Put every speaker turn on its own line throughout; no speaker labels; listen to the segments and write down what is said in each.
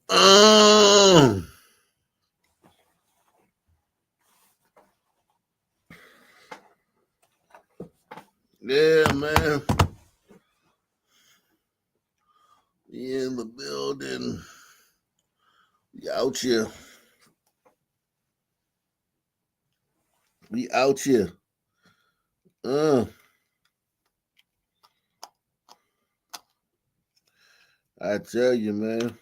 Um, yeah, man. We in the building. We out here. We out here. Uh, I tell you, man.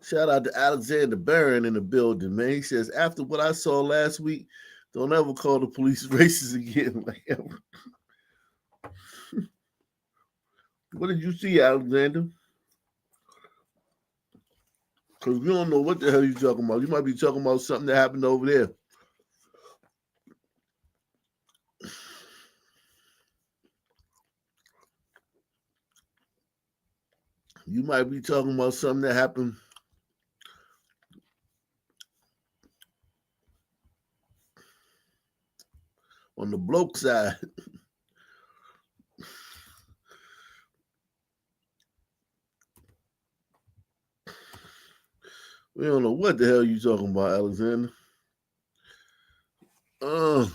Shout out to Alexander Barron in the building, man. He says, after what I saw last week, don't ever call the police racist again. Like, what did you see, Alexander? Because you don't know what the hell you're talking about. You might be talking about something that happened over there. You might be talking about something that happened on the bloke side. We don't know what the hell you talking about, Alexander. Uh,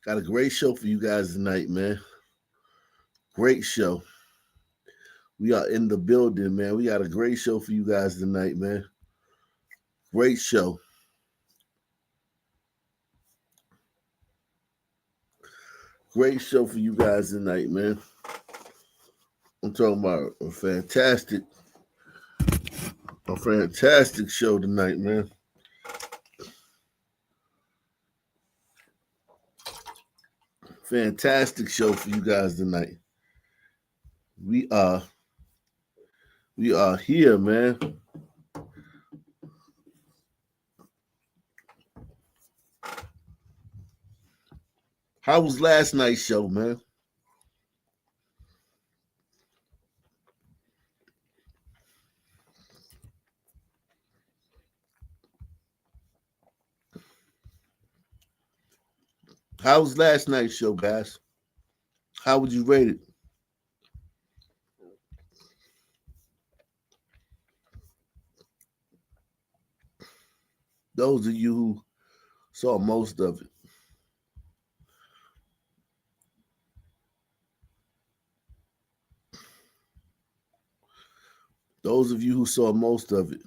got a great show for you guys tonight, man. Great show. We are in the building, man. We got a great show for you guys tonight, man. Great show. Great show for you guys tonight, man. I'm talking about a fantastic show tonight, man. Fantastic show for you guys tonight. We are we are here, man. How was last night's show, man? How was last night's show, guys? How would you rate it? Those of you who saw most of it. Those of you who saw most of it.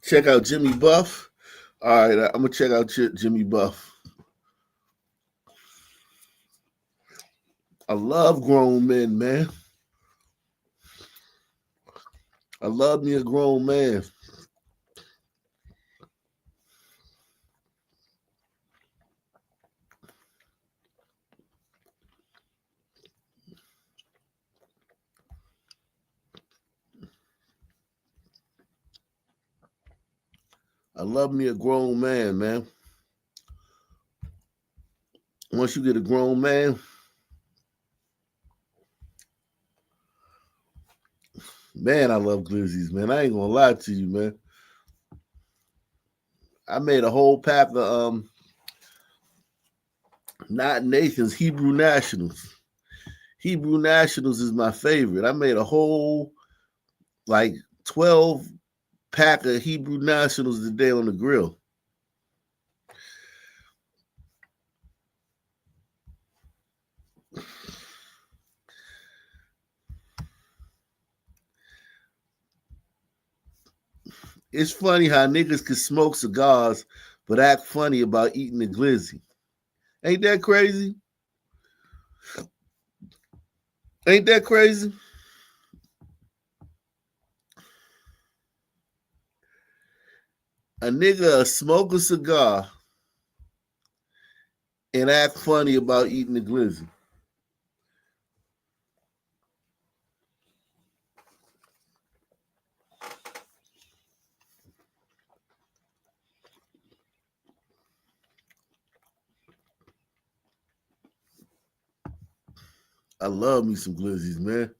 Check out Jimmy Buff. All right, I'm gonna check out Jimmy Buff. I love grown men, man. I love me a grown man. I love me a grown man, man. once you get a grown man, man, I love glizzies, man. I ain't gonna lie to you, man. I made a whole pack of not Nathan's Hebrew Nationals. Hebrew Nationals is my favorite. I made a whole like 12 pack of Hebrew Nationals today on the grill. It's funny how niggas can smoke cigars but act funny about eating a glizzy. Ain't that crazy? Ain't that crazy? A nigga smoke a cigar and act funny about eating a glizzy. I love me some glizzies, man.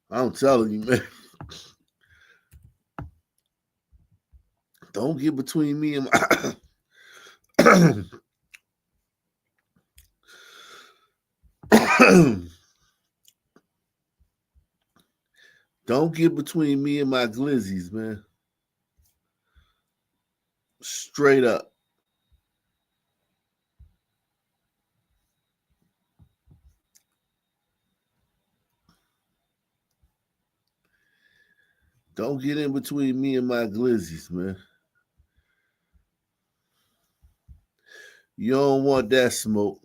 I'm telling you, man. Don't get between me and my don't get between me and my glizzies, man. Straight up. Don't get in between me and my glizzies, man. You don't want that smoke.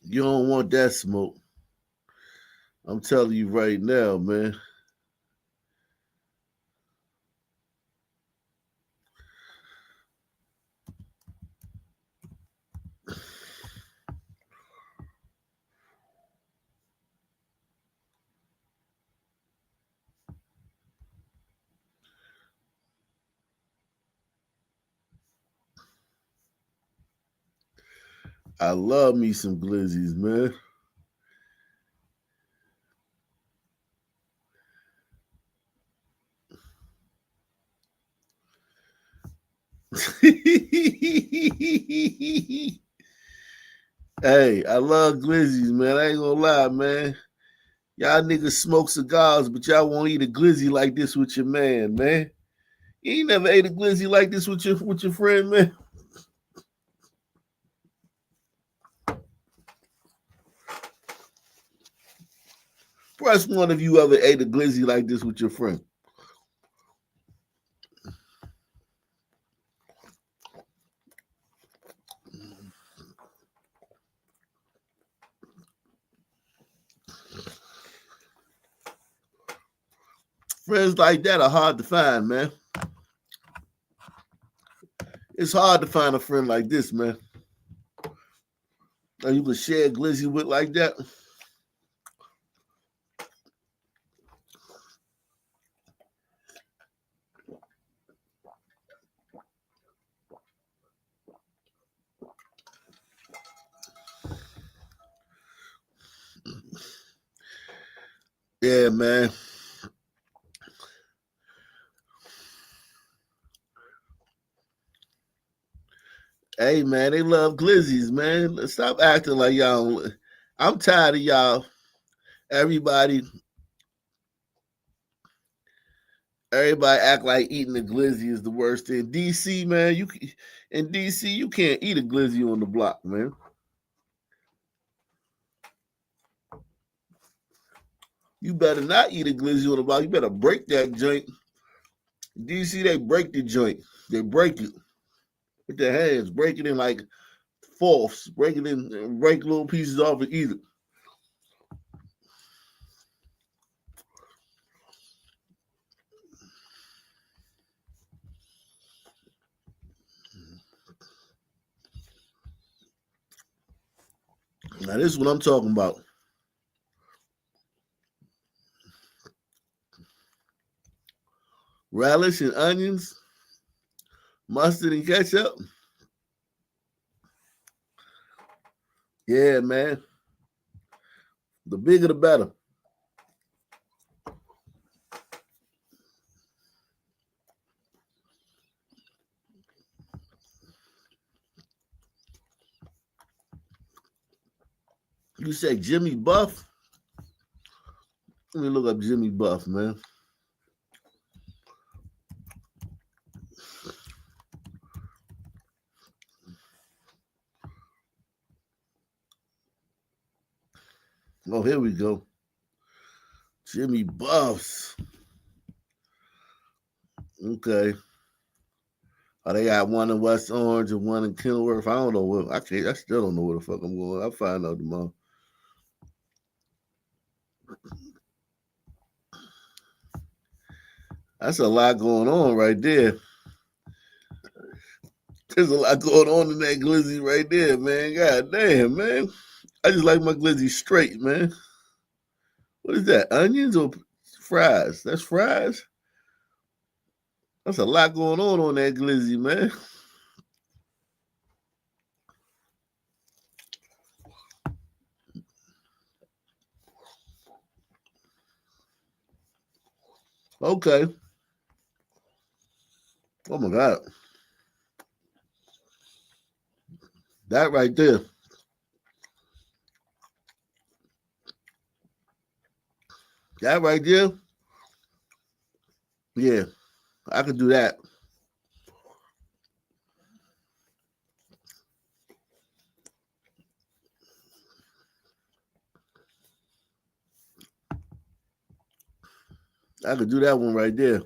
You don't want that smoke. I'm telling you right now, man. I love me some glizzies, man. Hey, I love glizzies, man. I ain't gonna lie, man. Y'all niggas smoke cigars, but y'all won't eat a glizzy like this with your man, man. You ain't never ate a glizzy like this with your friend, man. Press one if you ever ate a glizzy like this with your friend. Friends like that are hard to find, man. It's hard to find a friend like this, man. And you can share a glizzy with like that. Yeah, man. Hey, man, they love glizzies, man. Stop acting like y'all. I'm tired of y'all. Everybody, everybody act like eating a glizzy is the worst thing. DC, man, in DC you can't eat a glizzy on the block, man. You better not eat a glizzy on the block. You better break that joint. DC, they break the joint. They break it with their hands, break it in like fourths, break it in, break little pieces off and eat it. Now this is what I'm talking about. Relish and onions, mustard and ketchup. Yeah, man. The bigger the better. You say Jimmy Buff? Let me look up Jimmy Buff, man. Oh, here we go. Jimmy Buffs. Okay. Oh, they got one in West Orange and one in Kenilworth. I don't know where. I still don't know where the fuck I'm going. I'll find out tomorrow. That's a lot going on right there. There's a lot going on in that glizzy right there, man. God damn, man. I just like my glizzy straight, man. What is that? Onions or fries? That's fries? That's a lot going on that glizzy, man. Okay. Oh my God. That right there. That right there. Yeah, I could do that. I could do that one right there.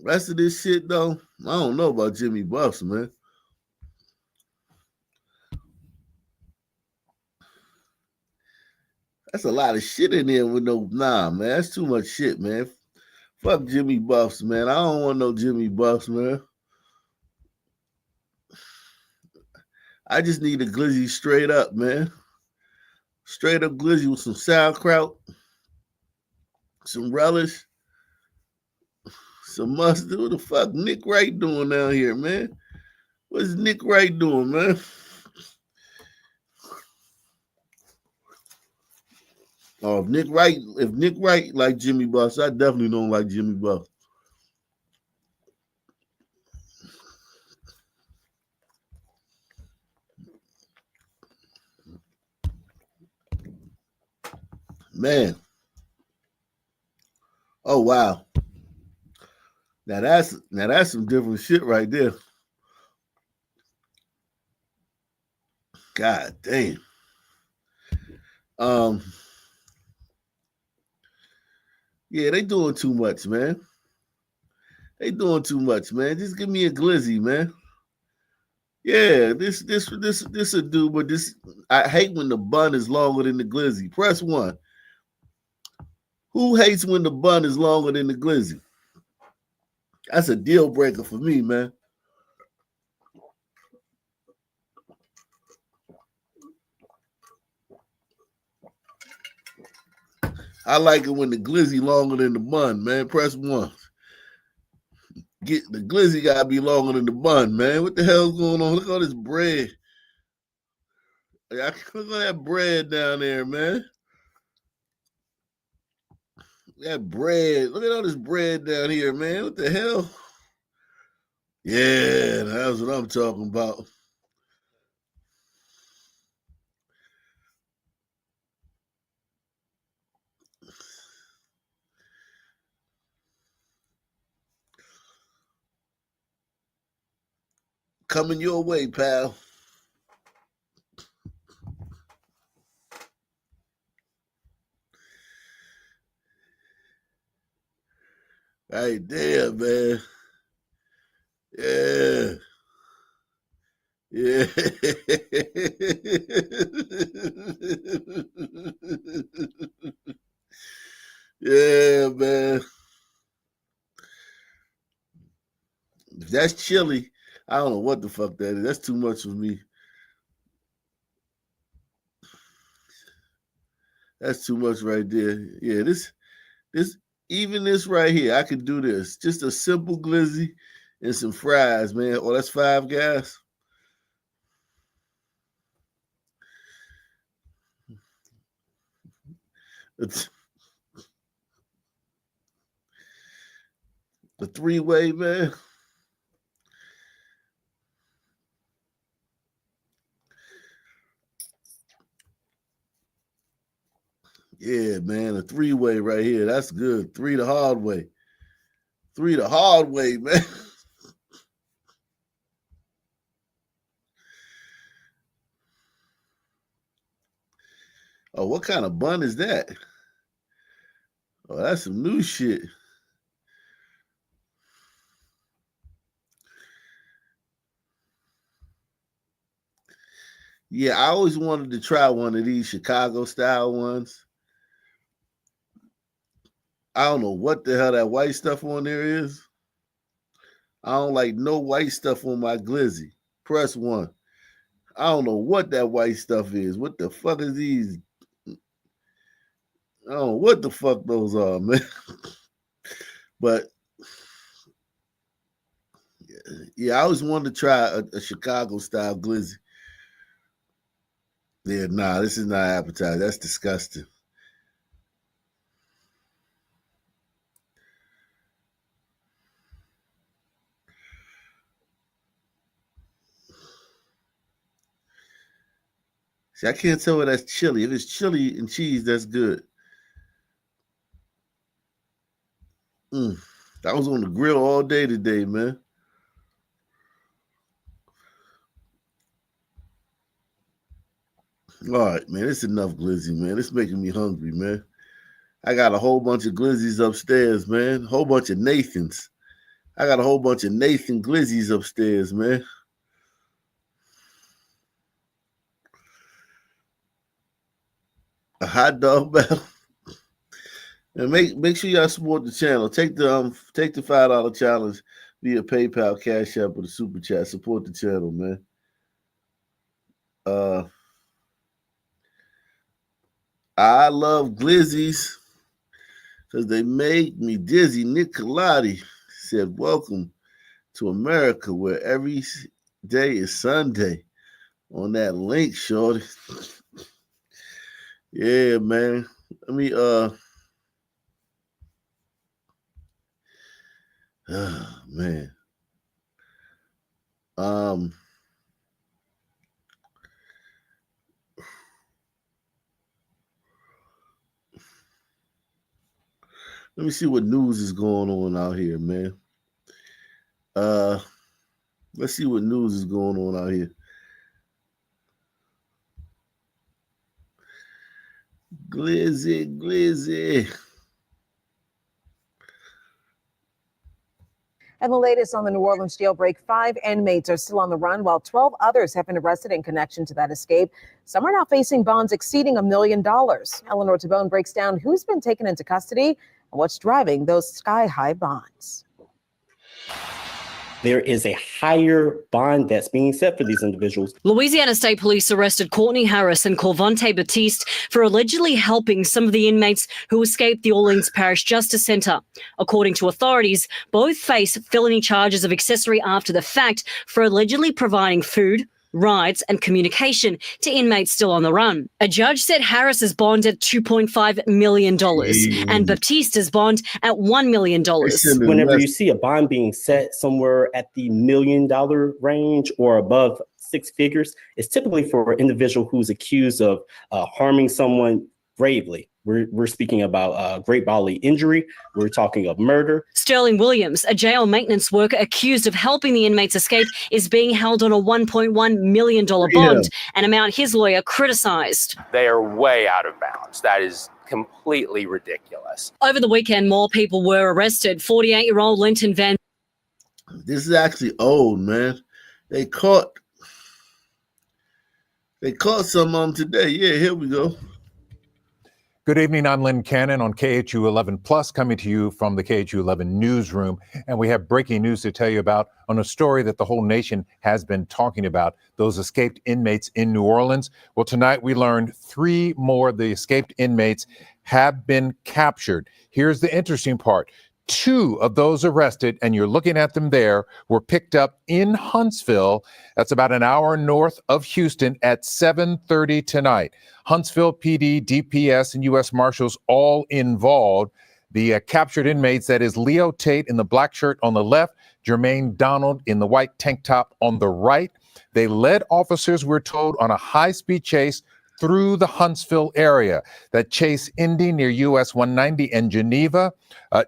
Rest of this shit though, I don't know about Jimmy Buffs, man. That's a lot of shit in there with no man. That's too much shit, man. Fuck Jimmy Buffs, man. I don't want no Jimmy Buffs, man. I just need a glizzy straight up, man. Straight up glizzy with some sauerkraut, some relish, some mustard. What the fuck Nick Wright doing down here, man? What's Nick Wright doing, man? Oh, if Nick Wright like Jimmy Buffs, I definitely don't like Jimmy Buffs. Man. Oh wow. Now that's some different shit right there. God damn. Um, yeah, they doing too much, man. They doing too much, man. Just give me a glizzy, man. Yeah, this a do, but this I hate when the bun is longer than the glizzy. Press one. Who hates when the bun is longer than the glizzy? That's a deal breaker for me, man. I like it when the glizzy longer than the bun, man. Press one. Get the glizzy gotta be longer than the bun, man. What the hell's going on? Look at all this bread. Look at that bread down there, man. That bread. Look at all this bread down here, man. What the hell? Yeah, that's what I'm talking about. Coming your way, pal. Right there, man. Yeah. Yeah. Yeah, man. If that's chili, I don't know what the fuck that is. That's too much for me. That's too much right there. Yeah, this even this right here, I could do this. Just a simple glizzy and some fries, man. Oh, that's Five Guys. It's the three-way, man. Yeah, man, a three-way right here. That's good. Three the hard way. Three the hard way, man. Oh, what kind of bun is that? Oh, that's some new shit. Yeah, I always wanted to try one of these Chicago style ones. I don't know what the hell that white stuff on there is. I don't like no white stuff on my glizzy. Press one. I don't know what that white stuff is. What the fuck is these? I don't know what the fuck those are, man. But yeah, I always wanted to try a Chicago style glizzy. Yeah, nah, this is not appetizing. That's disgusting. See, I can't tell whether that's chili. If it's chili and cheese, that's good. Mm. I was on the grill all day today, man. All right, man. It's enough glizzy, man. It's making me hungry, man. I got a whole bunch of glizzies upstairs, man. A whole bunch of Nathans. I got a whole bunch of Nathan glizzies upstairs, man. A hot dog battle. And make sure y'all support the channel. Take the $5 challenge via PayPal, Cash App, or the Super Chat. Support the channel, man. I love glizzies because they make me dizzy. Nick Colati said, "Welcome to America, where every day is Sunday." On that link, shorty. Yeah, man. Let me man. Let me see what news is going on out here, man. Let's see what news is going on out here. Glizzy.
And the latest on the New Orleans jailbreak, 5 inmates are still on the run, while 12 others have been arrested in connection to that escape. Some are now facing bonds exceeding $1 million. Eleanor Tabone breaks down who's been taken into custody and what's driving those sky-high bonds.
There is a higher bond that's being set for these individuals.
Louisiana State Police arrested Courtney Harris and Corvante Batiste for allegedly helping some of the inmates who escaped the Orleans Parish Justice Center. According to authorities, both face felony charges of accessory after the fact for allegedly providing food, rides and communication to inmates still on the run. A judge set Harris's bond at $2.5 million and Baptiste's bond at $1 million.
Whenever you see a bond being set somewhere at the $1 million range or above six figures, it's typically for an individual who's accused of harming someone gravely. We're speaking about great bodily injury. We're talking of murder.
Sterling Williams, a jail maintenance worker accused of helping the inmates escape, is being held on a $1.1 million bond, an amount his lawyer criticized.
They are way out of bounds. That is completely ridiculous.
Over the weekend, more people were arrested. 48-year-old Linton Van.
This is actually old, man. They caught some of them today. Yeah, here we go.
Good evening. I'm Lynn Cannon on KHU 11 Plus, coming to you from the KHU 11 newsroom. And we have breaking news to tell you about on a story that the whole nation has been talking about, those escaped inmates in New Orleans. Well, tonight we learned 3 more of the escaped inmates have been captured. Here's the interesting part. 2 of those arrested, and you're looking at them there, were picked up in Huntsville. That's about an hour north of Houston at 7:30 tonight. Huntsville PD, DPS, and U.S. Marshals all involved. The captured inmates, that is Leo Tate in the black shirt on the left, Jermaine Donald in the white tank top on the right. They led officers, we're told, on a high-speed chase through the Huntsville area. That chase ending near US 190 and Geneva.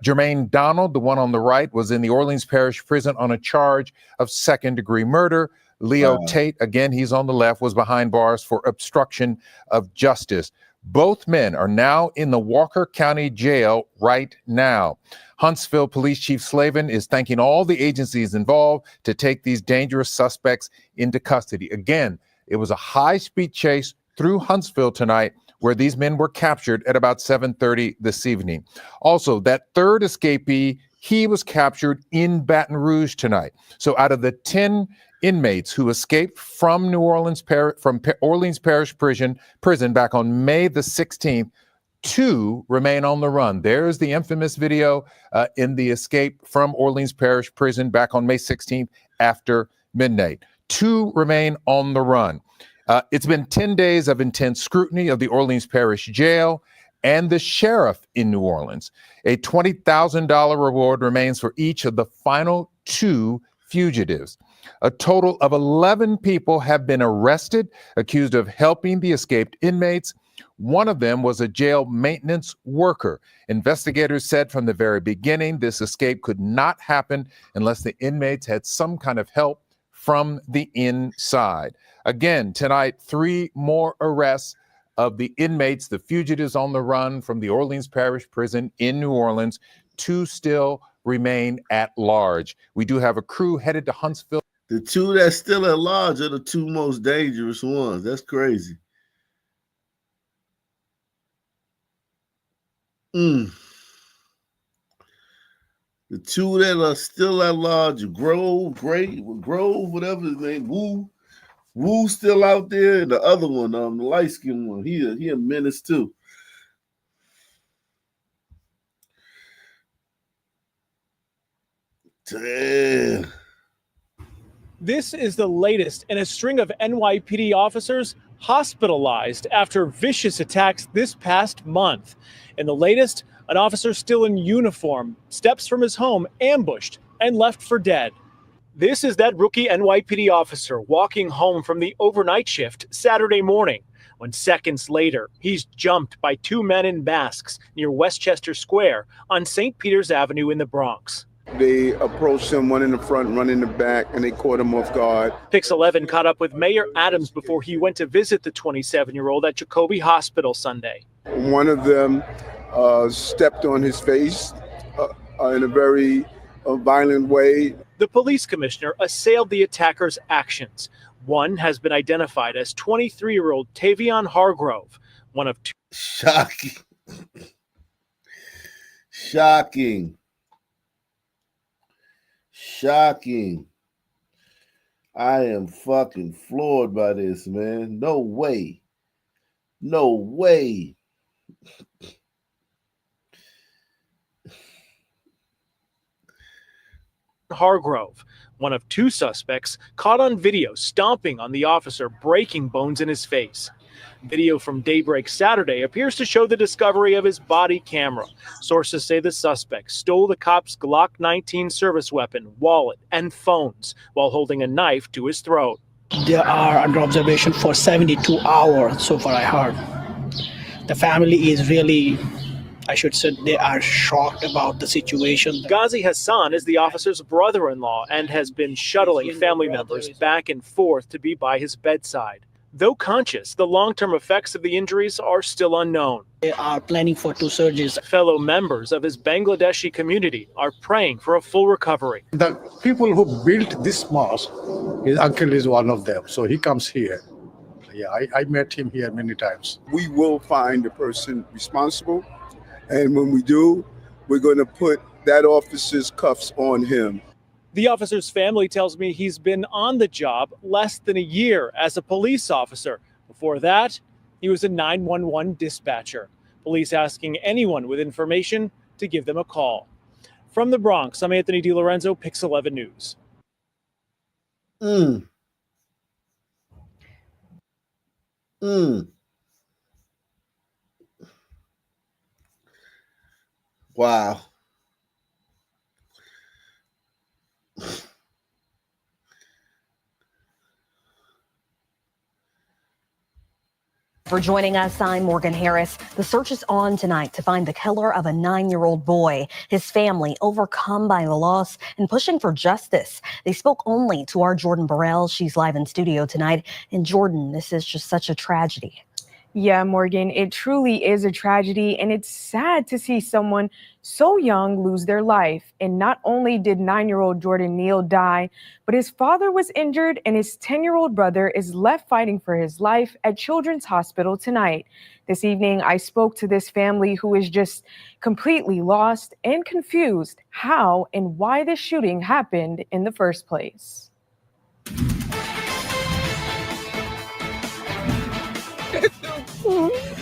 Jermaine Donald, the one on the right, was in the Orleans Parish Prison on a charge of second-degree murder. Leo Tate, again, he's on the left, was behind bars for obstruction of justice. Both men are now in the Walker County Jail right now. Huntsville Police Chief Slavin is thanking all the agencies involved to take these dangerous suspects into custody. Again, it was a high-speed chase through Huntsville tonight, where these men were captured at about 7:30 this evening. Also, that third escapee, he was captured in Baton Rouge tonight. So out of the 10 inmates who escaped from Orleans Parish Prison back on May the 16th, 2 remain on the run. There's the infamous video in the escape from Orleans Parish Prison back on May 16th after midnight. 2 remain on the run. It's been 10 days of intense scrutiny of the Orleans Parish Jail and the sheriff in New Orleans. A $20,000 reward remains for each of the final 2 fugitives. A total of 11 people have been arrested, accused of helping the escaped inmates. One of them was a jail maintenance worker. Investigators said from the very beginning this escape could not happen unless the inmates had some kind of help from the inside. Again, tonight, 3 more arrests of the inmates, the fugitives on the run from the Orleans Parish Prison in New Orleans. 2 still remain at large. We do have a crew headed to Huntsville.
The 2 that's still at large are the 2 most dangerous ones. That's crazy. The 2 that are still at large, Grove, whatever his name, Woo still out there. The other one, the light-skinned one, he a menace too. Damn.
This is the latest in a string of NYPD officers hospitalized after vicious attacks this past month. In the latest, an officer still in uniform steps from his home ambushed and left for dead. This is that rookie NYPD officer walking home from the overnight shift Saturday morning, when seconds later, he's jumped by 2 men in masks near Westchester Square on St. Peter's Avenue in the Bronx.
They approached him, one in the front, one in the back, and they caught him off guard.
Pix 11 caught up with Mayor Adams before he went to visit the 27-year-old at Jacoby Hospital Sunday.
One of them stepped on his face in a very violent way.
The police commissioner assailed the attacker's actions. One has been identified as 23-year-old Tavion Hargrove, one of 2.
Shocking. Shocking. Shocking. I am fucking floored by this, man. No way. No way.
Hargrove, one of 2 suspects, caught on video stomping on the officer, breaking bones in his face. Video from daybreak Saturday appears to show the discovery of his body camera. Sources say the suspect stole the cop's Glock 19 service weapon, wallet, and phones while holding a knife to his throat.
They are under observation for 72 hours, so far I heard. The family is really, I should say, they are shocked about the situation.
Ghazi Hassan is the officer's brother-in-law and has been shuttling family members back and forth to be by his bedside. Though conscious, the long-term effects of the injuries are still unknown.
They are planning for 2 surgeries.
Fellow members of his Bangladeshi community are praying for a full recovery.
The people who built this mosque, his uncle is one of them, so he comes here. Yeah, I met him here many times.
We will find the person responsible, and when we do, we're going to put that officer's cuffs on him.
The officer's family tells me he's been on the job less than a year as a police officer. Before that, he was a 911 dispatcher. Police asking anyone with information to give them a call. From the Bronx, I'm Anthony DiLorenzo, Pix 11 News.
Wow.
For joining us, I'm Morgan Harris. The search is on tonight to find the killer of a 9-year-old boy. His family overcome by the loss and pushing for justice. They spoke only to our Jordan Burrell. She's live in studio tonight. And Jordan, this is just such a tragedy.
Yeah, Morgan, it truly is a tragedy, and it's sad to see someone so young lose their life. And not only did 9-year-old Jordan Neal die, but his father was injured, and his 10-year-old brother is left fighting for his life at Children's Hospital tonight. This evening, I spoke to this family who is just completely lost and confused how and why this shooting happened in the first place.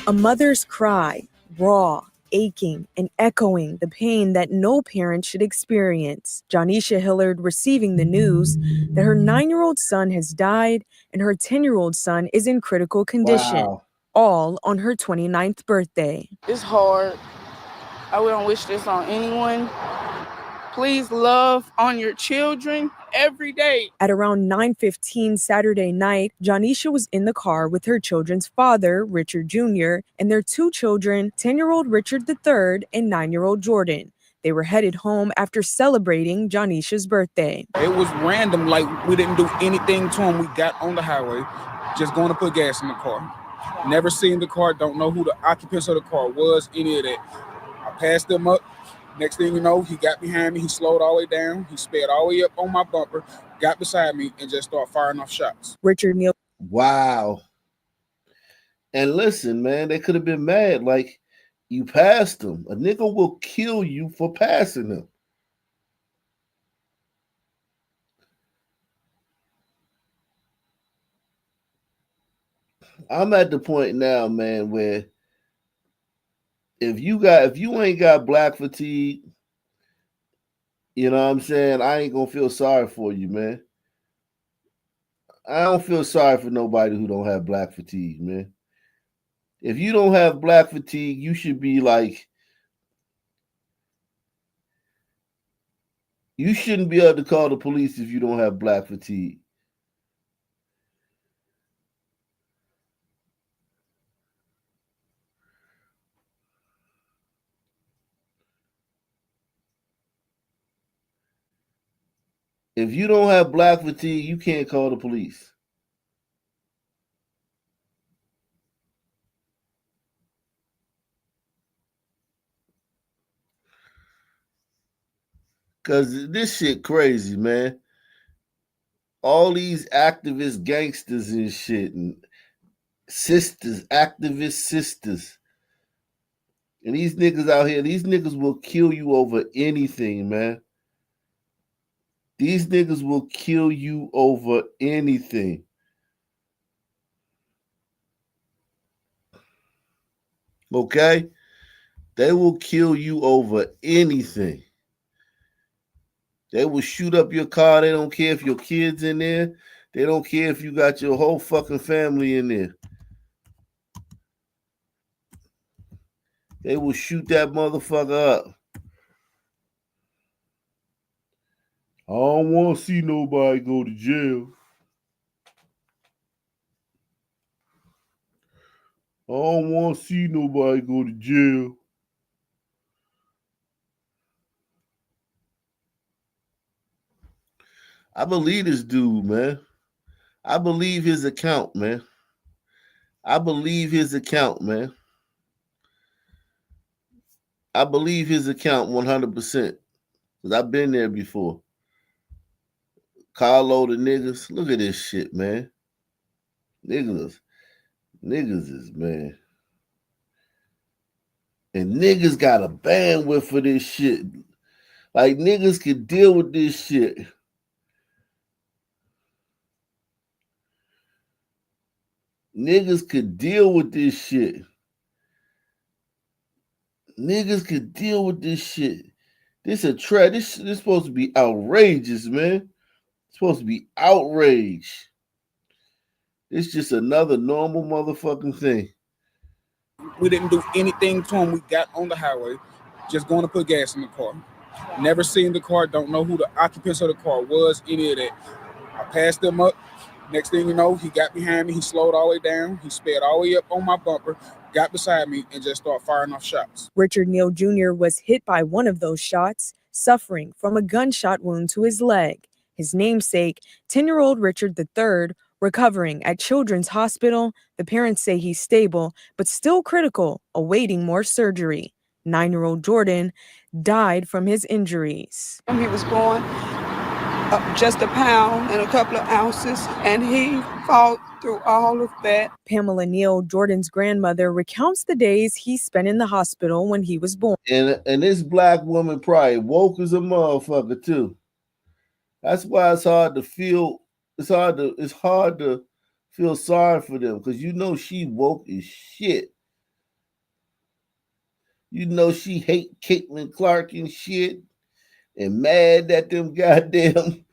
A mother's cry, raw, aching, and echoing the pain that no parent should experience. Jonisha Hillard receiving the news that her 9-year-old son has died and her 10-year-old son is in critical condition, all on her 29th birthday.
It's hard. I wouldn't wish this on anyone. Please love on your children every day.
At around 9:15 Saturday night, Jonisha was in the car with her children's father, Richard Jr., and their 2 children, 10-year-old Richard III and 9-year-old Jordan. They were headed home after celebrating Jonisha's birthday.
It was random, like we didn't do anything to him. We got on the highway, just going to put gas in the car. Never seen the car, don't know who the occupants of the car was, any of that. I passed them up. Next thing you know, he got behind me, he slowed all the way down, he sped all the way up on my bumper, got beside me, and just started firing off shots.
Richard Neal.
Wow. And listen, man, they could have been mad. Like, you passed them. A nigga will kill you for passing them. I'm at the point now, man, where if you ain't got black fatigue, you know what I'm saying, I ain't gonna feel sorry for you, man. I don't feel sorry for nobody who don't have black fatigue, man. If you don't have black fatigue, you should be like, you shouldn't be able to call the police if you don't have black fatigue. If you don't have black fatigue, you can't call the police. Because this shit crazy, man. All these activist gangsters and shit and sisters, activist sisters. And these niggas out here, these niggas will kill you over anything, man. These niggas will kill you over anything. Okay? They will kill you over anything. They will shoot up your car. They don't care if your kid's in there. They don't care if you got your whole fucking family in there. They will shoot that motherfucker up. I don't want to see nobody go to jail. I don't want to see nobody go to jail. I believe this dude, man. I believe his account, man. I believe his account, man. I believe his account 100%. Because I've been there before. Carlo the niggas. Look at this shit, man. Niggas. Niggas is, man. And niggas got a bandwidth for this shit. Like, niggas can deal with this shit. Niggas could deal with this shit. Niggas could deal with this shit. This is supposed to be outrageous, man. It's supposed to be outrage. It's just another normal motherfucking thing.
We didn't do anything to him. We got on the highway, just going to put gas in the car. Never seen the car, don't know who the occupants of the car was, any of that. I passed them up. Next thing you know, he got behind me. He slowed all the way down. He sped all the way up on my bumper, got beside me, and just started firing off shots.
Richard Neal Jr. was hit by one of those shots, suffering from a gunshot wound to his leg. His namesake, 10-year-old Richard III, recovering at Children's Hospital. The parents say he's stable, but still critical, awaiting more surgery. 9-year-old Jordan died from his injuries.
He was going up just a pound and a couple of ounces, and he fought through all of that.
Pamela Neal, Jordan's grandmother, recounts the days he spent in the hospital when he was born.
And this black woman probably woke as a motherfucker too. That's why it's hard to feel. It's hard to feel sorry for them, because you know she woke as shit. You know she hate Caitlin Clark and shit, and mad that them goddamn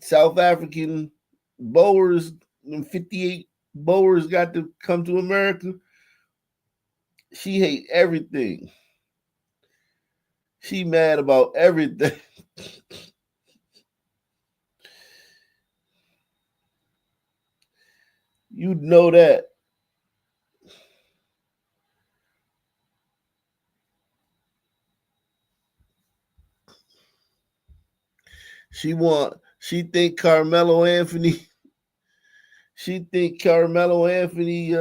South African Boers, them 58 Boers got to come to America. She hate everything. She mad about everything. You know that. She think Karmelo Anthony. She think Karmelo Anthony.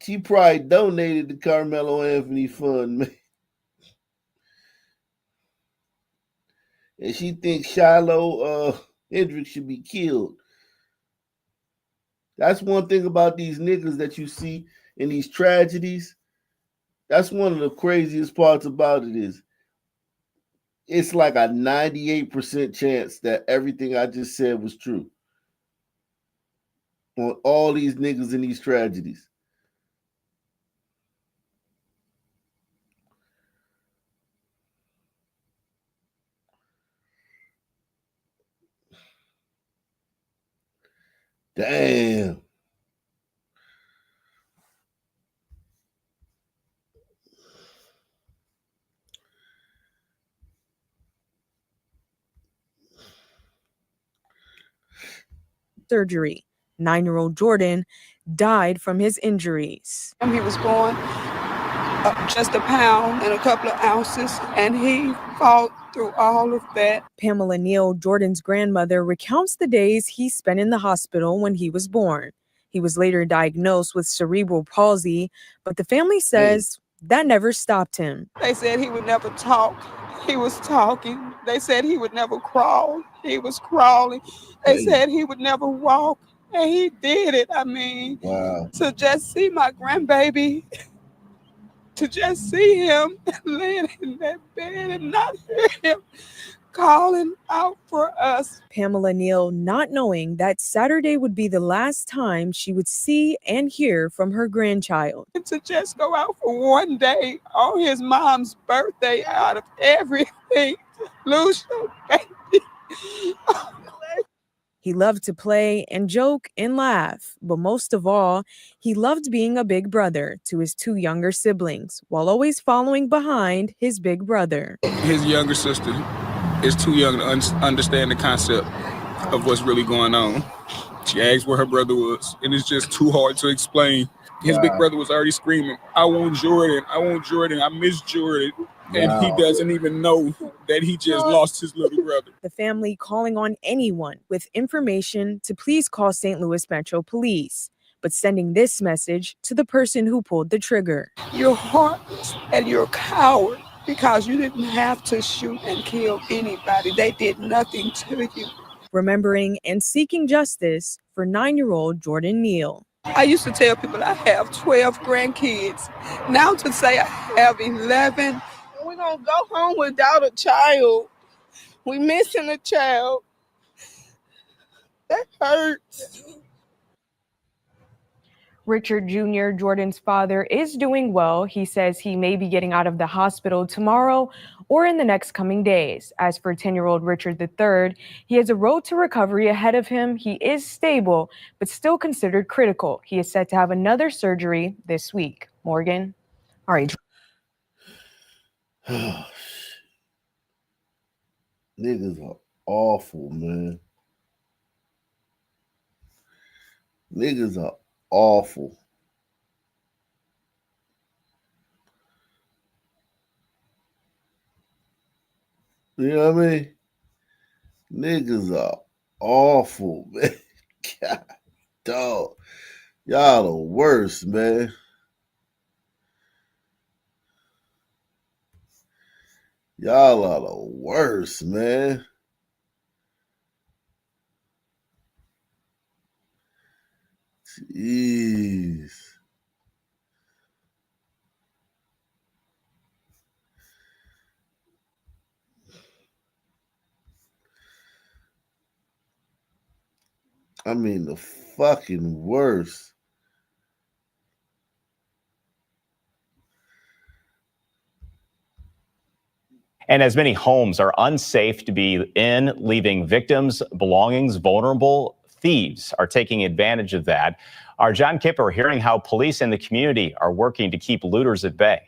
She probably donated the Karmelo Anthony fund, man. And she thinks Shiloh Hendricks should be killed. That's one thing about these niggas that you see in these tragedies. That's one of the craziest parts about it is it's like a 98% chance that everything I just said was true on all these niggas in these tragedies. Damn.
Surgery. 9-year-old Jordan died from his injuries.
He was going up just a pound and a couple of ounces, and he fought through all of that.
Pamela Neal, Jordan's grandmother, recounts the days he spent in the hospital when he was born. He was later diagnosed with cerebral palsy, but the family says that never stopped him.
They said he would never talk. He was talking. They said he would never crawl. He was crawling. They said he would never walk, and he did it. I mean,
wow.
To just see my grandbaby, to just see him laying in that bed and not hear him calling out for us.
Pamela Neal, not knowing that Saturday would be the last time she would see and hear from her grandchild.
To just go out for one day on his mom's birthday out of everything, lose your baby.
He loved to play and joke and laugh, but most of all, he loved being a big brother to his two younger siblings, while always following behind his big brother.
His younger sister is too young to understand the concept of what's really going on. She asked where her brother was, and it's just too hard to explain. His big brother was already screaming, I want Jordan, I miss Jordan. And he doesn't even know that he just lost his little brother.
The family calling on anyone with information to please call St. Louis Metro Police, but sending this message to the person who pulled the trigger.
You're heartless and you're a coward because you didn't have to shoot and kill anybody. They did nothing to you.
remembering and seeking justice for 9-year-old Jordan Neal.
I used to tell people I have 12 grandkids. Now to say I have 11, we're going to go home without a child. We missing a child. That hurts.
Richard Jr., Jordan's father, is doing well. He says he may be getting out of the hospital tomorrow or in the next coming days. As for 10-year-old Richard III, he has a road to recovery ahead of him. He is stable, but still considered critical. He is set to have another surgery this week. Morgan?
All right.
Niggas are awful, man. Niggas are awful. You know what I mean? Niggas are awful, man. God, dog. Y'all the worst, man. Y'all are the worst, man. Jeez. I mean, the fucking worst.
And as many homes are unsafe to be in, leaving victims' belongings vulnerable, thieves are taking advantage of that. Our John Kipper hearing how police and the community are working to keep looters at bay.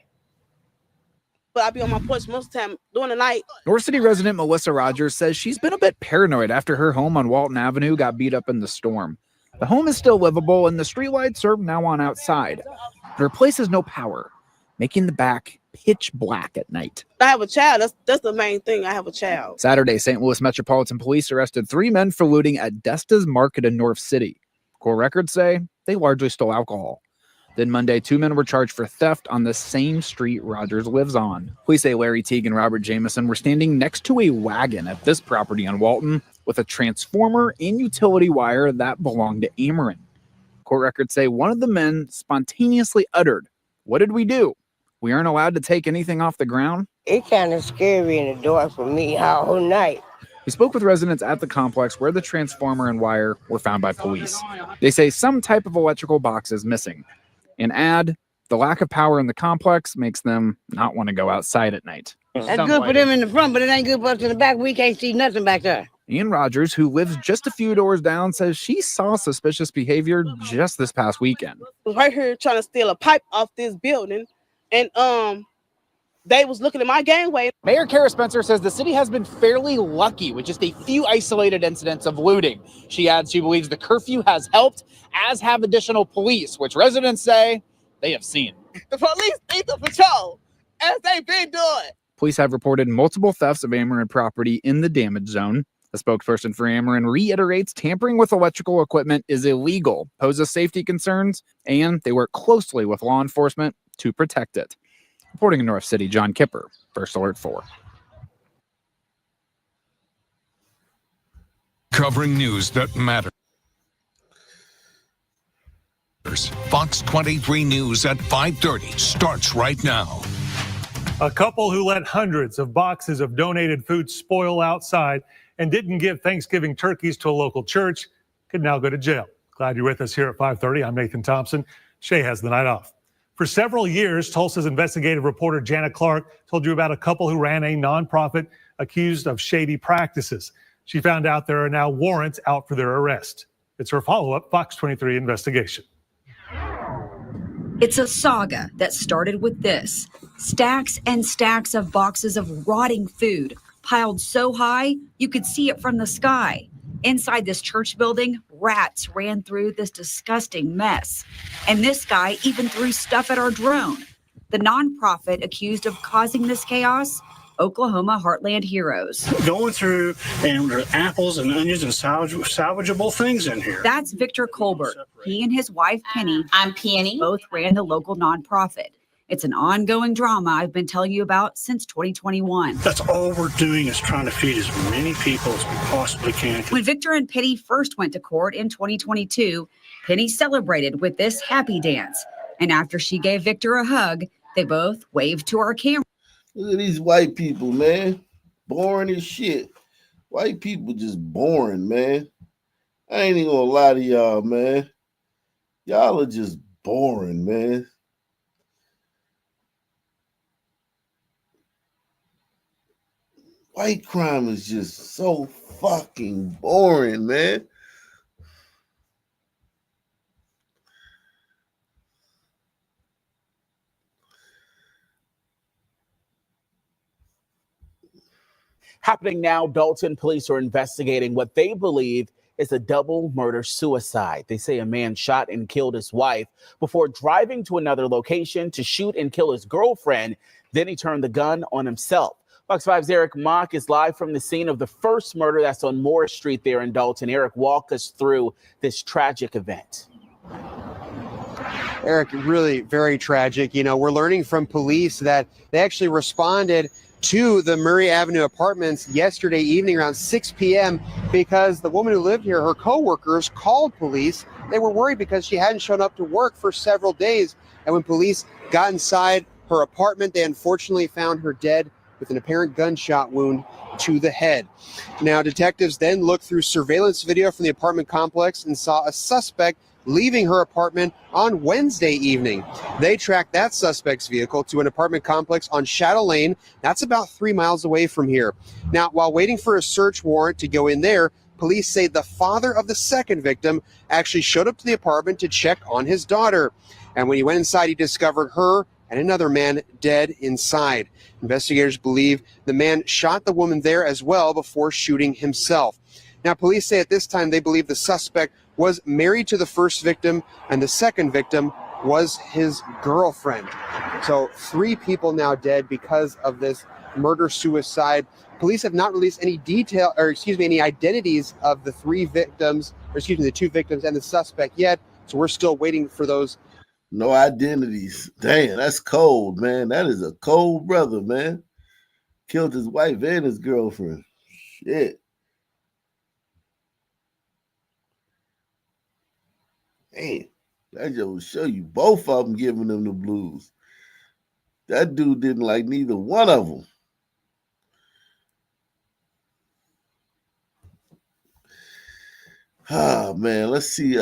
But I be on my porch most of the time during the night.
North City resident Melissa Rogers says she's been a bit paranoid after her home on Walton Avenue got beat up in the storm. The home is still livable and the streetlights are now on outside. But her place has no power, making the back pitch black at night.
I have a child. That's the main thing. I have a child.
Saturday, St. Louis Metropolitan Police arrested 3 men for looting at Desta's Market in North City. Court records say they largely stole alcohol. Then Monday, 2 men were charged for theft on the same street Rogers lives on. Police say Larry Teague and Robert Jameson were standing next to a wagon at this property on Walton with a transformer and utility wire that belonged to Ameren. Court records say one of the men spontaneously uttered, "What did we do? We aren't allowed to take anything off the ground?"
It kind of scary in the dark for me all night.
We spoke with residents at the complex where the transformer and wire were found by police. They say some type of electrical box is missing. And add, the lack of power in the complex makes them not want to go outside at night.
That's good for them in the front, but it ain't good for us in the back. We can't see nothing back there.
Ian Rogers, who lives just a few doors down, says she saw suspicious behavior just this past weekend.
I was right here trying to steal a pipe off this building, and they was looking at my gangway.
Mayor Kara Spencer says the city has been fairly lucky with just a few isolated incidents of looting. She adds she believes the curfew has helped, as have additional police, which residents say they have seen.
The police need to patrol, as they've been doing.
Police have reported multiple thefts of Ameren property in the damage zone. A spokesperson for Ameren reiterates tampering with electrical equipment is illegal, poses safety concerns, and they work closely with law enforcement to protect it. Reporting in North City, John Kipper, First Alert 4.
Covering news that matters. Fox 23 News at 5:30 starts right now.
A couple who let hundreds of boxes of donated food spoil outside and didn't give Thanksgiving turkeys to a local church could now go to jail. Glad you're with us here at 5:30. I'm Nathan Thompson. Shay has the night off. For several years, Tulsa's investigative reporter Janet Clark told you about a couple who ran a nonprofit accused of shady practices. She found out there are now warrants out for their arrest. It's her follow-up Fox 23 investigation.
It's a saga that started with this. Stacks and stacks of boxes of rotting food piled so high you could see it from the sky. Inside this church building, rats ran through this disgusting mess. And this guy even threw stuff at our drone. The nonprofit accused of causing this chaos, Oklahoma Heartland Heroes.
Going through, and there are apples and onions and salvageable things in here.
That's Victor Colbert. He and his wife, Penny, I'm Penny, both ran the local nonprofit. It's an ongoing drama I've been telling you about since 2021.
That's all we're doing is trying to feed as many people as we possibly can.
When Victor and Penny first went to court in 2022, Penny celebrated with this happy dance. And after she gave Victor a hug, they both waved to our camera.
Look at these white people, man. Boring as shit. White people just boring, man. I ain't even gonna lie to y'all, man. Y'all are just boring, man. White crime is just so fucking boring, man.
Happening now, Dalton police are investigating what they believe is a double murder-suicide. They say a man shot and killed his wife before driving to another location to shoot and kill his girlfriend. Then he turned the gun on himself. Fox 5's Eric Mock is live from the scene of the first murder that's on Morris Street there in Dalton. Eric, walk us through this tragic event.
Eric, really very tragic. You know, we're learning from police that they actually responded to the Murray Avenue apartments yesterday evening around 6 p.m. because the woman who lived here, her coworkers, called police. They were worried because she hadn't shown up to work for several days. And when police got inside her apartment, they unfortunately found her dead with an apparent gunshot wound to the head. Now, detectives then looked through surveillance video from the apartment complex and saw a suspect leaving her apartment on Wednesday evening. They tracked that suspect's vehicle to an apartment complex on Shadow Lane. That's about 3 miles away from here. Now, while waiting for a search warrant to go in there, police say the father of the second victim actually showed up to the apartment to check on his daughter. And when he went inside, he discovered her and another man dead inside. Investigators believe the man shot the woman there as well before shooting himself. Now, police say at this time they believe the suspect was married to the first victim and the second victim was his girlfriend. So 3 people now dead because of this murder-suicide. Police have not released any any identities of the 3 victims, the 2 victims and the suspect yet. So we're still waiting for those.
No identities. Damn, that's cold, man. That is a cold brother, man. Killed his wife and his girlfriend. Shit. Man, that just will show you both of them giving them the blues. That dude didn't like neither one of them. Ah, man, let's see.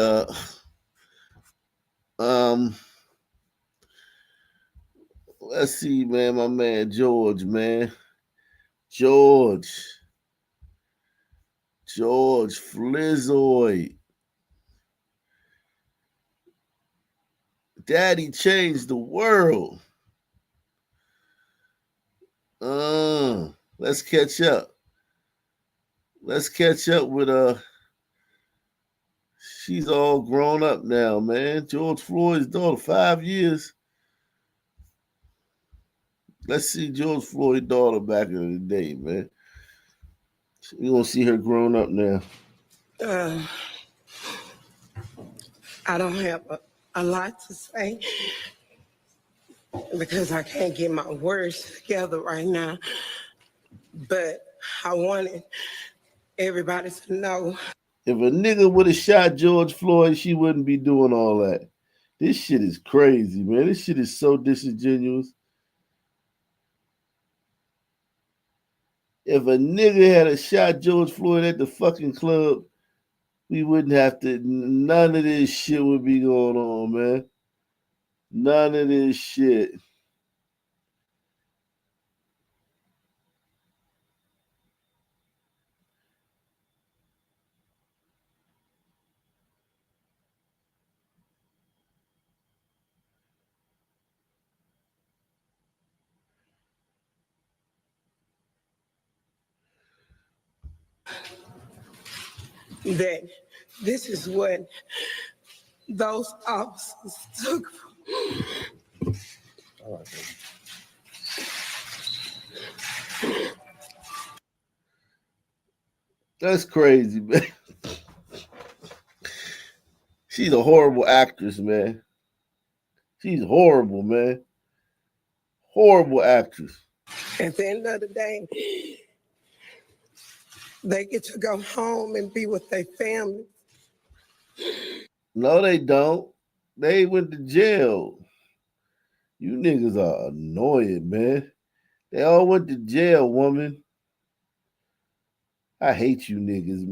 Let's see, man. My man George, man. George Flizzoid. Daddy changed the world. Let's catch up. Let's catch up with she's all grown up now, man. George Floyd's daughter, 5 years. Let's see George Floyd's daughter back in the day, man. You're gonna see her grown up now.
I don't have a lot to say because I can't get my words together right now. But I wanted everybody to know.
If a nigga would have shot George Floyd, she wouldn't be doing all that. This shit is crazy, man. This shit is so disingenuous. If a nigga had a shot George Floyd at the fucking club, we wouldn't have to, none of this shit would be going on, man. None of this shit.
That this is what those officers took.
That's crazy, man. She's a horrible actress, man. She's horrible, man. Horrible actress.
At the end of the day, they get to go home and be with their family.
No, they don't. They went to jail. You niggas are annoying, man. They all went to jail, woman. I hate you niggas,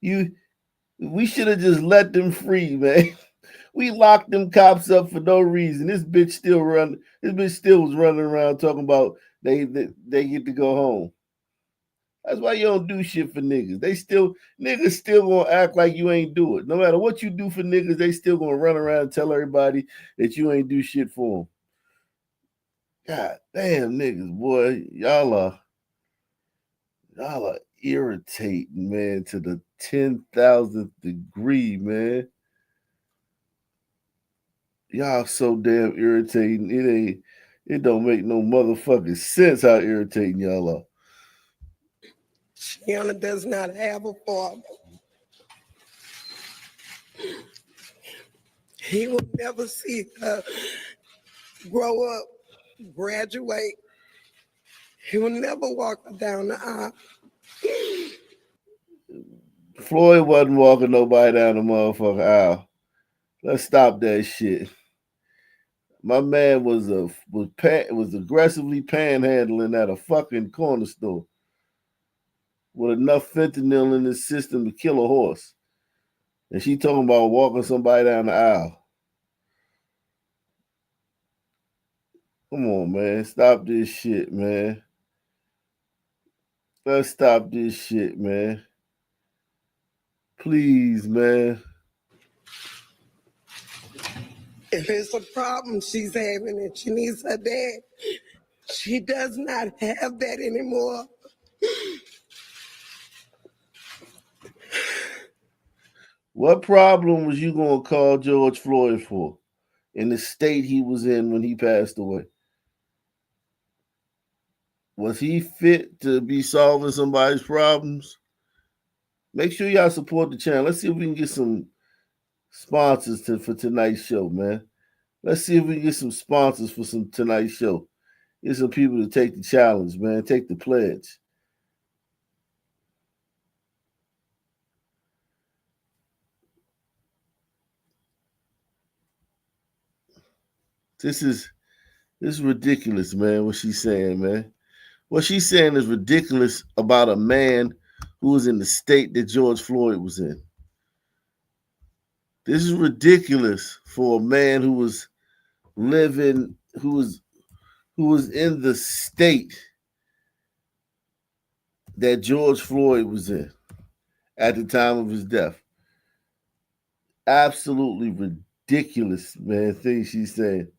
man. We should have just let them free, man. We locked them cops up for no reason. This bitch still was running around talking about they get to go home. That's why you don't do shit for niggas. Niggas still gonna act like you ain't do it. No matter what you do for niggas, they still gonna run around and tell everybody that you ain't do shit for them. God damn, niggas, boy, y'all are irritating, man, to the 10,000th degree, man. Y'all so damn irritating. It don't make no motherfucking sense how irritating y'all are.
Shiana does not have a father. He will never see her grow up, graduate. He will never walk her down the aisle.
Floyd wasn't walking nobody down the motherfucking aisle. Let's stop that shit. My man was aggressively panhandling at a fucking corner store with enough fentanyl in his system to kill a horse. And she talking about walking somebody down the aisle. Come on, man. Stop this shit, man. Let's stop this shit, man. Please, man.
If it's a problem she's having and she needs her dad, she does not have that anymore.
What problem was you going to call George Floyd for in the state he was in when he passed away? Was he fit to be solving somebody's problems? Make sure y'all support the channel. Let's see if we can get some sponsors for tonight's show, man. Let's see if we can get some sponsors for tonight's show. Get some people to take the challenge, man. Take the pledge. This is ridiculous, man, what she's saying, man. What she's saying is ridiculous about a man who was in the state that George Floyd was in. This is ridiculous for a man who was living, who was in the state that George Floyd was in at the time of his death. Absolutely ridiculous, man, thing she's saying.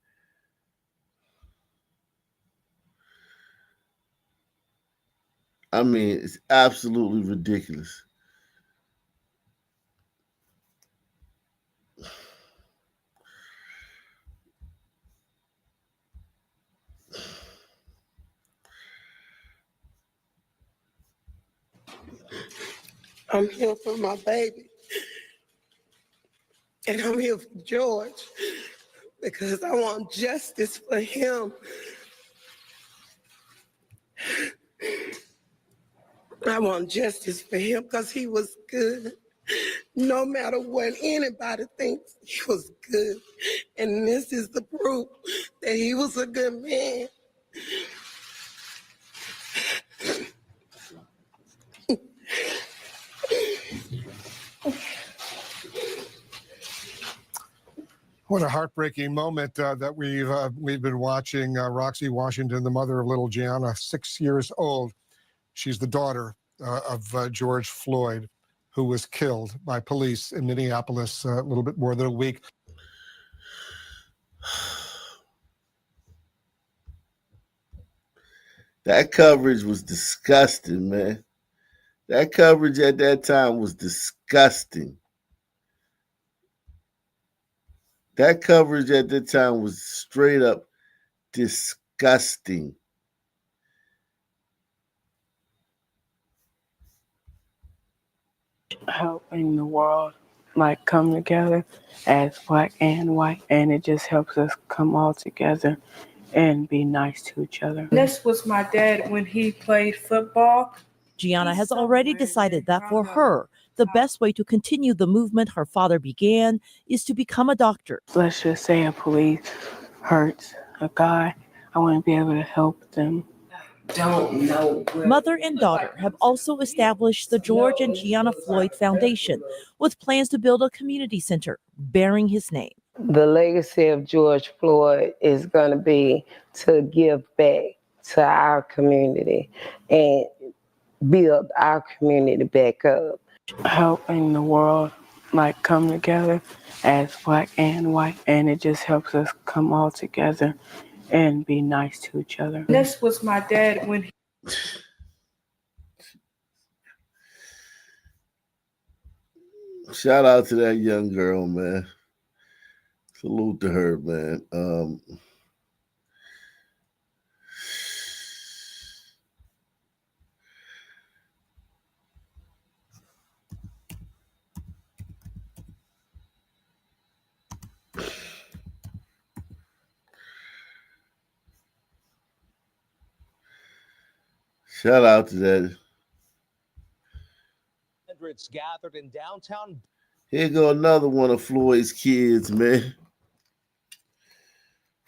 I mean, it's absolutely ridiculous.
I'm here for my baby. And I'm here for George because I want justice for him. I want justice for him because he was good. No matter what anybody thinks, he was good. And this is the proof that he was a good man.
What a heartbreaking moment that we've been watching. Roxy Washington, the mother of little Gianna, 6 years old. She's the daughter of George Floyd, who was killed by police in Minneapolis a little bit more than a week.
That coverage was disgusting, man. That coverage at that time was disgusting. That coverage at that time was straight up disgusting.
Helping the world
like come together as black and white, and it just helps us come all together and be nice to each other.
This was my dad when he played football.
Gianna has already decided that for her, the best way to continue the movement her father began is to become a doctor.
Let's just say a police hurts a guy. I want to be able to help them.
Don't know. Mother and daughter have also established the George and Gianna Floyd Foundation with plans to build a community center bearing his name.
The legacy of George Floyd is going to be to give back to our community and build our community back up.
Helping the world like come together as black and white, and it just helps us come all together and be nice to each other.
This was my dad when he
Shout out to that young girl, man. Salute to her, man. Shout out to that.
Hundreds gathered in downtown.
Here go another one of Floyd's kids, man.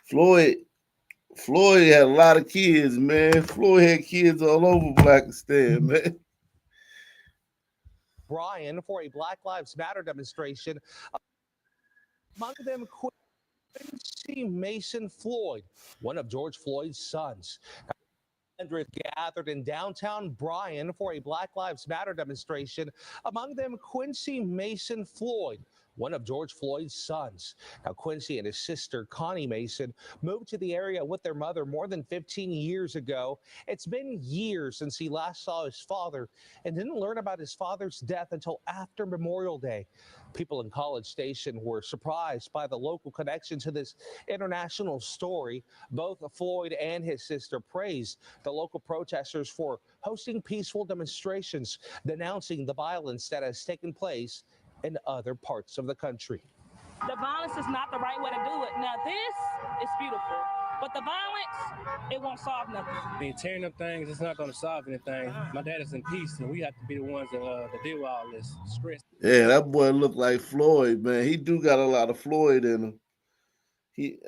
Floyd had a lot of kids, man. Floyd had kids all over Blackistan, man.
Brian for a Black Lives Matter demonstration. Among them, Quincy Mason Floyd, one of George Floyd's sons. Hundreds gathered in downtown Bryan for a Black Lives Matter demonstration. Among them, Quincy Mason Floyd, one of George Floyd's sons. Now, Quincy and his sister, Connie Mason, moved to the area with their mother more than 15 years ago. It's been years since he last saw his father and didn't learn about his father's death until after Memorial Day. People in College Station were surprised by the local connection to this international story. Both Floyd and his sister praised the local protesters for hosting peaceful demonstrations, denouncing the violence that has taken place in other parts of the country.
The violence is not the right way to do it. Now, this is beautiful, but the violence, it won't solve nothing.
I mean, tearing up things, it's not going to solve anything. My dad is in peace, and we have to be the ones that deal with all this stress.
Yeah, that boy looked like Floyd, man. He do got a lot of Floyd in him. He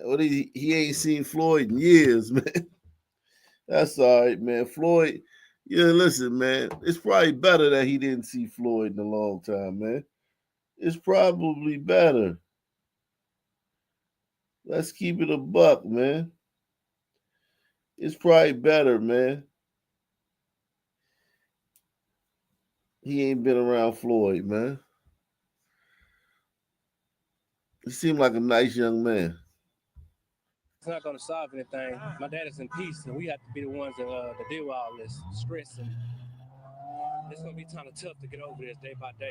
ain't seen Floyd in years, man. That's all right, man. Floyd, yeah, listen, man. It's probably better that he didn't see Floyd in a long time, man. It's probably better. Let's keep it a buck, man. It's probably better, man. He ain't been around Floyd, man. He seemed like a nice young man.
It's not going to solve anything. My dad is in peace, and we have to be the ones that deal with all this stress. And it's going to be kind of tough to get over this day by day.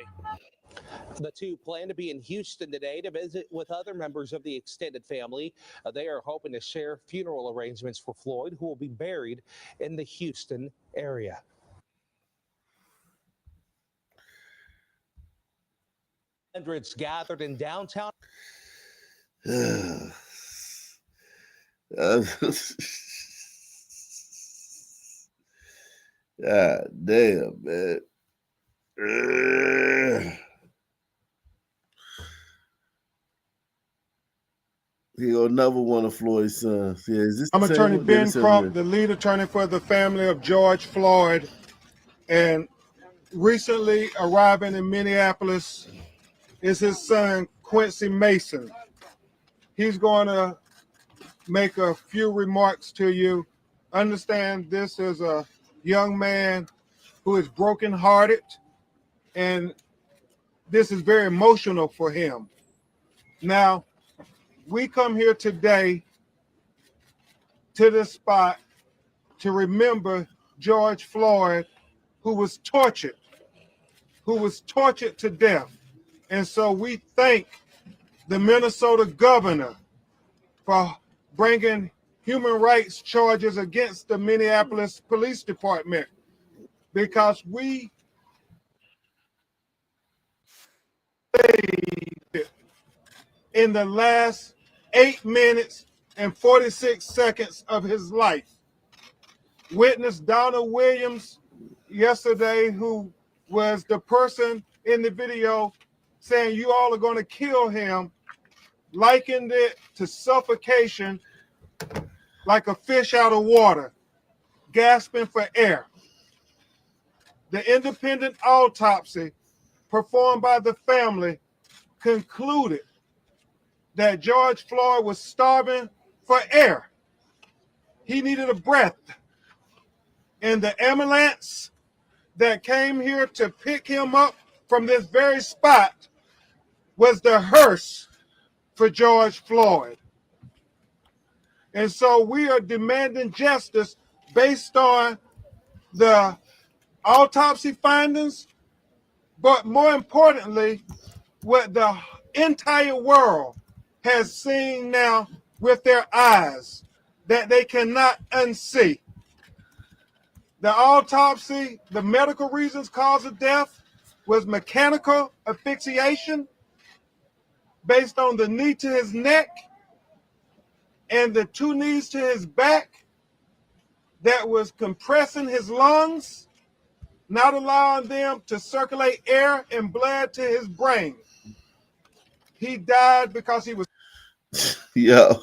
The two plan to be in Houston today to visit with other members of the extended family. They are hoping to share funeral arrangements for Floyd, who will be buried in the Houston area. Hundreds gathered in downtown.
God damn, man. He another one of Floyd's sons. Yeah, is this
I'm Attorney
one?
Ben
Yeah,
Crump, the lead attorney for the family of George Floyd. And recently arriving in Minneapolis is his son, Quincy Mason. He's going to make a few remarks to you. Understand this is a young man who is brokenhearted, and this is very emotional for him. Now, we come here today to this spot to remember George Floyd, who was tortured to death. And so we thank the Minnesota governor for bringing human rights charges against the Minneapolis Police Department, because we in the last 8 minutes and 46 seconds of his life. Witness Donna Williams yesterday, who was the person in the video saying you all are going to kill him, likened it to suffocation like a fish out of water, gasping for air. The independent autopsy performed by the family concluded that George Floyd was starving for air. He needed a breath. And the ambulance that came here to pick him up from this very spot was the hearse for George Floyd. And so we are demanding justice based on the autopsy findings, but more importantly, what the entire world has seen now with their eyes that they cannot unsee. The autopsy, the medical reasons cause of death was mechanical asphyxiation based on the knee to his neck and the 2 knees to his back that was compressing his lungs, not allowing them to circulate air and blood to his brain. He died because he was...
Yo.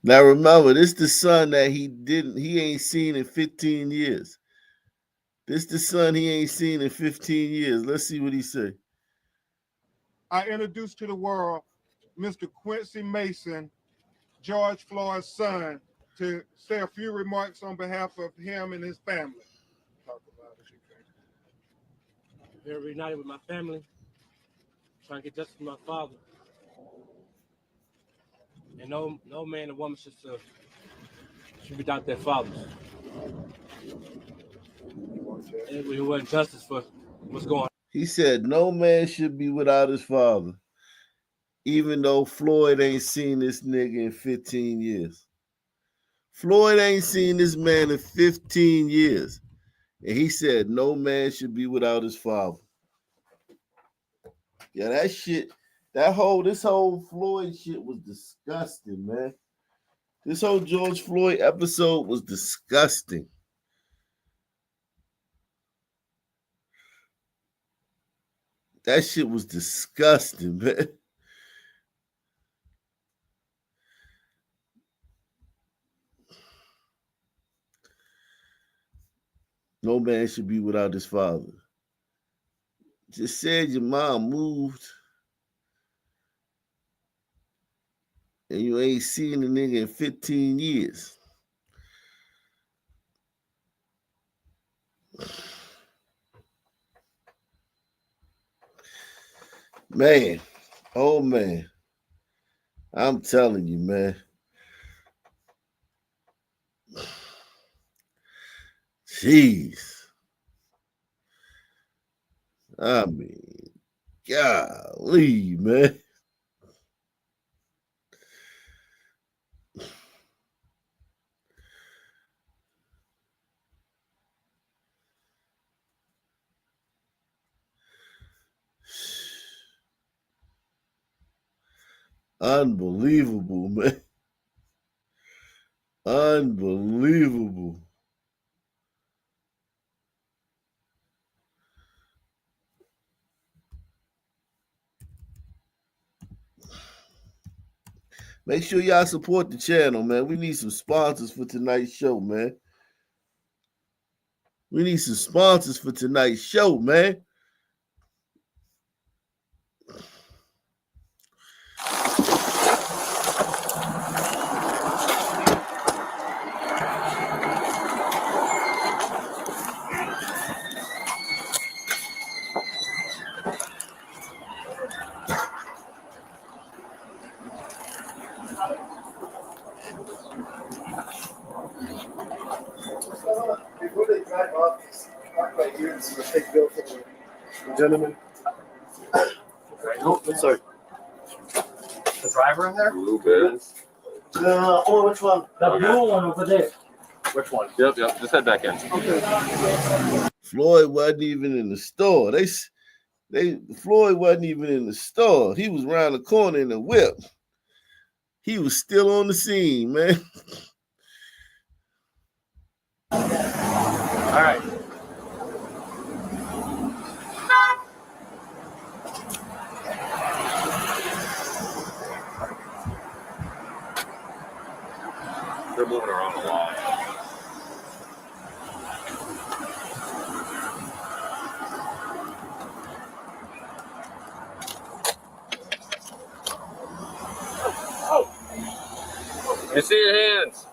Now remember, this the son that he ain't seen in 15 years. This the son he ain't seen in 15 years. Let's see what he say.
I introduced to the world Mr. Quincy Mason, George Floyd's son, to say a few remarks on behalf of him and his family. Talk about it,
Here reunited with my family, trying to get justice for my father. And no man or woman should be without their fathers. And we want justice for what's going on.
He said no man should be without his father, even though Floyd ain't seen this nigga in 15 years. Floyd ain't seen this man in 15 years. And he said no man should be without his father. Yeah, that shit, this whole Floyd shit was disgusting, man. This whole George Floyd episode was disgusting. That shit was disgusting, man. No man should be without his father. Just said your mom moved and you ain't seen the nigga in 15 years. Man, oh man, I'm telling you, man. Jeez. I mean, golly, man. Unbelievable, man. Unbelievable. Make sure y'all support the channel, man. We need some sponsors for tonight's show, man. We need some sponsors for tonight's show, man.
Before they drive off, park right here and so take bill for the gentleman.
No, sorry. The driver in there?
Blue bed.
Oh, which one? The
Okay.
blue one over there. Which one?
Yep. Just head back in.
Okay.
Floyd wasn't even in the store. Floyd wasn't even in the store. He was around the corner in the whip. He was still on the scene, man.
All right. They're moving around a lot. You see your hands.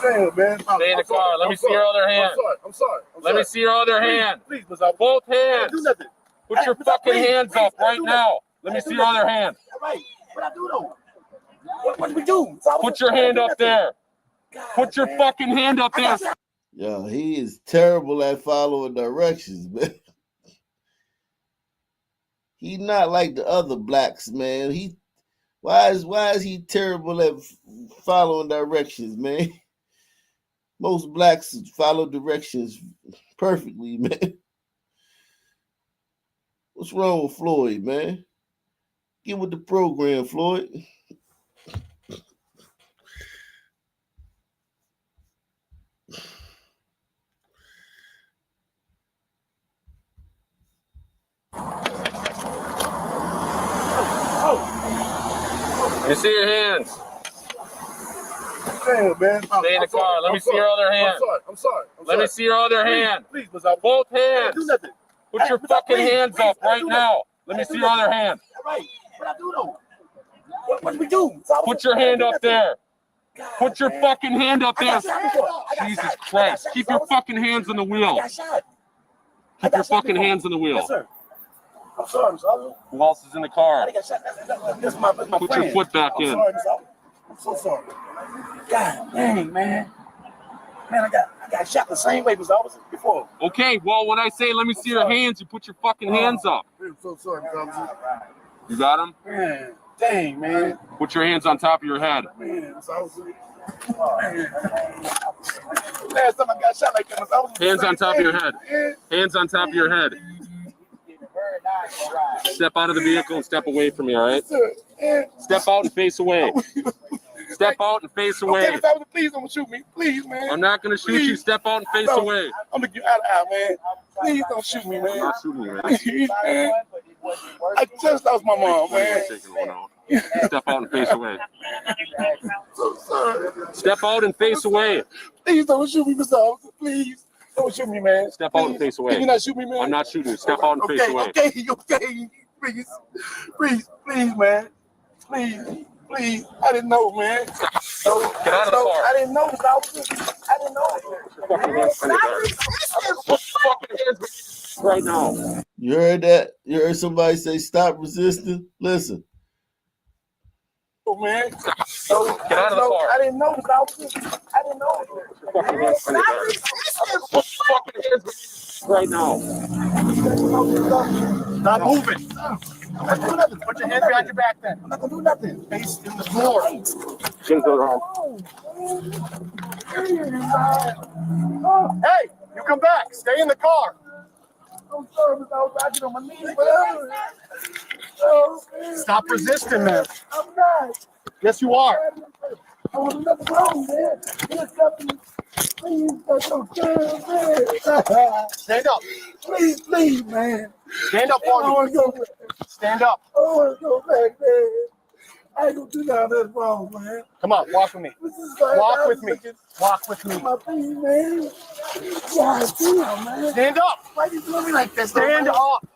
Damn, man.
Stay in the car. Let me see your other hand.
I'm sorry.
Let me see your other hand.
Please, Mr.
Both hands.
Do nothing.
Put your fucking hands up right now. Let me see your other hand.
All right. What I do though? What do we do?
Put your hand up there. Put your fucking hand up there.
Yo, he is terrible at following directions, man. He's not like the other blacks, man. Why is he terrible at following directions, man? Most blacks follow directions perfectly, man. What's wrong with Floyd, man? Get with the program, Floyd.
You see your hands.
Damn, man.
Stay in the car. Let me see your other hand.
I'm sorry.
Let me see your other hand.
Please, Mr.
Both hands.
Do nothing.
Put your fucking hands up right now. Let me see your other hand.
All right. What I do though? What do we do?
Put your hand up there. Put your fucking hand up there. Jesus Christ. Keep your fucking hands on the wheel. Keep your fucking hands on the wheel.
Yes, sir. I'm sorry, Mr.
Who else is in the car?
This is my
Put
friend.
your foot back in.
Sorry, I'm so sorry. God dang, man. Man, I got shot the same way as I was before.
Okay, well, when I say let me see your hands, you put your fucking hands up.
I'm so sorry, Mr.
You got them?
Man, dang, man.
Put your hands on top of your head.
Man, Last time I got shot like that, I was
Hands on top of your head. Hands on top of your head. Step out of the vehicle and step away from me, all right? Step out and face away. Step out and face away.
Okay, Mr. Please don't shoot me. Please, man.
I'm not going to shoot you. Step out and face away.
I'm going to get out of eye, man. Please don't shoot me, man.
I'm not shooting you, man.
Please, man. I just lost my mom, man.
Step out and face away.
So sorry.
Step out and face away.
Please don't shoot me, Mr. Officer. Please. Don't shoot me, man.
Step out and face away.
Can you not shoot me, man?
I'm not shooting you. Step out and face away.
Okay. Please, man. Please. I didn't know, man.
Get out of the car.
I didn't know, Mr. Officer. I didn't know.
Right now.
You heard that? You heard somebody say stop resisting? Listen.
Oh, man.
Get out of the car.
I didn't know, Mr. Officer. I didn't know.
Right now.
Stop moving. I'm not doing nothing. Put your hands behind your back then. I'm not going to do nothing. Face in the floor.
Shouldn't go wrong.
Hey, you come back. Stay in the car. I'm sorry, Mr. Officer. I get on my knees. Stop resisting, man. I'm not. Yes, you are. I want nothing wrong, man. Please, that's so good, man. Stand up. Please, man. Stand up for me. I want to go back. Stand up. I want to go back, man. I ain't going to do nothing that's wrong, man. Come on, walk with me. Walk with me. Walk with me. My feet, man. God damn, man. Stand up. Why you doing me like this? Stand up.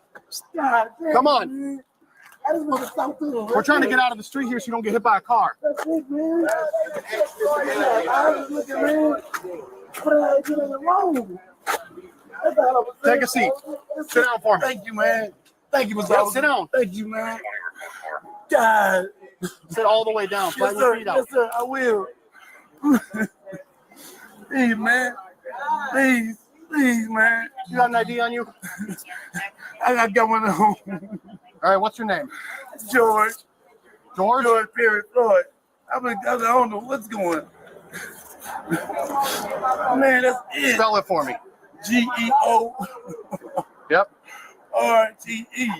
God damn. Come on. Man. I just want to stop doing it. We're trying to get out of the street here so you don't get hit by a car. That's it, man. I was looking, man. What did I do wrong? Take a seat. Sit down for me. Thank you, man. Thank you, Mr. Officer. Sit down. Thank you, man. God. Sit all the way down. Yes, sir. Your feet out. Yes, sir. I will. Please, man. Please, man. You got an ID on you? I got one at home. All right, what's your name? George. George? George Perry Floyd. I don't know what's going on. Man, that's it. Spell it for me. Geo. Yep.
R-T-E.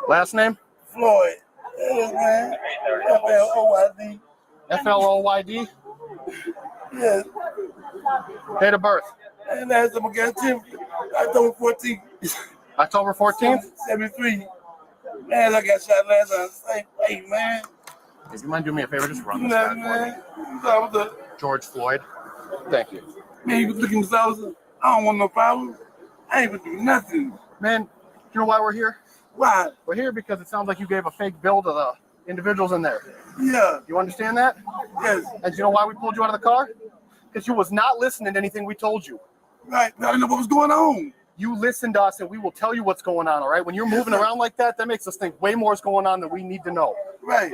Last name?
Floyd. Yeah, man. F-L-O-Y-D.
F-L-O-Y-D?
Yes.
Date of birth?
And that's I'm against him. October 14th.
October 14th?
73. Man, I got shot last time. Hey, man.
If you mind doing me a favor, just run this
Nah,
back
man.
for me. George Floyd. Thank you.
Man, you was looking for sauce. I don't want no problem. I ain't gonna do nothing.
Man, you know why we're here?
Why?
We're here because it sounds like you gave a fake bill to the individuals in there.
Yeah.
You understand that?
Yes.
And you know why we pulled you out of the car? Because you was not listening to anything we told you.
Right. I didn't know what was going on.
You listened to us and we will tell you what's going on, all right? When you're moving around like that, that makes us think way more is going on than we need to know.
Right.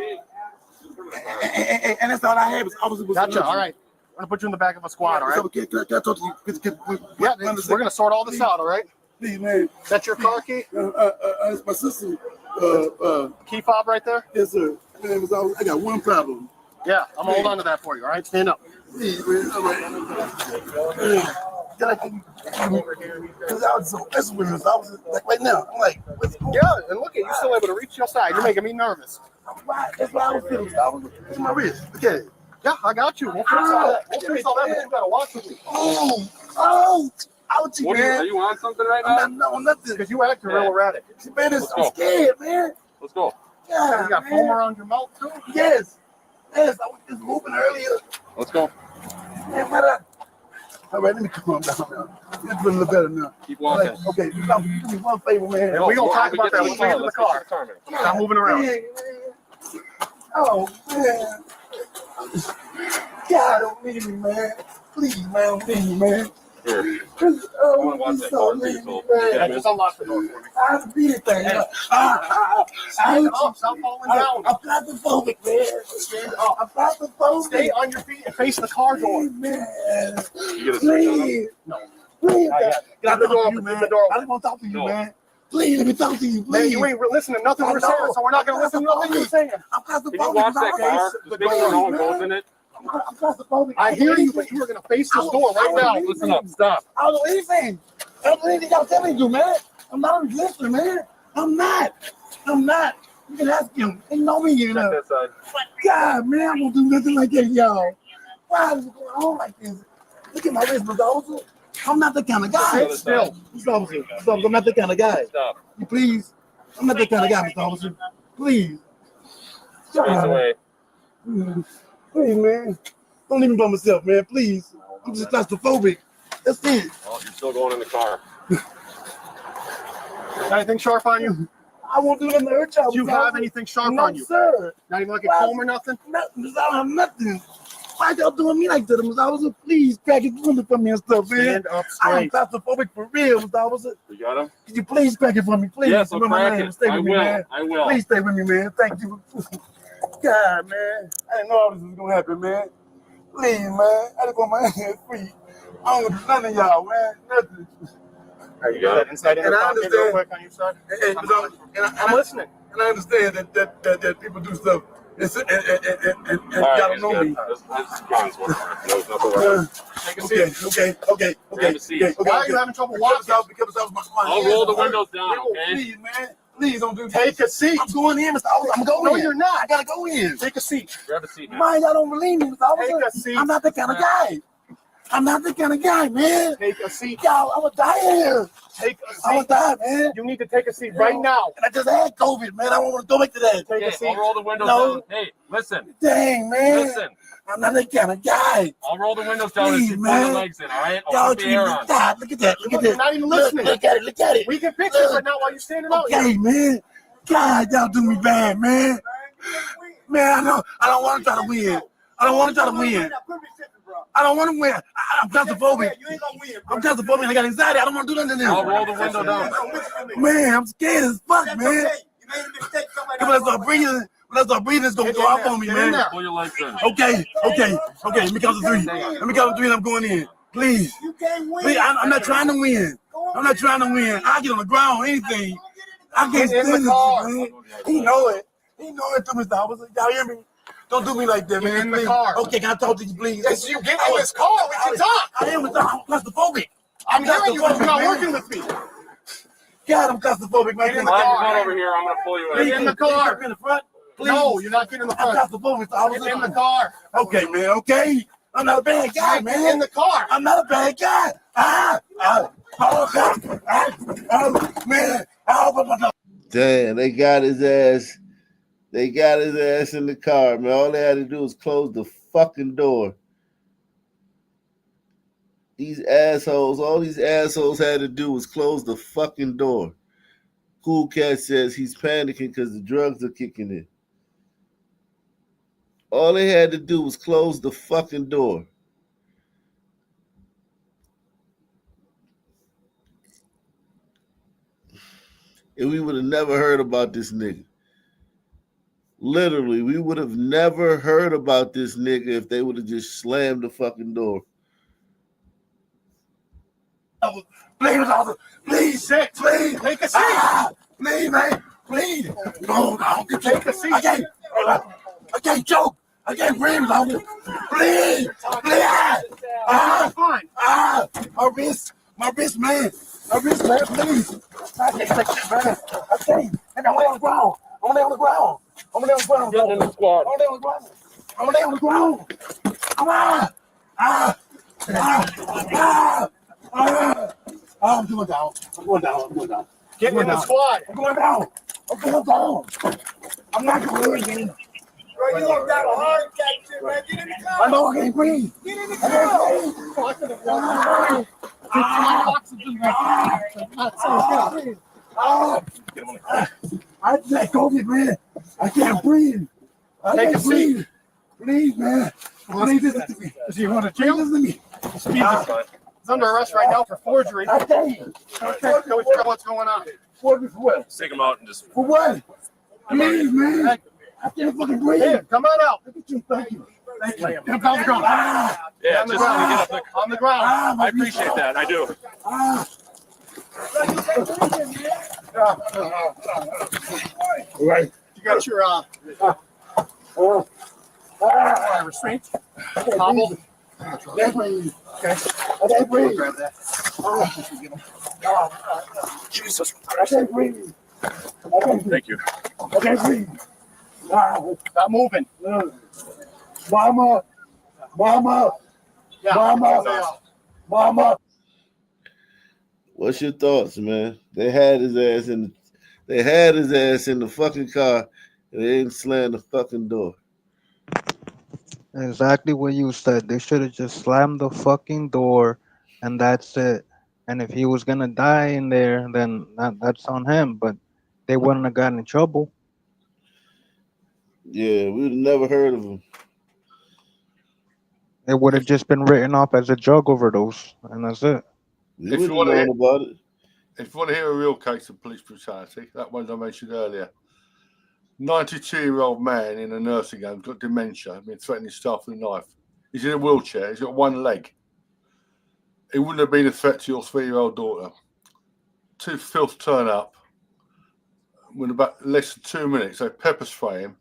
And that's all I had was
Gotcha, all right. I'm going to put you in the back of a squad, all right?
So, can I talk to you?
Yeah, we're going to sort all this out, all right?
Please, man.
That's your car key?
It's my sister.
Key fob right there?
Yes, sir. I got one problem.
Yeah, I'm going to hold on to that for you, all right? Stand up.
Please, man. All right. Because I was so messing with us. I was like, right now, I'm like, what's going on?
Yeah, and look at you still able to reach your side. You're making me nervous.
That's why I was feeling. It's my wrist. Okay.
Yeah, I got you. We'll fix all that. We'll fix all that, but you got to watch with me.
Ouchie,
What
man.
are you on something right now?
No, nothing.
Because you acting real erratic.
Man, I'm scared, man.
Let's go.
Yeah,
you got foam around your mouth, too?
Yes. Yes, I was just moving earlier.
Let's go.
Man, all right, let me calm down now. It's feeling a little better now.
Keep walking.
Like, okay, do me one favor, man.
Yeah, we're going to talk about that when we get in the car. Stop moving around.
Oh, man. God, don't leave me, man. Please, man, don't leave me, man.
Here.
Oh, please don't leave me, man.
Just unlock the door for me.
I have to beat it thing.
Stand up. Stop falling down.
I'm claustrophobic, man.
Stand up.
I'm claustrophobic.
Stay on your feet and face the car door.
Man.
You get a
Please.
No.
Please,
Not yet.
Get
the door
you,
open.
man.
The door
I
open.
just want to talk to you,
No.
man. Please, let me talk to you, please.
Man, you ain't listening to nothing we're saying, so we're not going to listen to nothing you're saying.
I'm claustrophobic.
Can you watch that car? Just make sure no one goes in it.
I'm claustrophobic.
I hear you, but you are going to face this door right now. Listen up. Stop.
I don't know anything. I don't know anything y'all telling me to do, man. I'm not a listener, man. I'm not. You can ask him. They know me, you know.
Check that side.
But God, man, I won't do nothing like that, y'all. Why is it going on like this? Look at my wrist, Mr. Officer. I'm not the kind of guy.
Sit still.
Mr. Officer, I'm not the kind of guy.
Stop.
You please. I'm not the kind of guy, Mr. Officer. Please.
Face away.
Please, man. Don't leave me by myself, man. Please. I'm just claustrophobic. That's it.
Well, you're still going in the car. Anything sharp on you?
I won't do nothing to hurt y'all.
Do you have anything sharp
no,
on you?
Sir.
Not even like a comb or nothing?
Nothing. I don't have nothing. Why y'all doing me like that, Mr. Officer? Please crack it for me and stuff, man.
Stand up
I'm
straight.
claustrophobic for real, Mr. Officer.
You got him?
Could you please crack it for me, please?
Yes, I'll
Remember my
crack
name.
it.
Stay
I
with me,
will.
man.
I will.
Please stay with me, man. Thank you. God, man. I didn't know all this was gonna happen, man. Please, man. I just want my hands free. I don't do none of y'all, man. Nothing.
You got it inside in
And
the
I
pocket real quick on your side?
I'm listening. And I understand that people do stuff and y'all don't know me. Okay.
Why are you having trouble walking?
Because I was my
I'll roll the windows down, okay?
Please, man. Please don't do
Take a seat.
I'm going in, Mr. Officer. I'm going in.
No, you're not.
I gotta go in.
Take a seat. Grab a seat, man.
Why y'all don't believe me, Mr. Officer?
Take a seat.
I'm not that kind of guy. I'm not that kind of guy, man.
Take a seat.
Y'all, I'm gonna die here.
Take a seat.
I'm gonna die, man.
You need to take a seat right now.
And I just had COVID, man. I don't want to go back to that.
Take a seat. I'll roll the windows down. Hey, listen.
Dang, man.
Listen.
I'm not that kind of guy.
I'll roll the windows down
Please,
and pull
man.
the legs in, all right? I'll
Y'all
put the air on.
God, look at that. Look at
You're
that.
not even listening.
Look at it. Look at it.
We can fix it right now while you're standing out here.
Okay, man. God, y'all do me bad, man. Man, I don't want to try to win. I don't want to try to win. I don't want to win. I'm claustrophobic. I'm claustrophobic. I got anxiety. I don't want to do nothing to them.
I'll roll the window down.
Man, I'm scared as fuck, man. When I start breathing, it's going to go off on me, man.
Pull your legs in.
Okay. Let me count to three. And I'm going in. Please. Please, I'm not trying to win. I get on the ground, anything. I can't stand this, man. He know it. He know it too, Mr. Officer. Y'all hear me? Don't do me like that, man.
Get in the car.
Okay, can I talk to you, please?
Yes, you get in this car. We can talk.
I am claustrophobic.
I'm hearing you, but you're not working with me.
God, I'm claustrophobic, man. Get in the car.
Come over here. I'm gonna pull you
Get in the car. In the front. Please. No, you're not getting in the front. I'm claustrophobic. Get in the car. Okay, man. Okay. I'm not a bad guy, man. Get in the car. I'm not a bad guy. Man.
Damn, they got his ass. They got his ass in the car, man. All they had to do was close the fucking door. These assholes, all these assholes had to do was close the fucking door. Cool Cat says he's panicking because the drugs are kicking in. All they had to do was close the fucking door. And we would have never heard about this nigga. Literally, we would have never heard about this nigga if they would have just slammed the fucking door.
Please, take a seat. Please, man. Please. No, take a seat. I can't choke. I can't breathe. Please. Fine. My wrist, man. My wrist, man, please. I can't take this, man. I can't. I'm gonna lay on the ground. I'm gonna lay on the ground. Get in the squad. I'm gonna lay on the ground. I'm going down. Get in the squad. I'm going down. I'm not going to lose, man. Bro, you don't got a heart attack, man. Get in the car. I know I can't breathe. Get in the car. I just COVID, man. I can't breathe. Take a seat. Please, man. Please listen to me. Does he want to jail? Listen to me. He's under arrest right now for forgery. Okay. What's going on? Forgery for what?
Take him out and just.
For what? Please, man. I can't fucking breathe. Here, come on out. Look at you. Thank you. Get him on the ground.
Yeah, just get up
on the ground.
I appreciate that. I do.
Right. You got your restraint. Hobble. Okay. I can't breathe. Grab that. Jesus Christ. I can't breathe.
Thank you.
I can't breathe. Stop moving. Mama. Yeah. Mama.
What's your thoughts, man? They had his ass in the fucking car and they didn't slam the fucking door.
Exactly what you said. They should have just slammed the fucking door and that's it. And if he was gonna die in there, then that's on him. But they wouldn't have gotten in trouble.
Yeah, we would have never heard of him.
It would have just been written off as a drug overdose, and that's it.
We would have known about it.
If you want to hear a real case of police brutality, that one I mentioned earlier. 92-year-old man in a nursing home, got dementia, been threatening staff with a knife. He's in a wheelchair. He's got one leg. It wouldn't have been a threat to your 3-year-old daughter. Two filth turn up. In about less than 2 minutes, they pepper spray him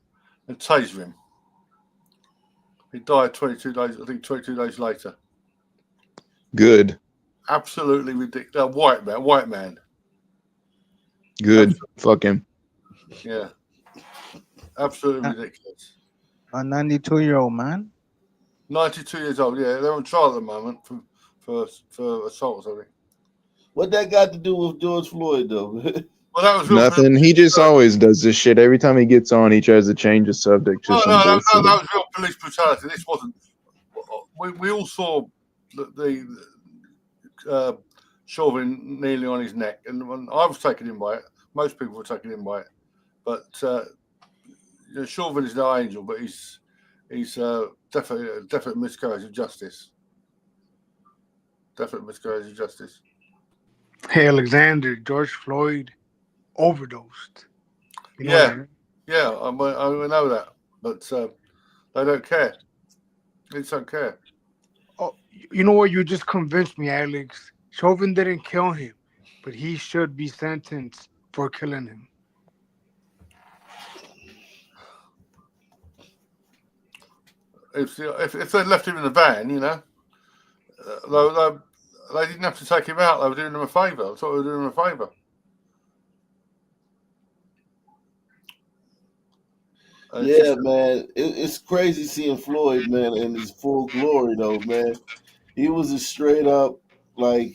and taser him. He died 22 days later.
Good.
Absolutely ridiculous. White man.
Good. Fuck him.
Yeah. Absolutely ridiculous.
A 92-year-old man?
92 years old, yeah. They're on trial at the moment for assault or something.
What that got to do with George Floyd, though?
Well, that was
nothing. He just always does this shit. Every time he gets on, he tries to change the subject.
No, that was real police brutality. This wasn't. We all saw the Chauvin nearly on his neck, and when I was taken in by it, most people were taken in by it. But Chauvin is no angel, but he's definitely a definite miscarriage of justice. Definite miscarriage of justice.
Hey, Alexander, George Floyd overdosed. You know
Yeah, yeah, I know that, but they don't care. They don't care.
Oh, you know what? You just convinced me, Alex. Chauvin didn't kill him, but he should be sentenced for killing him.
If they left him in the van, you know, they didn't have to take him out. They were doing him a favour. I thought they were doing him a favour.
Yeah, man. It's crazy seeing Floyd, man, in his full glory, though, man. He was a straight up, like,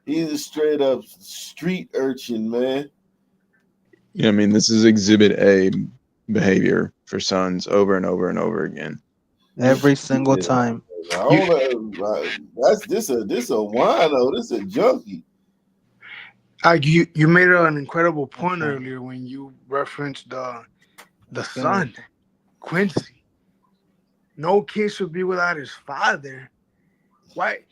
he's a straight up street urchin, man.
Yeah, I mean, this is Exhibit A behavior for Sons over and over and over again.
Every single
Yeah.
time.
I don't know. That's this a wino. This a junkie.
You made an incredible point earlier when you referenced the son, Quincy. No kid should be without his father. Why?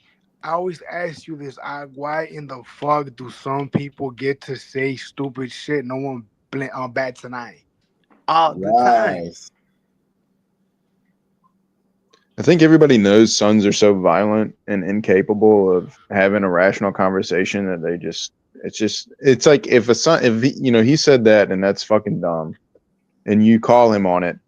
I always ask you this, why in the fuck do some people get to say stupid shit? No one bats an eye all the time.
Lies.
I think everybody knows Sons are so violent and incapable of having a rational conversation that it's like if a son, if he said that and that's fucking dumb, and you call him on it,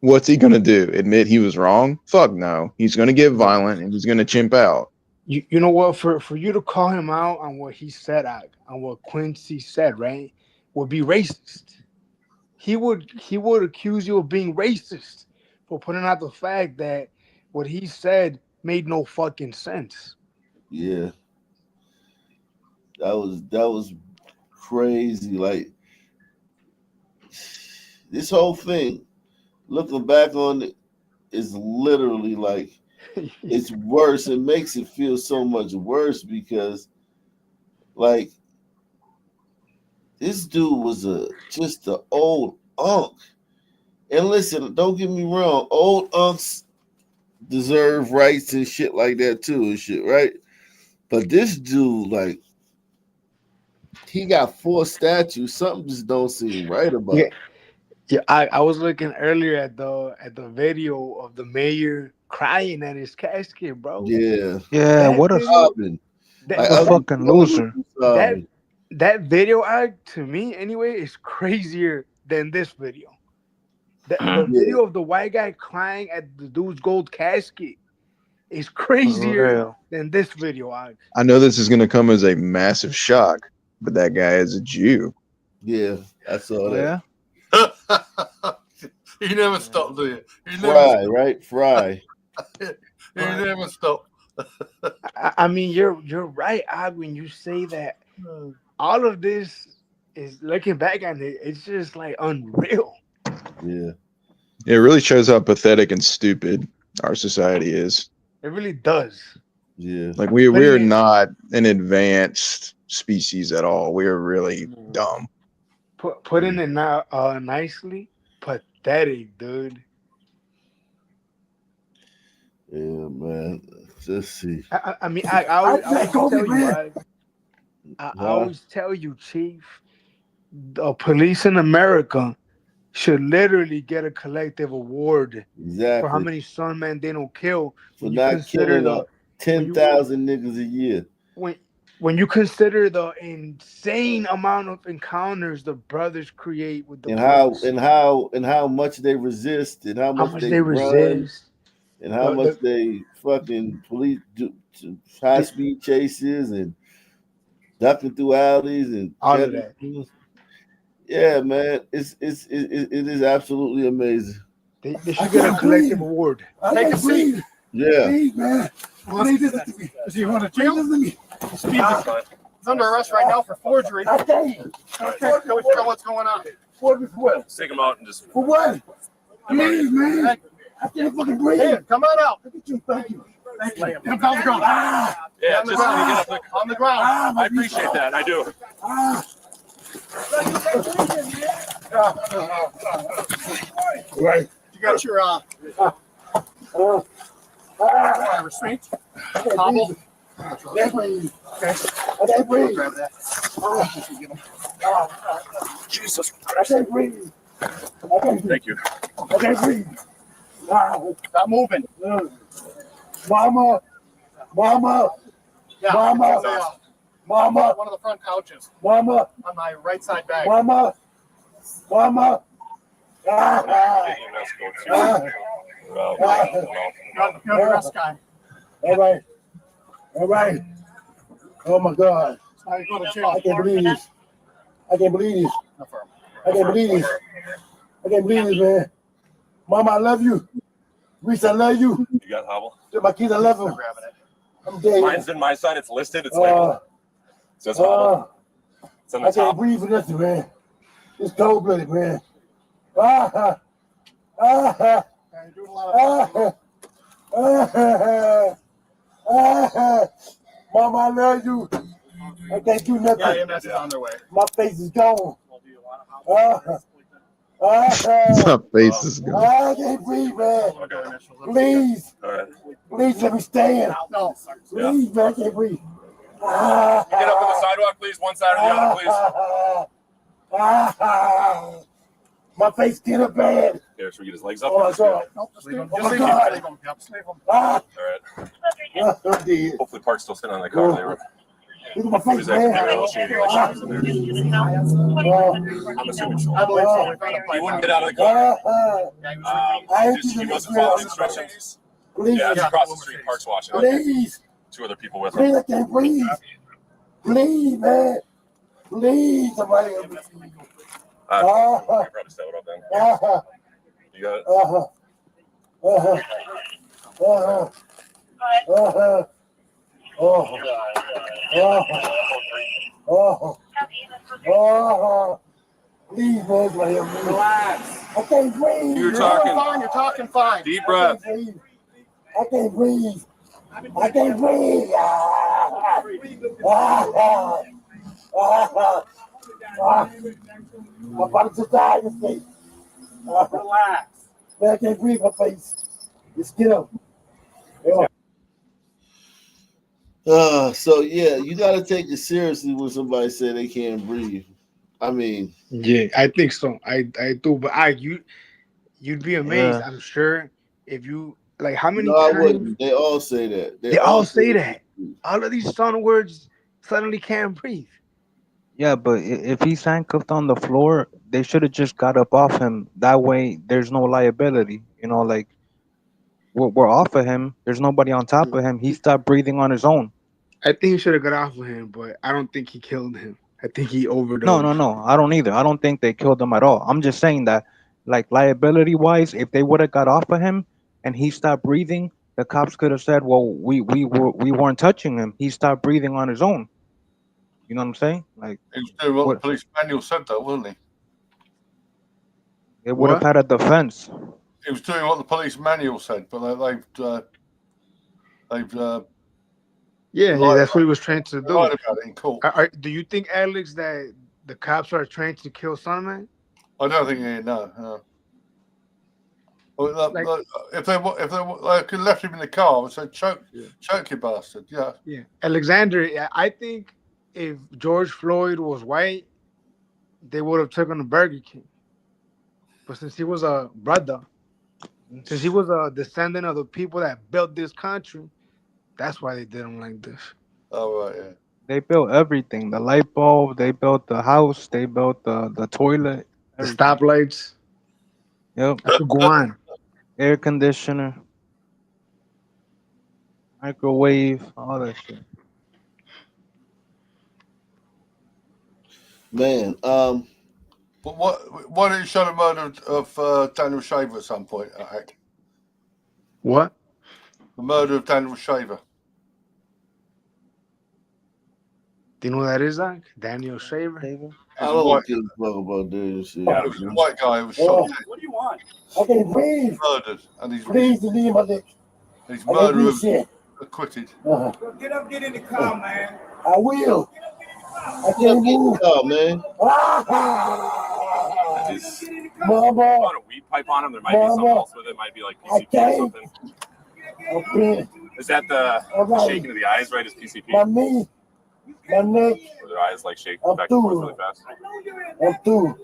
what's he gonna do? Admit he was wrong? Fuck no. He's gonna get violent and he's gonna chimp out.
You know what? For you to call him out on what he said, on what Quincy said, right, would be racist. He would accuse you of being racist for putting out the fact that what he said made no fucking sense.
Yeah. That was crazy. Like, this whole thing, looking back on it, is literally like, it's worse. It makes it feel so much worse because, like, this dude was just an old unk. And listen, don't get me wrong, old unks deserve rights and shit like that too and shit, right? But this dude, like, he got 4 statues. Something just don't seem right about it.
Yeah. I was looking earlier at the video of the mayor crying at his casket, bro.
Yeah.
Yeah, what a fucking loser.
That video to me anyway is crazier than this video. The video of the white guy crying at the dude's gold casket is crazier than this video.
I know this is gonna come as a massive shock, but that guy is a Jew.
Yeah, I saw that.
Yeah. You never stop, do you?
Fry.
You never stop.
I mean, you're right, when you say that. All of this is, looking back on it, it's just like unreal.
Yeah.
It really shows how pathetic and stupid our society is.
It really does.
Yeah.
Like we're not an advanced species at all. We're really dumb.
Putting it now nicely, pathetic, dude.
Yeah, man. Let's see.
I mean, I always tell you, Chief, the police in America should literally get a collective award for how many Sunmen they don't kill.
For not killing 10,000 niggas a year.
When you consider the insane amount of encounters the brothers create with the police.
and how much they resist and how much they resist and how much they fucking police do high speed chases and ducking through alleys and
all of that.
Yeah, man, it is absolutely amazing.
They should get a collective award.
Take a seat.
Yeah.
Please, man. Please, this to me. Do you want to jail this to me? He's under arrest right now for forgery. Okay. Can we figure out what's going on? Forgery for what?
Take him out and just.
For what? Please, man. I can't fucking breathe. Hey, come on out. Look at you. Thank you. Thank you. Get him on the ground.
Yeah,
just on the ground.
I appreciate that. I do.
Right. You got your restraint. Hobble. Okay. I can't breathe. Grab that. Jesus Christ. I can't breathe.
Thank you.
I can't breathe. Stop moving. Mama. Yeah, Mama. One of the front couches. Mama. On my right side bag. Mama. You're the arrest guy. All right. Oh my God. I can't believe this. I can't believe this. I can't believe this, man. Mama, I love you. Reese, I love you.
You got hobble?
My kids, I love them. I'm dead.
Mine's in my side. It's listed. It's labeled. It says hobble. It's on the
I
top.
can't breathe for nothing, man. It's cold-blooded, man. Ah, ah, ah, Mama, I love you. I can't do nothing.
Yeah, EMS is on their way.
My face is gone.
My face is gone.
I can't breathe, man. Please. Please let me stand.
No.
Please, man, I can't breathe.
Get up on the sidewalk, please. One side or the other, please.
My face getting bad.
Here, should we get his legs up?
Oh, my God.
Just leave him.
Oh,
Just
my
leave him.
God.
Leave him. Yep, just leave him.
Ah.
All right. Hopefully, Park's still sitting on the car. They were.
Look at my face,
He was acting
man.
real shady, like she was in there. I'm assuming so.
I believe so.
He wouldn't get out of the car. He wasn't following instructions. Yeah, it's across the street. Park's watching.
Please.
Two other people with
Please,
him.
I can't breathe. Please, man. Please, somebody help me.
You probably step it up then. You got it?
Please, man, somebody help me. Relax. I can't breathe.
You're talking.
Fine. You're talking fine.
Deep breath.
I can't breathe. I can't breathe. My body just died in the face. Relax. Man, I can't breathe my face. Just get up.
So yeah, you got to take it seriously when somebody say they can't breathe. I mean,
Yeah, I think so. I do, but you'd be amazed.
Yeah.
I'm sure if you like how many
no, I
times
wouldn't. They all say that.
they all say that. All of these son words suddenly can't breathe.
Yeah, but if he's handcuffed on the floor, they should have just got up off him. That way, there's no liability. You know, like we're off of him. There's nobody on top of him. He stopped breathing on his own.
I think he should have got off of him, but I don't think he killed him. I think he overdosed.
No. I don't either. I don't think they killed him at all. I'm just saying that, like liability wise, if they would have got off of him and he stopped breathing, the cops could have said, "Well, we weren't touching him. He stopped breathing on his own." You know what I'm saying? Like
He was doing what the police manual said, though, wasn't he?
they would have had a defense.
He was doing what the police manual said, but they've
Yeah, that's what he was trained to do.
lied about it in court.
Do you think, Alex, that the cops are trained to kill Sonman?
I don't think he no. Well, if they could have left him in the car and said, choke you bastard. Yeah.
Yeah. Alexander, I think if George Floyd was white, they would have taken a Burger King. But since he was a brother, since he was a descendant of the people that built this country, that's why they did him like this.
Oh, right, yeah.
They built everything. The light bulb, they built the house, they built the toilet.
The stoplights.
Yep.
I could go on.
Air conditioner. Microwave, all that shit.
Man,
why didn't you show the murder of Daniel Shaver at some point, Hank?
What?
The murder of Daniel Shaver.
Do you know who that is, Zach? Daniel Shaver?
I don't give a fuck about this shit.
Yeah, it was a white guy who was shot dead.
What do you want? I can't breathe.
Murdered. And he's
Please leave my dick.
He's murdered, acquitted.
Get up, get in the car, man. I will. I can't move.
Oh, man.
Mama.
On a weed pipe on him. There might be something else with it. Might be like PCP or something. Is that the shaking of the eyes, right? Is PCP?
My knee. My neck.
Or their eyes like shake back and forth really fast?
I'm through.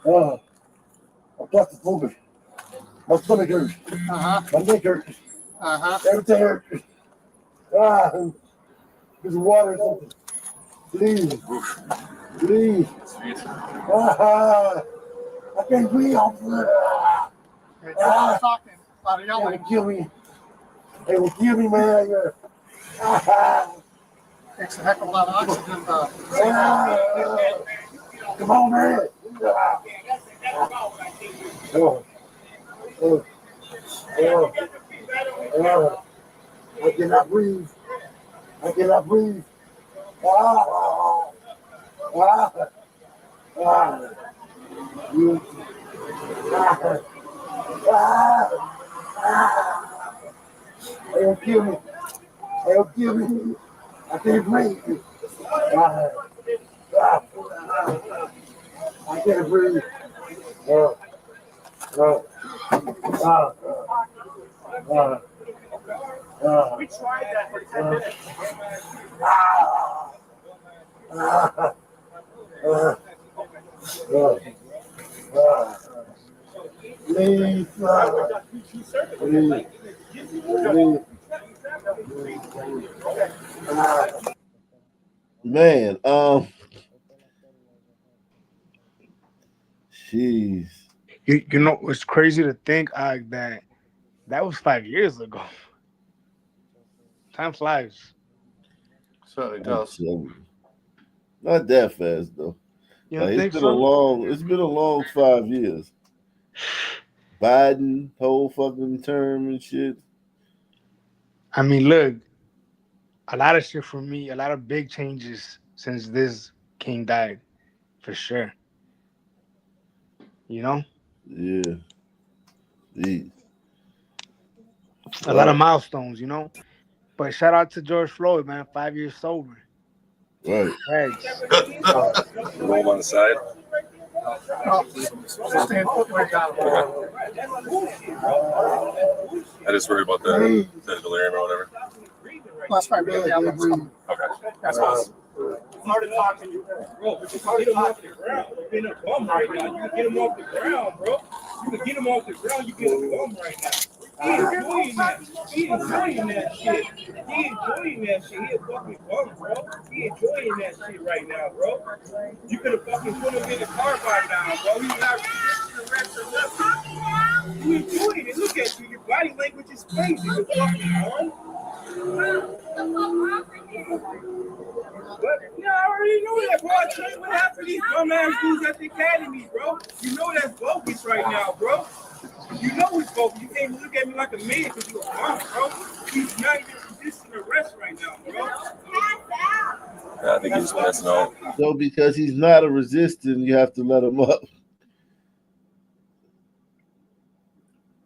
I'm claustrophobic. My stomach hurts. My neck hurts. Everything hurts. There's water or something. Please. Please. I can't breathe. They will kill me. They will kill me, man.
Takes a heck of a lot of oxygen.
Come on, man. I cannot breathe. I cannot breathe. Ah, ah, ah. You, ah, ah, ah. They'll kill me. They'll kill me. I can't breathe. Ah, ah, I can't breathe. Ah, ah, ah, ah, ah. We tried that for 10 minutes. Ah, ah, ah, ah, ah. Please, please, please.
Man, jeez.
You know, it's crazy to think that was 5 years ago. Time flies.
Certainly
I'm
does.
telling you. Not that fast though.
You don't
Like
think so?
it's been a long 5 years. Biden whole fucking term and shit.
I mean, look, a lot of shit for me, a lot of big changes since this king died, for sure. You know,
Yeah. Jeez.
a lot of
Wow.
milestones. You know, but shout out to George Floyd, man, 5 years sober.
Right.
Thanks.
Roll on the side. I just worry about the delirium or whatever.
That's right, really.
Okay.
That's awesome. Hard to talk to you, bro. But you can get him off the ground. You're in a bum right now. You can get him off the ground, bro. You can get him off the ground. You get a bum right now. He enjoying that. He enjoying that shit. He enjoying that shit. He a fucking bum, bro. He enjoying that shit right now, bro. You could have fucking put him in the car by now, bro. He's not resisting the rest of nothing. You enjoying it. Look at you. Your body language is crazy. You're fucking bum. But yeah, I already know that, bro. I tell you what happened to these dumbass dudes at the academy, bro. You know that's bogus right now, bro. You know it's bogus. You can't even look at me like a man because you're a bum, bro. He's not even resisting arrest right now, bro.
Yeah, I think he's passing out.
So because he's not a resistant, you have to let him up.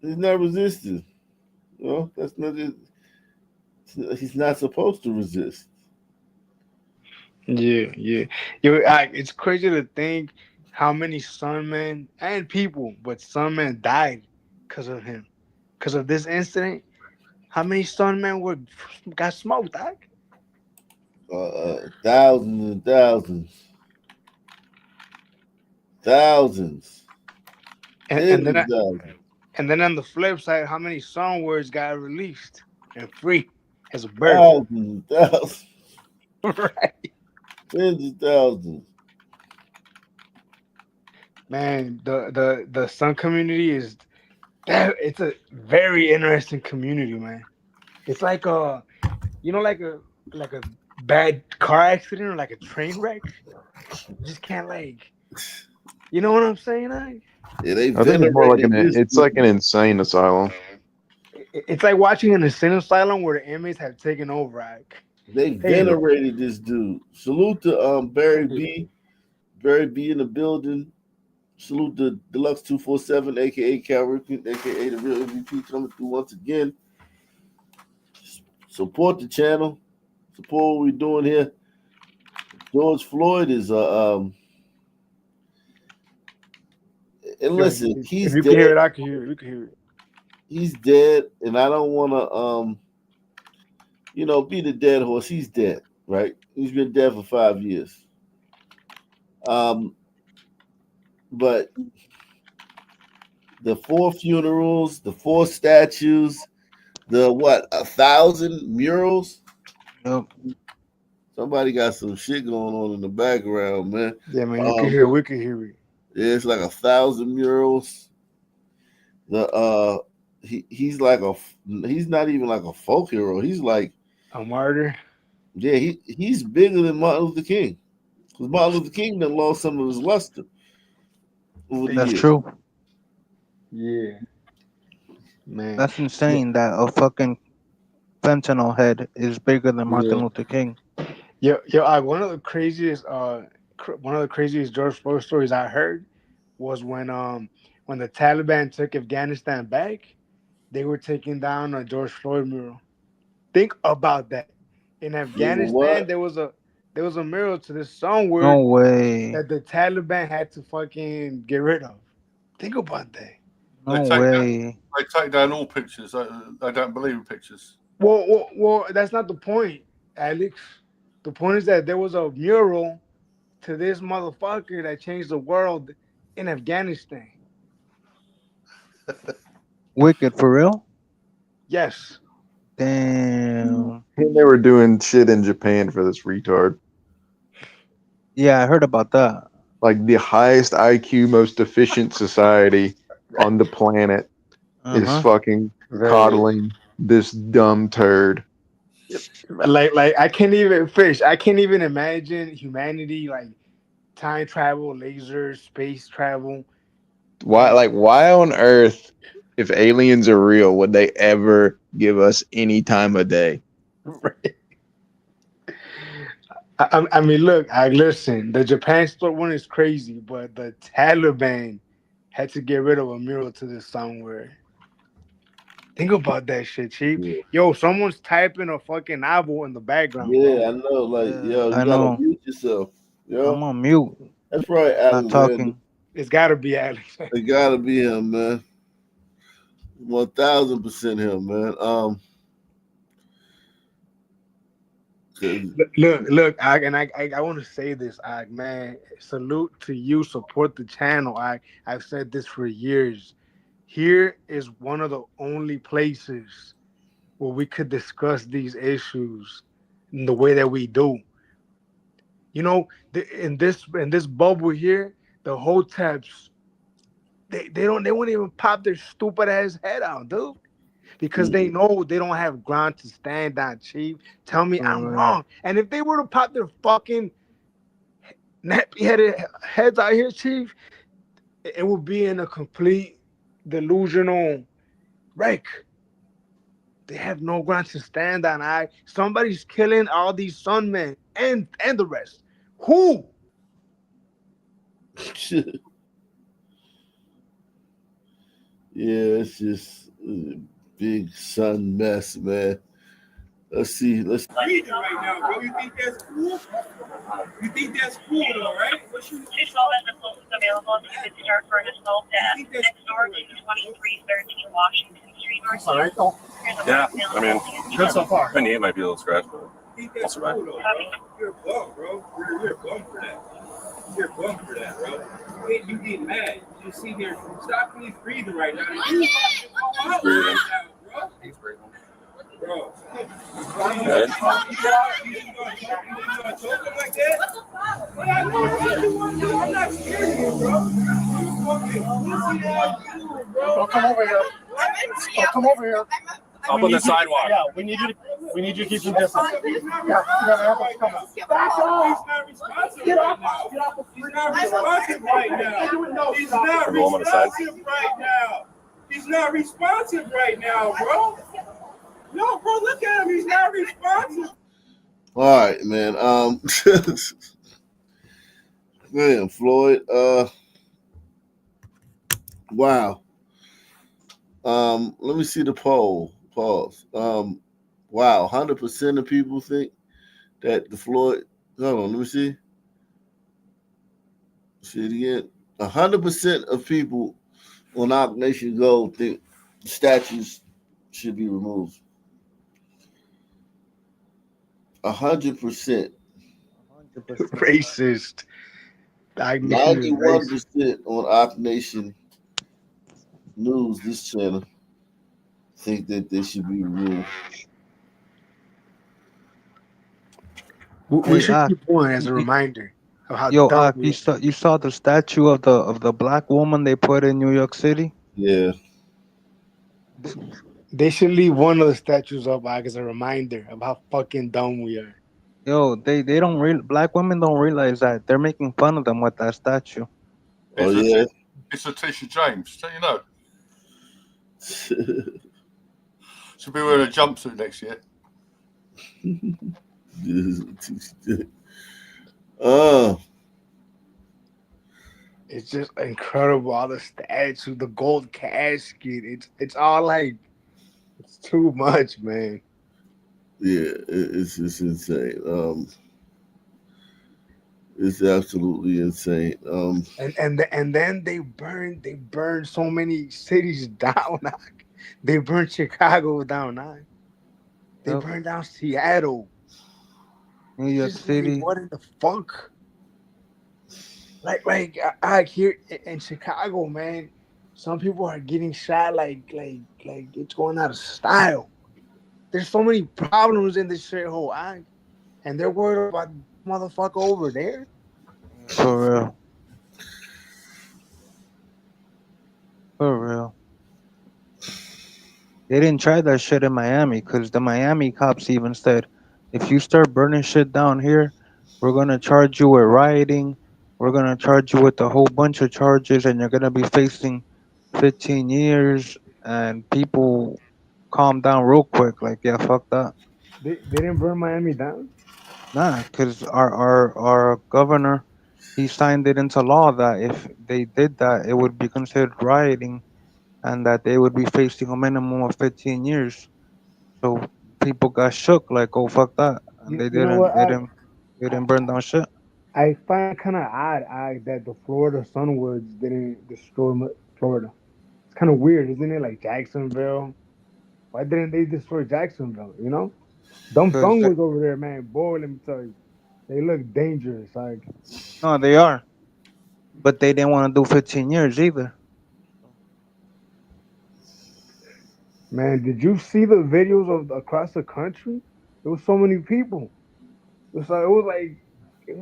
He's not resisting. Well, that's not it. He's not supposed to resist.
Yeah. It's crazy to think how many Sunmen and people, but Sunmen died because of him, because of this incident. How many Sunmen got smoked, dog?
Thousands and thousands. Thousands.
And then on the flip side, how many song words got released and free as a bird?
Thousands, thousands.
Right.
Tens of thousands.
Man, the Sun community it's a very interesting community, man. It's like like a bad car accident or like a train wreck. You just can't you know what I'm saying?
Yeah, they
I think it's more like
venerated this.
it's like an insane asylum.
It's like watching an insane asylum where the inmates have taken over.
They venerated this dude. Salute to Barry B. Barry B in the building. Salute to Deluxe 247, aka Cal Ripken, aka the real MVP coming through once again. Support the channel. Support what we're doing here. George Floyd is and listen, he's
if you
dead.
can hear it, I can hear it. You can hear it.
He's dead, and I don't want to be the dead horse. He's dead, right? He's been dead for 5 years. But the 4 funerals, the 4 statues, the 1,000 murals.
Yep.
Somebody got some shit going on in the background, man.
Yeah, man, you can hear it. We can hear it.
Yeah, it's like 1,000 murals. He's not even like a folk hero. He's like
a martyr.
Yeah, he's bigger than Martin Luther King. Because Martin Luther King done lost some of his luster.
That's true.
Yeah, man.
That's insane that a fucking fentanyl head is bigger than Martin
Yeah.
Luther King.
One of the craziest, George Floyd stories I heard was when the Taliban took Afghanistan back, they were taking down a George Floyd mural. Think about that. In
Nigga,
Afghanistan,
what?
there was a mural to this song
No
word
way.
that the Taliban had to fucking get rid of. Think about that.
No way.
They take down all pictures. They don't believe in pictures.
Well, that's not the point, Alex. The point is that there was a mural to this motherfucker that changed the world in Afghanistan.
Wicked for real?
Yes.
Damn.
And they were doing shit in Japan for this retard.
Yeah, I heard about that.
Like the highest IQ, most efficient society on the planet is fucking coddling this dumb turd.
Like I can't even fish. I can't even imagine humanity like time travel, lasers, space travel.
Why on earth, if aliens are real, would they ever give us any time of day?
I mean, look, I listen. The Japan store one is crazy, but the Taliban had to get rid of a mural to this somewhere. Think about that shit, Chief. Yo, someone's typing a fucking novel in the background, bro.
Yeah, I know. Like, yo,
I
you gotta
know.
mute yourself.
I'm
Yo,
on mute.
that's right,
Not
Alex.
talking.
It's gotta be Alex.
It gotta be him, man. 1000% him, man. 'Cause
Look, I want to say this, man. Salute to you. Support the channel. I've said this for years. Here is one of the only places where we could discuss these issues in the way that we do. You know, in this bubble here, the hoteps they won't even pop their stupid ass head out, dude. Because they know they don't have ground to stand on, Chief. Tell me I'm wrong. And if they were to pop their fucking nappy headed heads out here, Chief, it would be in a complete delusional wreck. They have no ground to stand on. Somebody's killing all these sunmen and the rest. Who?
yeah, it's just a big sun mess, man. Let's see.
Reading right now, bro. You think that's cool? You think that's cool, though, right? What you
Available to start for an assault at next door to 2313 Washington Street.
All right, though.
Yeah, I mean,
Good so far.
my knee might be a little scratched, but I'll survive.
You're a bum, bro. You're a bum for that. You're a bum for that, bro. You get mad. You sit here. Stop me breathing right now. You out right now, bro.
He's breathing.
Bro.
Good.
You gonna choke him like that? But I know what you want to do. I'm not scared of you, bro. You fucking pussy ass dude, bro.
Oh, come over here. Oh, come over here.
Up on the sidewalk.
Yeah, we need you to keep some distance. Yeah, you gotta help us come up.
He's not responsive right now. He's not responsive right now. He's not responsive right now. He's not responsive right now, bro. No, bro, look at him. He's not responsive.
All right, man. Man, Floyd. Wow. Let me see the poll. Pause. Wow, 100% of people think that the Floyd. Hold on, let me see. See it again. 100% of people on Our Nation Gold think statues should be removed. 100%.
Racist.
91% on Our Nation News, this channel, think that they should be removed.
We should keep one as a reminder of how
Yo,
dumb we
you saw the statue of the black woman they put in New York City?
Yeah.
They should leave one of the statues up as a reminder of how fucking dumb we are.
Yo, they don't black women don't realize that they're making fun of them with that statue.
Oh yeah.
It's Letitia James. So you know. She'll be wearing a jumpsuit next year.
It's just incredible. All the statues, the gold casket. It's all like it's too much, man.
Yeah, it's insane. It's absolutely insane.
And then they burned so many cities down. They burned Chicago down. They
Yep.
burned down Seattle.
New York
Just like
City.
what in the fuck? Like I here in Chicago, man. Some people are getting shot like it's going out of style. There's so many problems in this shithole, and they're worried about motherfucker over there.
For real. For real. They didn't try that shit in Miami because the Miami cops even said, if you start burning shit down here, we're gonna charge you with rioting. We're gonna charge you with a whole bunch of charges, and you're gonna be facing 15 years. And people calm down real quick. Like, yeah, fuck that.
They didn't burn Miami down.
Nah, because our governor, he signed it into law that if they did that, it would be considered rioting, and that they would be facing a minimum of 15 years. So people got shook, like, oh fuck that, and they
You know
didn't,
what?
they didn't burn down shit.
I find it kind of odd that the Florida Sunwoods didn't destroy Florida. It's kind of weird, isn't it? Like Jacksonville. Why didn't they destroy Jacksonville? You know, them
Cause
Sunwoods over there, man. Boy, let me tell you, they look dangerous. Like,
no, they are, but they didn't want to do 15 years either.
man, did you see the videos of across the country? There was so many people. It was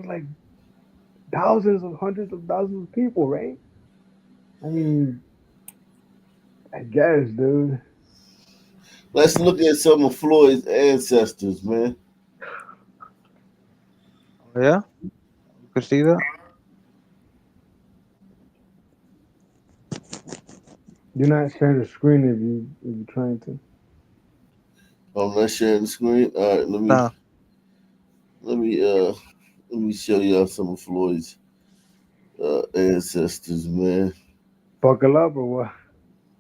like thousands of hundreds of thousands of people, right? I mean, I guess, dude.
Let's look at some of Floyd's ancestors, man.
Oh, yeah, you could see that.
You're not sharing the screen if you're trying to.
I'm not sharing the screen. All right,
Nah,
let me let me show y'all some of Floyd's ancestors, man.
Buckle up or what?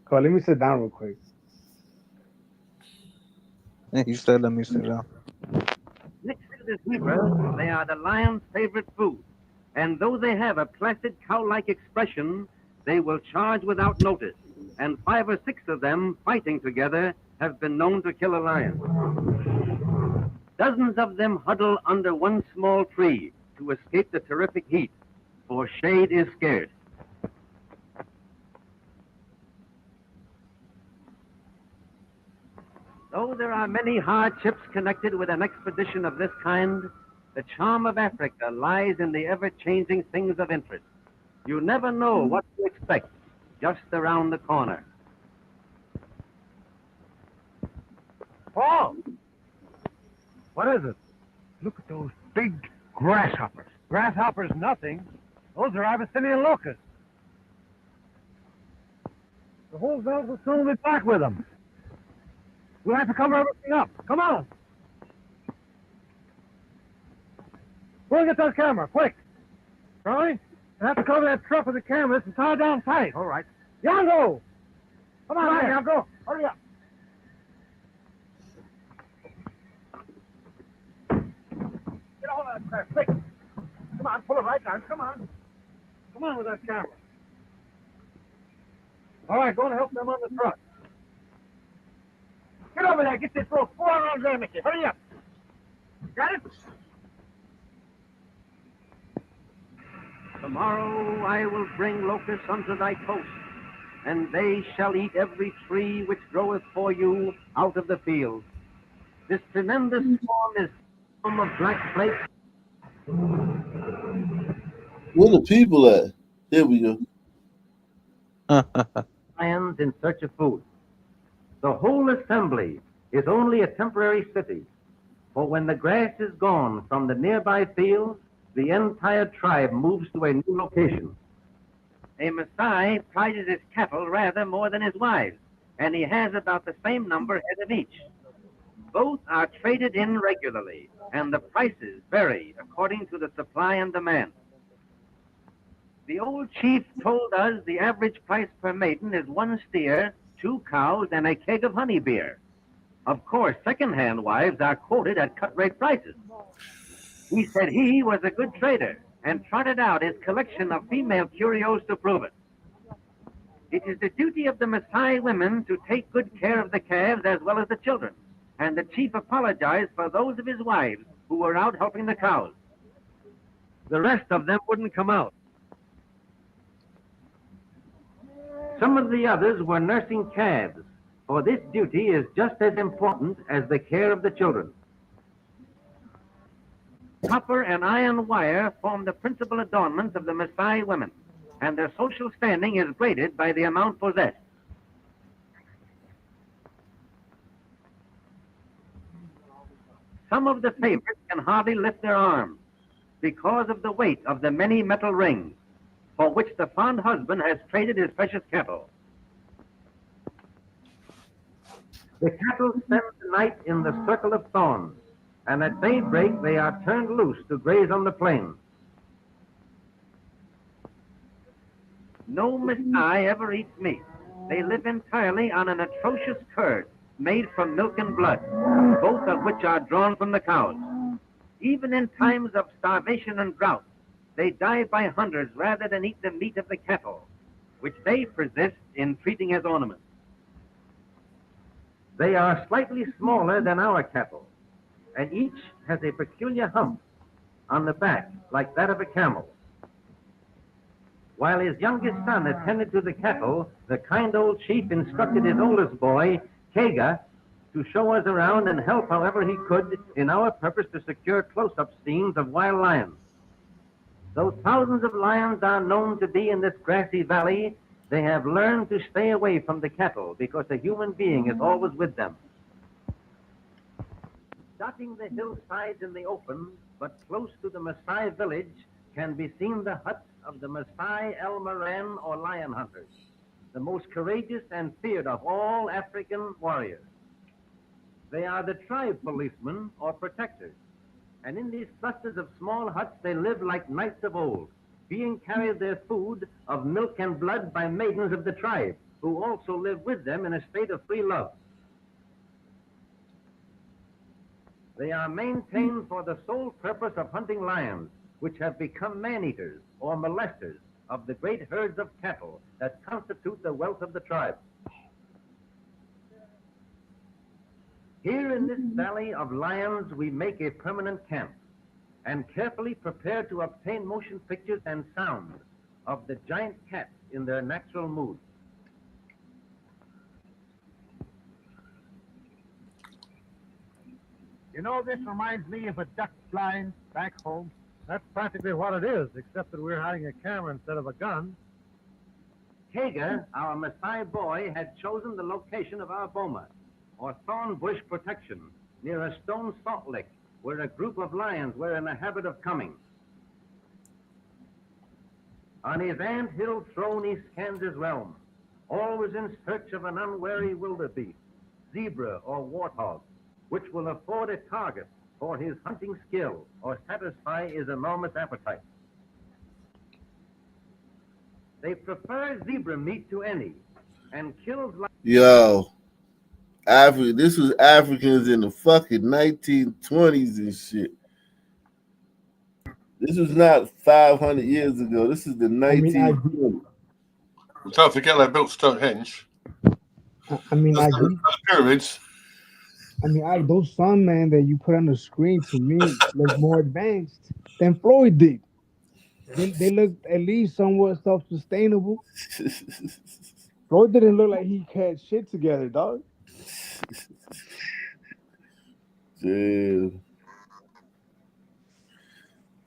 Come on, let me sit down real quick.
he said, let me sit down.
Next to the zebra, they are the lion's favorite food. And though they have a placid cow-like expression, they will charge without notice. And 5 or 6 of them, fighting together, have been known to kill a lion. Dozens of them huddle under one small tree to escape the terrific heat, for shade is scarce. Though there are many hardships connected with an expedition of this kind, the charm of Africa lies in the ever-changing things of interest. You never know what to expect just around the corner.
Paul! What is it? Look at those big grasshoppers. Grasshoppers, nothing. Those are Abyssinian locusts. The whole village will soon be back with them. We'll have to cover everything up. Come on. Go and get that camera, quick. Charlie, you have to cover that truck with the cameras and tie it down tight. All right. Yango! Come on, Yango. Hurry up. Get all that crap, quick. Come on, pull it right down. Come on. Come on with that camera. All right, go and help them on the truck. Get over there. Get this rope. 4 rounds there, Mickey. Hurry up. Got it?
Tomorrow I will bring locusts unto thy coast, and they shall eat every tree which groweth for you out of the field. This tremendous storm is storm of black flakes.
Where the people at? Here we go.
Lions in search of food. The whole assembly is only a temporary city, for when the grass is gone from the nearby fields, the entire tribe moves to a new location. A Maasai prizes his cattle rather more than his wives, and he has about the same number head of each. Both are traded in regularly, and the prices vary according to the supply and demand. The old chief told us the average price per maiden is 1 steer, 2 cows, and a keg of honey beer. Of course, second-hand wives are quoted at cut-rate prices. He said he was a good trader and trotted out his collection of female curios to prove it. It is the duty of the Maasai women to take good care of the calves as well as the children, and the chief apologized for those of his wives who were out helping the cows. The rest of them wouldn't come out. Some of the others were nursing calves, for this duty is just as important as the care of the children. Copper and iron wire form the principal adornments of the Maasai women, and their social standing is graded by the amount possessed. Some of the favorites can hardly lift their arms because of the weight of the many metal rings, for which the fond husband has traded his precious cattle. The cattle spend the night in the circle of thorns, and at daybreak they are turned loose to graze on the plains. No Maasai ever eats meat. They live entirely on an atrocious curd made from milk and blood, both of which are drawn from the cows. Even in times of starvation and drought, they die by hundreds rather than eat the meat of the cattle, which they persist in treating as ornaments. They are slightly smaller than our cattle, and each has a peculiar hump on the back, like that of a camel. While his youngest son attended to the cattle, the kind old chief instructed his oldest boy, Kega, to show us around and help however he could in our purpose to secure close-up scenes of wild lions. Though thousands of lions are known to be in this grassy valley, they have learned to stay away from the cattle because a human being is always with them. Dotting the hillsides in the open, but close to the Maasai village, can be seen the huts of the Maasai El Moran or lion hunters, the most courageous and feared of all African warriors. They are the tribe policemen or protectors, and in these clusters of small huts they live like knights of old, being carried their food of milk and blood by maidens of the tribe, who also live with them in a state of free love. They are maintained for the sole purpose of hunting lions, which have become man-eaters or molesters of the great herds of cattle that constitute the wealth of the tribe. Here in this valley of lions, we make a permanent camp and carefully prepare to obtain motion pictures and sounds of the giant cats in their natural mood.
You know, this reminds me of a duck blind back home. That's practically what it is, except that we're hiding a camera instead of a gun.
Kega, our Maasai boy, had chosen the location of our boma, or thorn bush protection, near a stone salt lick, where a group of lions were in the habit of coming. On his ant-hill throne he scans his realm, always in search of an unwary wildebeest, zebra or warthog, which will afford a target for his hunting skill or satisfy his enormous appetite. They prefer zebra meat to any, and kills like...
Yo, this was Africans in the fucking 1920s and shit. This was not 500 years ago. This is the 1920s.
Don't forget they built Stonehenge.
I mean, I agree.
Pyramids.
I mean, those sun man that you put on the screen to me look more advanced than Floyd did. They look at least somewhat self-sustainable. Floyd didn't look like he had shit together, dog.
Dude.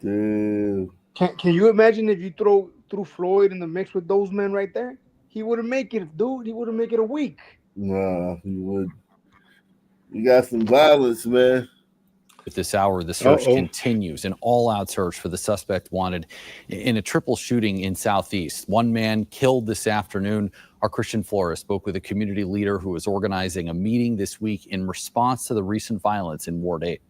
Can you imagine if you threw Floyd in the mix with those men right there? He wouldn't make it, dude. He wouldn't make it a week.
Nah, he would. You got some violence, man.
At this hour, the search continues, an all-out search for the suspect wanted in a triple shooting in Southeast. One man killed this afternoon. Our Christian Flores spoke with a community leader who is organizing a meeting this week in response to the recent violence in Ward 8.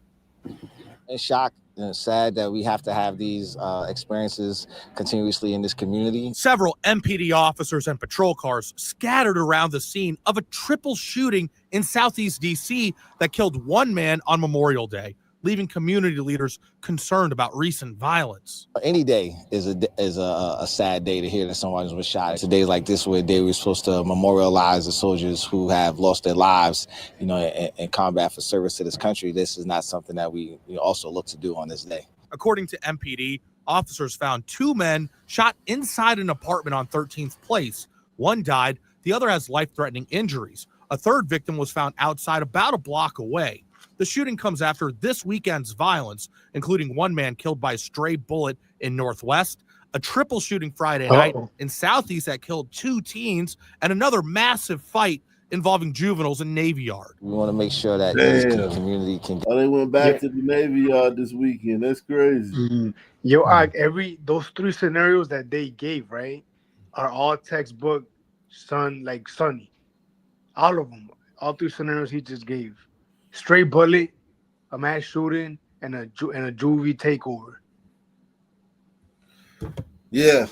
It's shocked and sad that we have to have these experiences continuously in this community.
Several MPD officers and patrol cars scattered around the scene of a triple shooting in Southeast D.C. that killed one man on Memorial Day, leaving community leaders concerned about recent violence.
Any day is a sad day to hear that someone was shot. It's a day like this where a day we're supposed to memorialize the soldiers who have lost their lives, in combat for service to this country. This is not something that we also look to do on this day.
According to MPD, officers found two men shot inside an apartment on 13th Place. One died, the other has life-threatening injuries. A third victim was found outside about a block away. The shooting comes after this weekend's violence, including one man killed by a stray bullet in Northwest, a triple shooting Friday night in Southeast that killed two teens, and another massive fight involving juveniles in Navy Yard.
We want to make sure that this community can.
Oh, they went back to the Navy Yard this weekend. That's crazy.
Yo, those three scenarios that they gave, right, are all textbook Sonny. All of them. All three scenarios he just gave. Straight bullet, a mass shooting, and a juvie takeover.
Yeah.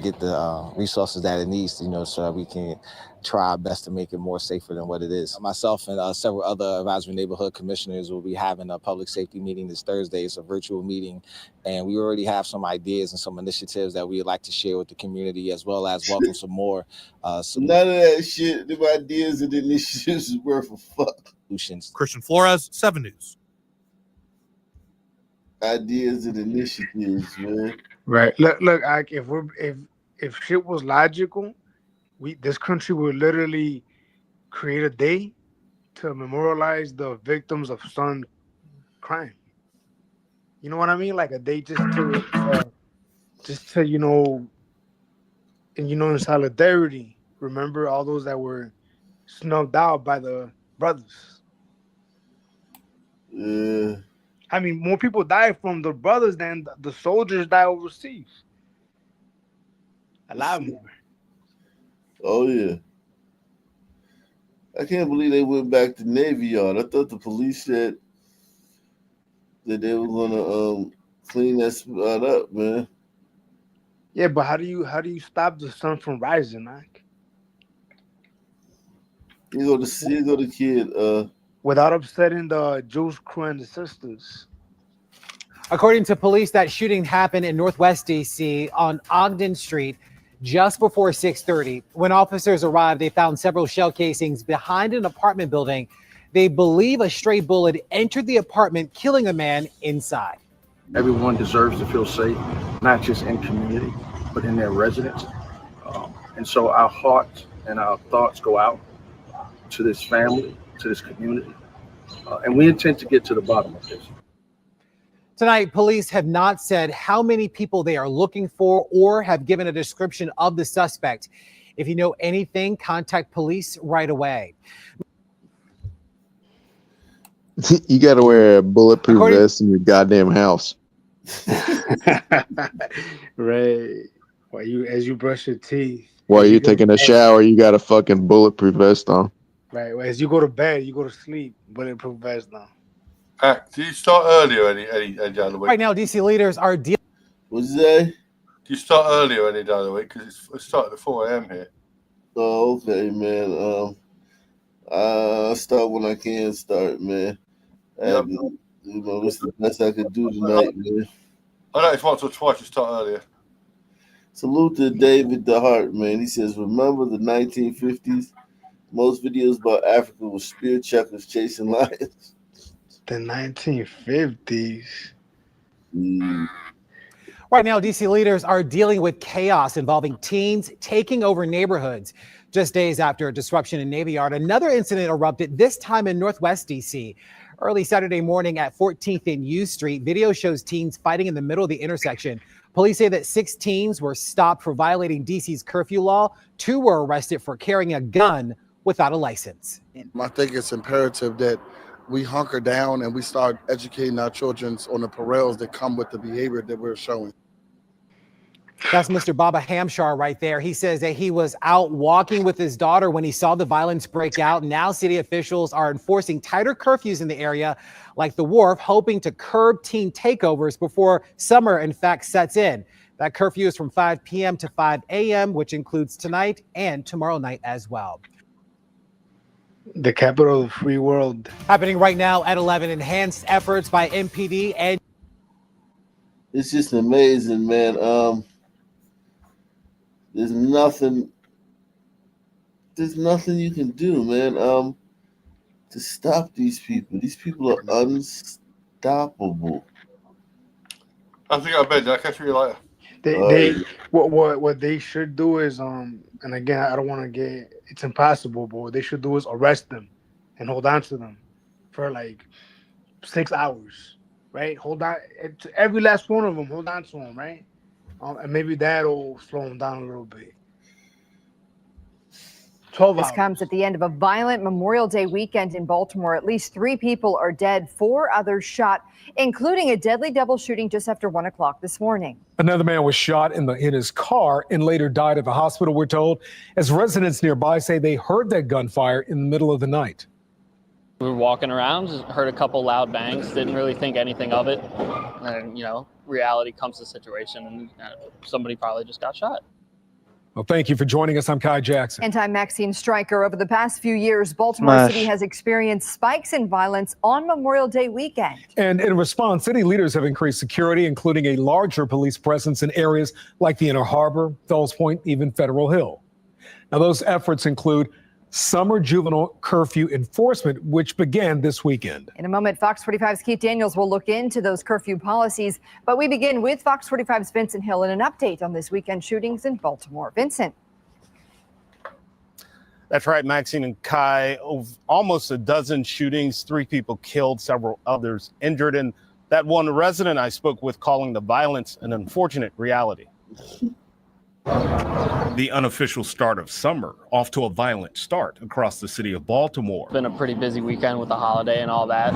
Get the resources that it needs, so that we can try our best to make it more safer than what it is. Myself and several other advisory neighborhood commissioners will be having a public safety meeting this Thursday. It's a virtual meeting, and we already have some ideas and some initiatives that we'd like to share with the community, as well as welcome some more.
None of that shit, the ideas and initiatives is worth a fuck.
Christian Flores, 7 News.
Ideas and initiatives, man.
Right. Look, if shit was logical, this country would literally create a day to memorialize the victims of son crime. You know what I mean? Like a day just to in solidarity, remember all those that were snubbed out by the brothers.
Yeah.
I mean, more people died from the brothers than the soldiers died overseas. A lot more.
Oh, yeah. I can't believe they went back to Navy Yard. I thought the police said that they were going to clean that spot up, man.
Yeah, but how do you stop the sun from rising, Mike?
You go the kid.
Without upsetting the Jewish crew and the sisters.
According to police, that shooting happened in Northwest D.C. on Ogden Street just before 6:30. When officers arrived, they found several shell casings behind an apartment building. They believe a stray bullet entered the apartment, killing a man inside.
Everyone deserves to feel safe, not just in community, but in their residence. And so our hearts and our thoughts go out to this family, to this community, and we intend to get to the bottom of this.
Tonight, police have not said how many people they are looking for or have given a description of the suspect. If you know anything, contact police right away.
You got to wear a bulletproof vest in your goddamn house.
Right. As you brush your teeth.
While you're taking a shower, you got a fucking bulletproof vest on.
Right. As you go to bed, you go to sleep, bulletproof vest on.
Do you start earlier any day of the week?
Right now, DC leaders are dealing.
What's that?
Do you start earlier any day of the week? Because it's starting at 4 a.m. here.
Oh, okay, man. I start when I can start, man. And, it's the best I could do tonight, man.
I know it's once or twice you start earlier.
Salute to David DeHart, man. He says, remember the 1950s? Most videos about Africa were spear chuckers chasing lions.
The 1950s.
Right now, DC leaders are dealing with chaos involving teens taking over neighborhoods. Just days after a disruption in Navy Yard, another incident erupted, this time in Northwest DC. Early Saturday morning at 14th and U Street, video shows teens fighting in the middle of the intersection. Police say that 6 teens were stopped for violating DC's curfew law. 2 were arrested for carrying a gun without a license.
I think it's imperative that
we hunker down and we start educating our children on the perils that come with the behavior that we're showing.
That's Mr. Baba Hamshar right there. He says that he was out walking with his daughter when he saw the violence break out. Now city officials are enforcing tighter curfews in the area like the Wharf, hoping to curb teen takeovers before summer, in fact, sets in. That curfew is from 5 p.m. to 5 a.m., which includes tonight and tomorrow night as well.
The capital of the free world.
Happening right now at 11, enhanced efforts by MPD and...
It's just amazing, man. There's nothing you can do, man, to stop these people. These people are unstoppable.
I think I bet I'll catch you later.
What they should do is and again, I don't want to get, it's impossible, but what they should do is arrest them and hold on to them for like 6 hours, right? Hold on to every last one of them. Hold on to them, right? And maybe that'll slow them down a little bit. 12
This
hours.
comes at the end of a violent Memorial Day weekend in Baltimore. At least 3 people are dead, 4 others shot, including a deadly double shooting just after 1 o'clock this morning.
Another man was shot in his car and later died at the hospital, we're told, as residents nearby say they heard that gunfire in the middle of the night.
We were walking around, heard a couple loud bangs, didn't really think anything of it. And, reality comes to the situation, and somebody probably just got shot.
Well, thank you for joining us. I'm Kai Jackson.
Anti-vaccine striker. Over the past few years, Baltimore City has experienced spikes in violence on Memorial Day weekend.
And in response, city leaders have increased security, including a larger police presence in areas like the Inner Harbor, Fells Point, even Federal Hill. Now, those efforts include summer juvenile curfew enforcement, which began this weekend.
In a moment, Fox 45's Keith Daniels will look into those curfew policies. But we begin with Fox 45's Vincent Hill and an update on this weekend shootings in Baltimore. Vincent.
That's right, Maxine and Kai. Almost a dozen shootings, 3 people killed, several others injured. And that one resident I spoke with calling the violence an unfortunate reality. The unofficial start of summer off to a violent start across the city of Baltimore.
It's been a pretty busy weekend with the holiday and all that.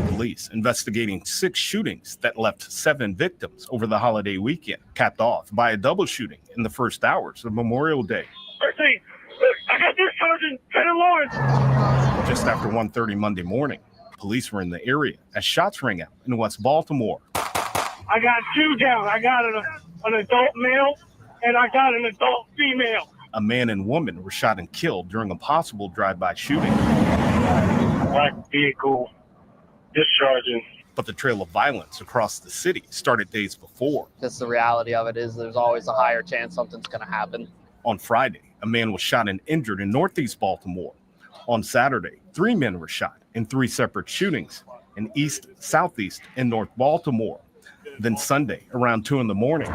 Police investigating 6 shootings that left 7 victims over the holiday weekend, capped off by a double shooting in the first hours of Memorial Day.
I got this Sergeant Lieutenant Lawrence.
Just after 1:30 Monday morning, police were in the area as shots rang out in West Baltimore.
I got 2 down. I got an adult male and I got an adult female.
A man and woman were shot and killed during a possible drive-by shooting.
Black vehicle discharging.
But the trail of violence across the city started days before.
That's the reality of it, is there's always a higher chance something's going to happen.
On Friday, a man was shot and injured in Northeast Baltimore. On Saturday, 3 men were shot in 3 separate shootings in East, Southeast, and North Baltimore. Then Sunday, around 2 in the morning.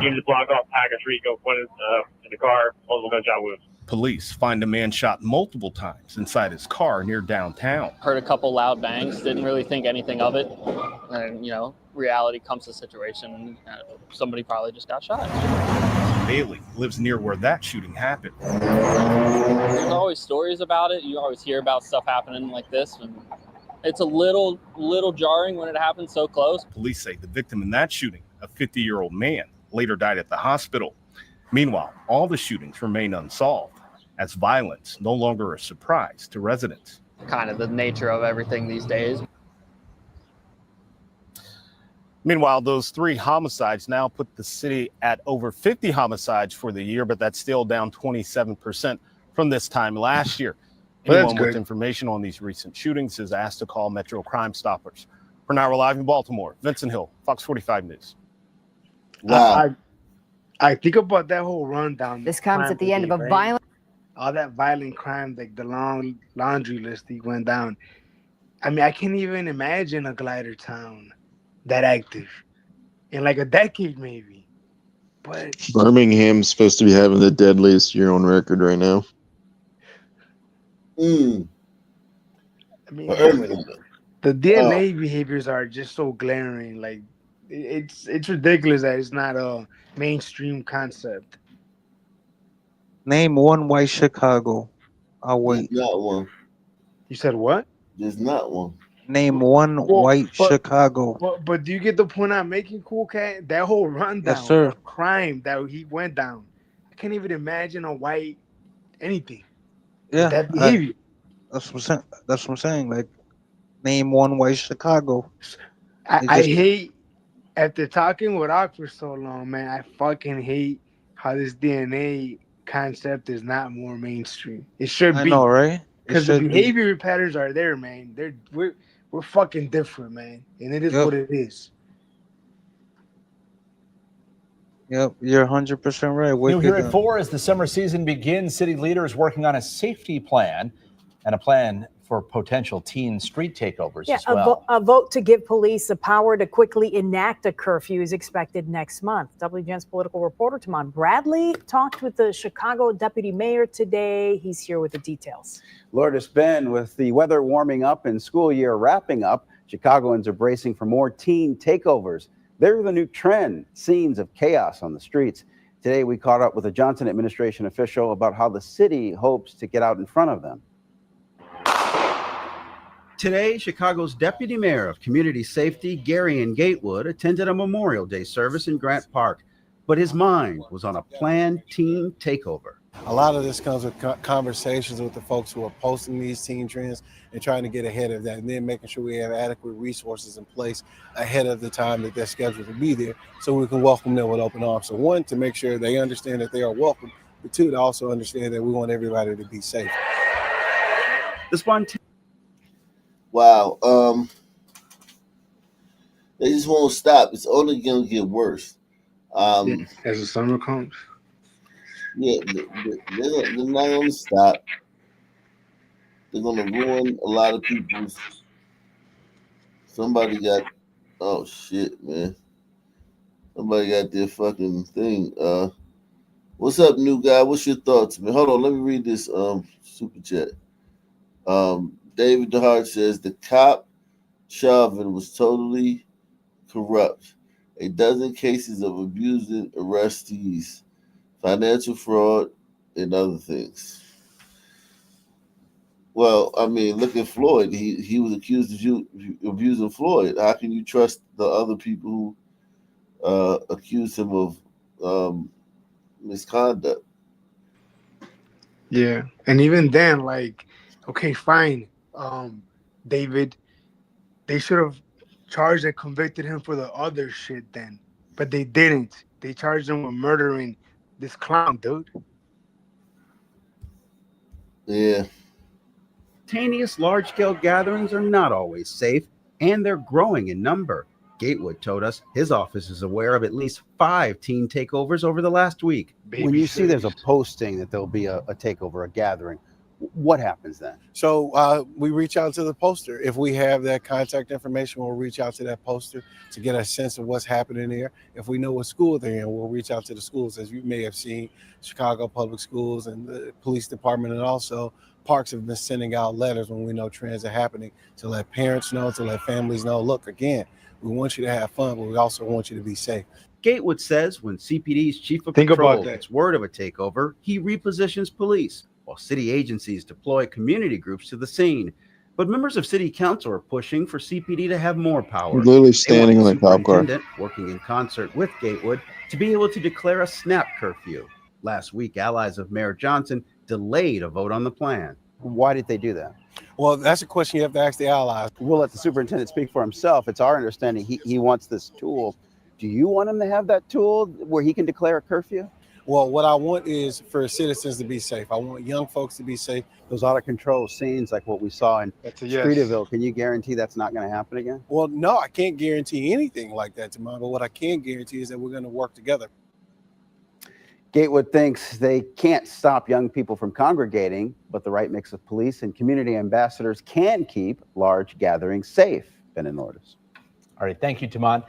Give the block off Packers Rico, pointed in the car, multiple gunshot wounds.
Police find a man shot multiple times inside his car near downtown.
Heard a couple loud bangs, didn't really think anything of it. And, reality comes to the situation, and somebody probably just got shot.
Bailey lives near where that shooting happened.
There's always stories about it. You always hear about stuff happening like this. And it's a little jarring when it happens so close.
Police say the victim in that shooting, a 50-year-old man, later died at the hospital. Meanwhile, all the shootings remain unsolved, as violence no longer a surprise to residents.
Kind of the nature of everything these days.
Meanwhile, those 3 homicides now put the city at over 50 homicides for the year, but that's still down 27% from this time last year. Anyone with information on these recent shootings is asked to call Metro Crime Stoppers. For now, we're live in Baltimore. Vincent Hill, Fox 45 News.
Wow. I think about that whole rundown.
This comes at the end of a violent...
All that violent crime, like the long laundry list he went down. I mean, I can't even imagine a glider town that active in like a decade maybe. But
Birmingham's supposed to be having the deadliest year on record right now.
I mean, the DNA behaviors are just so glaring. Like it's ridiculous that it's not a mainstream concept.
Name one white Chicago. I'll wait.
Not one.
You said what?
There's not one.
Name one white Chicago.
But do you get the point I'm making, Cool Cat? That whole rundown
sir.
of crime that he went down. I can't even imagine a white anything with
Yeah,
that behavior.
that's what I'm saying. Like, name one white Chicago.
I hate, after talking with Ock for so long, man, I fucking hate how this DNA concept is not more mainstream. It should
I
be.
know, right? It
Because the
should be.
behavior patterns are there, man. We're fucking different, man. And it is
Yep.
what it is.
Yep, you're 100% right.
New here at
Wicked.
4, as the summer season begins, city leaders working on a safety plan and a plan for potential teen street takeovers as well.
A vote to give police the power to quickly enact a curfew is expected next month. WGN's political reporter Tamon Bradley talked with the Chicago deputy mayor today. He's here with the details.
Lourdes Ben, with the weather warming up and school year wrapping up, Chicagoans are bracing for more teen takeovers. They're the new trend, scenes of chaos on the streets. Today, we caught up with a Johnson administration official about how the city hopes to get out in front of them. Today, Chicago's deputy mayor of community safety, Gary Gatewood, attended a Memorial Day service in Grant Park, but his mind was on a planned teen takeover.
A lot of this comes with conversations with the folks who are posting these teen trends and trying to get ahead of that, and then making sure we have adequate resources in place ahead of the time that they're scheduled to be there, so we can welcome them with open arms. So one, to make sure they understand that they are welcome, but two, to also understand that we want everybody to be safe.
The spontaneous.
Wow. They just won't stop. It's only going to get worse.
As the summer comes.
Yeah, they're not going to stop. They're going to ruin a lot of people's. Somebody got. Oh shit, man. Somebody got their fucking thing. What's up, new guy? What's your thoughts, man? Hold on, let me read this super chat. David DeHart says the cop Chauvin was totally corrupt. A dozen cases of abusing arrestees, financial fraud, and other things. Well, I mean, look at Floyd. He was accused of abusing Floyd. How can you trust the other people who accused him of misconduct?
Yeah. And even then, like, okay, fine. David, they should have charged and convicted him for the other shit then. But they didn't. They charged him with murdering this clown, dude.
Yeah.
Spontaneous large-scale gatherings are not always safe, and they're growing in number. Gatewood told us his office is aware of at least 5 teen takeovers over the last week. When you see there's a posting that there'll be a takeover, a gathering, what happens then?
So we reach out to the poster. If we have that contact information, we'll reach out to that poster to get a sense of what's happening there. If we know what school they're in, we'll reach out to the schools. As you may have seen, Chicago Public Schools and the police department, and also parks have been sending out letters when we know trends are happening to let parents know, to let families know, look, again, we want you to have fun, but we also want you to be safe.
Gatewood says when CPD's chief of
Think
patrol
about that.
gets word of a takeover, he repositions police, while city agencies deploy community groups to the scene. But members of city council are pushing for CPD to have more power.
He's literally
They
standing
want
on the cop car.
superintendent, working in concert with Gatewood, to be able to declare a snap curfew. Last week, allies of Mayor Johnson delayed a vote on the plan. Why did they do that?
Well, that's a question you have to ask the allies.
We'll let the superintendent speak for himself. It's our understanding he wants this tool. Do you want him to have that tool where he can declare a curfew?
Well, what I want is for citizens to be safe. I want young folks to be safe.
Those out of control scenes like what we saw in
That's a yes.
Streeterville, can you guarantee that's not going to happen again?
Well, no, I can't guarantee anything like that tomorrow, but what I can guarantee is that we're going to work together.
Gatewood thinks they can't stop young people from congregating, but the right mix of police and community ambassadors can keep large gatherings safe. Ben and Lourdes.
All right, thank you, Tamon.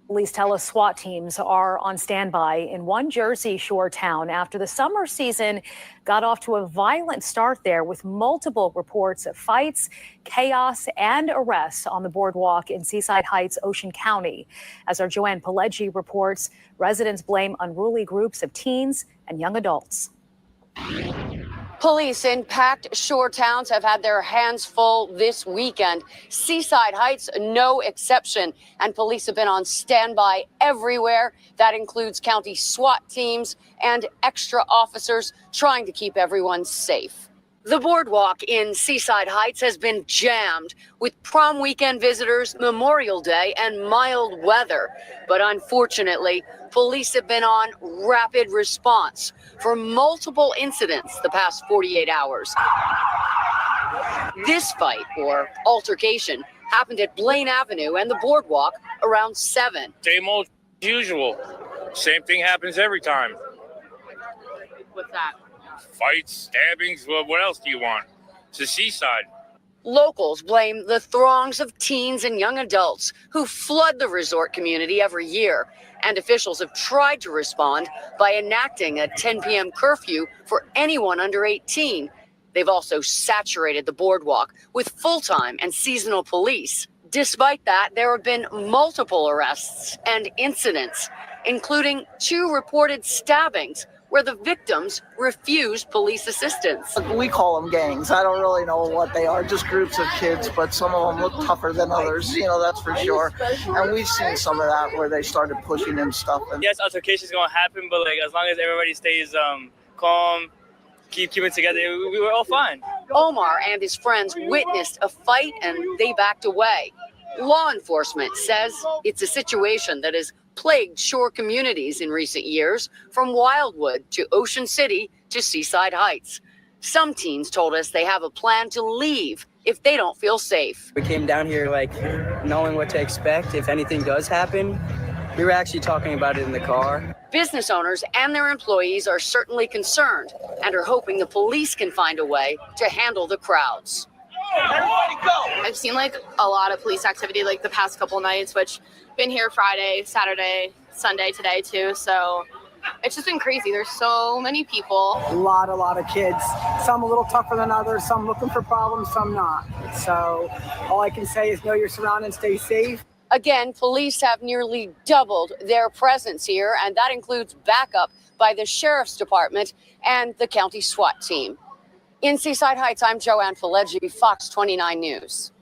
Police tell us SWAT teams are on standby in one Jersey Shore town after the summer season got off to a violent start there, with multiple reports of fights, chaos, and arrests on the boardwalk in Seaside Heights, Ocean County. As our Joanne Pileggi reports, residents blame unruly groups of teens and young adults.
Police in packed shore towns have had their hands full this weekend. Seaside Heights, no exception. And police have been on standby everywhere. That includes county SWAT teams and extra officers trying to keep everyone safe. The boardwalk in Seaside Heights has been jammed with prom weekend visitors, Memorial Day, and mild weather. But unfortunately, police have been on rapid response for multiple incidents the past 48 hours. This fight, or altercation, happened at Blaine Avenue and the boardwalk around 7.
Same old usual. Same thing happens every time.
What's that?
Fights, stabbings, well, what else do you want? It's the seaside.
Locals blame the throngs of teens and young adults who flood the resort community every year. And officials have tried to respond by enacting a 10 p.m. curfew for anyone under 18. They've also saturated the boardwalk with full-time and seasonal police. Despite that, there have been multiple arrests and incidents, including 2 reported stabbings where the victims refused police assistance.
We call them gangs. I don't really know what they are, just groups of kids, but some of them look tougher than others, that's for sure. And we've seen some of that where they started pushing and stuff.
Yes, altercations going to happen, but as long as everybody stays calm, keep it together, we were all fine.
Omar and his friends witnessed a fight and they backed away. Law enforcement says it's a situation that has plagued shore communities in recent years, from Wildwood to Ocean City to Seaside Heights. Some teens told us they have a plan to leave if they don't feel safe.
We came down here knowing what to expect if anything does happen. We were actually talking about it in the car.
Business owners and their employees are certainly concerned and are hoping the police can find a way to handle the crowds.
I've seen a lot of police activity the past couple nights, which been here Friday, Saturday, Sunday, today too. So it's just been crazy. There's so many people.
A lot of kids. Some a little tougher than others, some looking for problems, some not. So all I can say is know your surroundings, stay safe.
Again, police have nearly doubled their presence here, and that includes backup by the Sheriff's Department and the county SWAT team. In Seaside Heights, I'm Joanne Fileggi, Fox 29 News.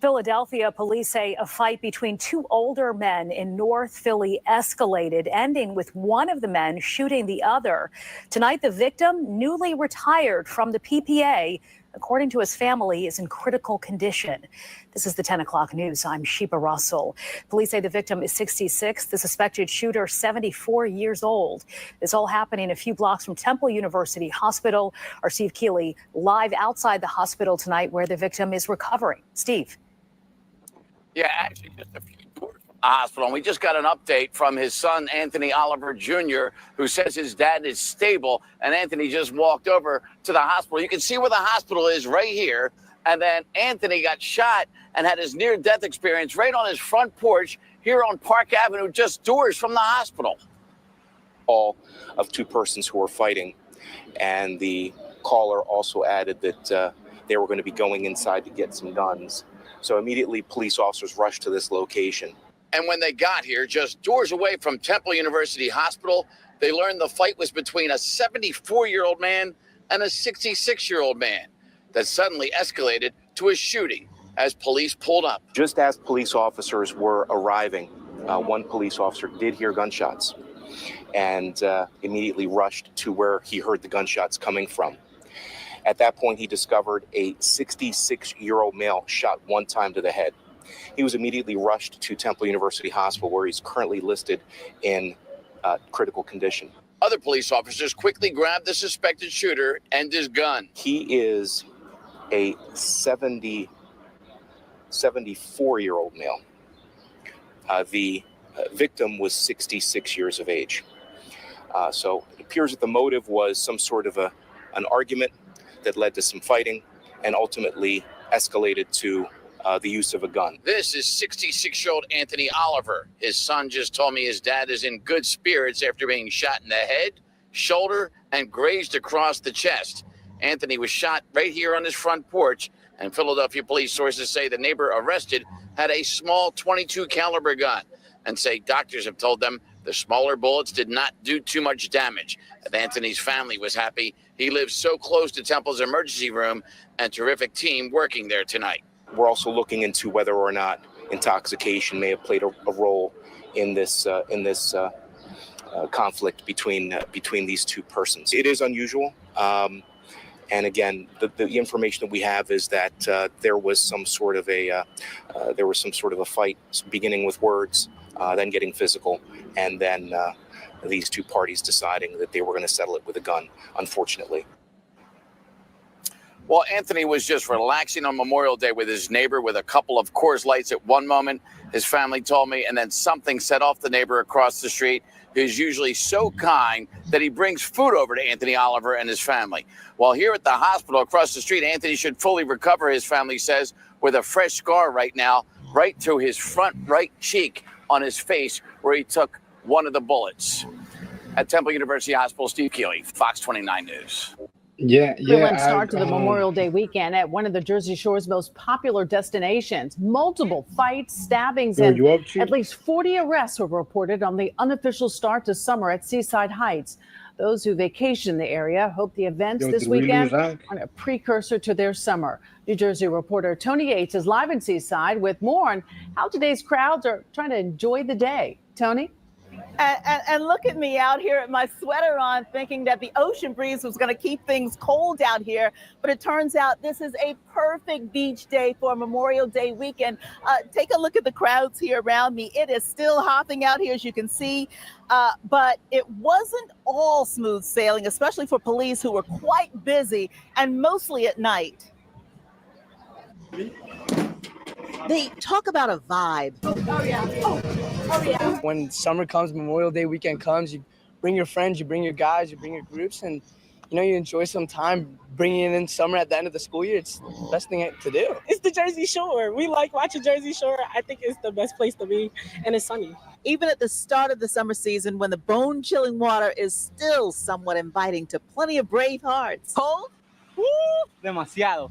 Philadelphia police say a fight between 2 older men in North Philly escalated, ending with one of the men shooting the other. Tonight, the victim, newly retired from the PPA, according to his family, is in critical condition. This is the 10 o'clock news. I'm Sheepa Russell. Police say the victim is 66, the suspected shooter 74 years old. This all happening a few blocks from Temple University Hospital. Our Steve Keeley live outside the hospital tonight where the victim is recovering. Steve.
Yeah, actually just a few doors from the hospital. And we just got an update from his son, Anthony Oliver Jr., who says his dad is stable. And Anthony just walked over to the hospital. You can see where the hospital is right here. And then Anthony got shot and had his near-death experience right on his front porch here on Park Avenue, just doors from the hospital.
All of 2 persons who were fighting. And the caller also added that they were going to be going inside to get some guns. So immediately police officers rushed to this location.
And when they got here, just doors away from Temple University Hospital, they learned the fight was between a 74-year-old man and a 66-year-old man that suddenly escalated to a shooting as police pulled up.
Just as police officers were arriving, one police officer did hear gunshots and immediately rushed to where he heard the gunshots coming from. At that point, he discovered a 66-year-old male shot 1 time to the head. He was immediately rushed to Temple University Hospital, where he's currently listed in critical condition.
Other police officers quickly grabbed the suspected shooter and his gun.
He is a 74-year-old male. The victim was 66 years of age. So it appears that the motive was some sort of an argument that led to some fighting and ultimately escalated to the use of a gun.
This is 66-year-old Anthony Oliver. His son just told me his dad is in good spirits after being shot in the head, shoulder, and grazed across the chest. Anthony was shot right here on his front porch, and Philadelphia police sources say the neighbor arrested had a small .22 caliber gun and say doctors have told them the smaller bullets did not do too much damage. And Anthony's family was happy He lives so close to Temple's emergency room and terrific team working there tonight.
We're also looking into whether or not intoxication may have played a role in this conflict between these two persons. It is unusual. And again, the information that we have is that there was some sort of a fight, beginning with words, then getting physical, and then these two parties deciding that they were going to settle it with a gun, unfortunately.
Well, Anthony was just relaxing on Memorial Day with his neighbor with a couple of Coors Lights at one moment, his family told me, and then something set off the neighbor across the street, who's usually so kind that he brings food over to Anthony Oliver and his family. While here at the hospital across the street, Anthony should fully recover, his family says, with a fresh scar right now, right through his front right cheek on his face where he took one of the bullets. At Temple University Hospital, Steve Keeley, Fox 29 News.
Thrilling start to the Memorial Day weekend at one of the Jersey Shore's most popular destinations. Multiple fights, stabbings, and at least 40 arrests were reported on the unofficial start to summer at Seaside Heights. Those who vacation the area hope the events this weekend are a precursor to their summer. New Jersey reporter Tony Yates is live in Seaside with more on how today's crowds are trying to enjoy the day. Tony?
And look at me out here with my sweater on, thinking that the ocean breeze was going to keep things cold out here. But it turns out this is a perfect beach day for Memorial Day weekend. Take a look at the crowds here around me. It is still hopping out here, as you can see. But it wasn't all smooth sailing, especially for police who were quite busy and mostly at night.
They talk about a vibe.
Oh, yeah. Oh, yeah.
When summer comes, Memorial Day weekend comes, you bring your friends, you bring your guys, you bring your groups, and you enjoy some time bringing in summer at the end of the school year. It's the best thing to do.
It's the Jersey Shore. We like watching Jersey Shore. I think it's the best place to be, and it's sunny.
Even at the start of the summer season, when the bone-chilling water is still somewhat inviting to plenty of brave hearts. Cold?
Woo! Demasiado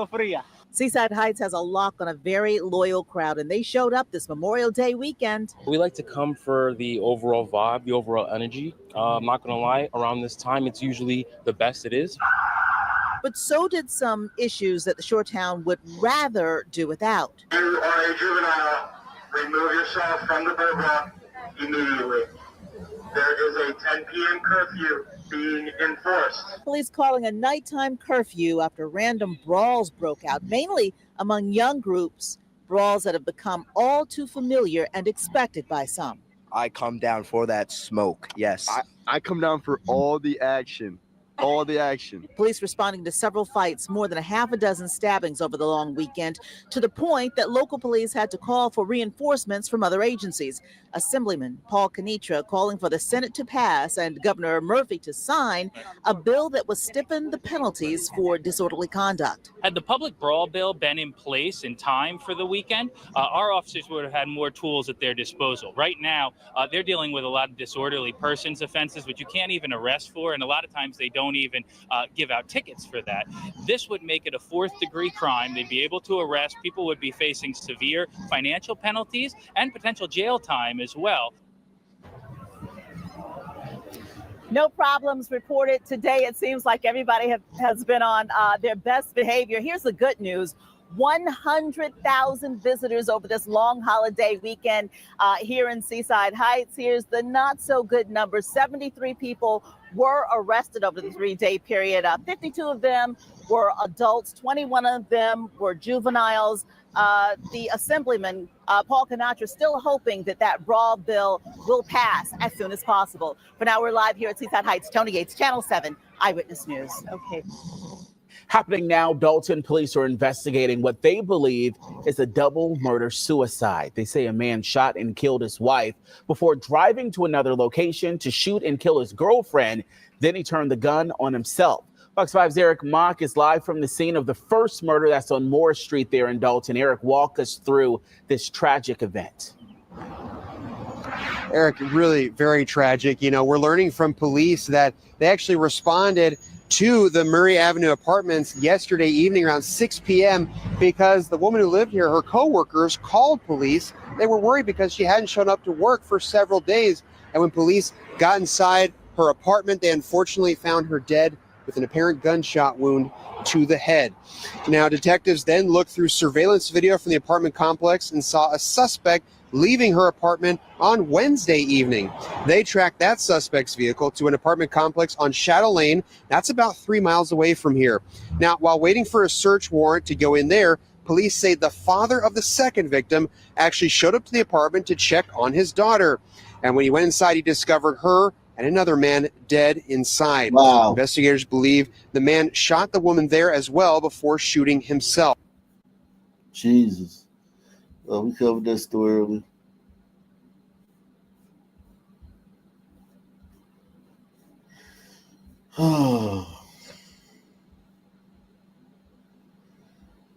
fría.
Seaside Heights has a lock on a very loyal crowd, and they showed up this Memorial Day weekend.
We like to come for the overall vibe, the overall energy. I'm not going to lie, around this time, it's usually the best it is.
But so did some issues that the shore town would rather do without.
You are a juvenile. Remove yourself from the boardwalk immediately. There is a 10 p.m. curfew being enforced.
Police calling a nighttime curfew after random brawls broke out, mainly among young groups, brawls that have become all too familiar and expected by some.
I come down for that smoke, yes.
I come down for all the action. All the action.
Police responding to several fights, more than a half a dozen stabbings over the long weekend, to the point that local police had to call for reinforcements from other agencies. Assemblyman Paul Kenitra calling for the Senate to pass and Governor Murphy to sign a bill that would stiffen the penalties for disorderly conduct.
Had the public brawl bill been in place in time for the weekend, our officers would have had more tools at their disposal. Right now, they're dealing with a lot of disorderly persons offenses, which you can't even arrest for, and a lot of times they don't even give out tickets for that. This would make it a fourth-degree crime. They'd be able to arrest. People would be facing severe financial penalties and potential jail time as well.
No problems reported today. It seems like everybody has been on their best behavior. Here's the good news. 100,000 visitors over this long holiday weekend here in Seaside Heights. Here's the not so good number. 73 people were arrested over the 3-day period. 52 of them were adults. 21 of them were juveniles. The Assemblyman, Paul Kenitra, still hoping that brawl bill will pass as soon as possible. For now, we're live here at Seaside Heights. Tony Yates, Channel 7 Eyewitness News. Okay.
Happening now, Dalton police are investigating what they believe is a double murder-suicide. They say a man shot and killed his wife before driving to another location to shoot and kill his girlfriend. Then he turned the gun on himself. Fox 5's Eric Mock is live from the scene of the first murder that's on Moore Street there in Dalton. Eric, walk us through this tragic event.
Eric, really very tragic. We're learning from police that they actually responded to the Murray Avenue apartments yesterday evening around 6 p.m. because the woman who lived here, her coworkers, called police. They were worried because she hadn't shown up to work for several days. And when police got inside her apartment, they unfortunately found her dead with an apparent gunshot wound to the head. Now, detectives then looked through surveillance video from the apartment complex and saw a suspect leaving her apartment on Wednesday evening. They tracked that suspect's vehicle to an apartment complex on Shadow Lane. That's about 3 miles away from here. Now, while waiting for a search warrant to go in there, police say the father of the second victim actually showed up to the apartment to check on his daughter. And when he went inside, he discovered her and another man dead inside.
Wow.
Investigators believe the man shot the woman there as well before shooting himself.
Jesus. Oh, we covered that story earlier.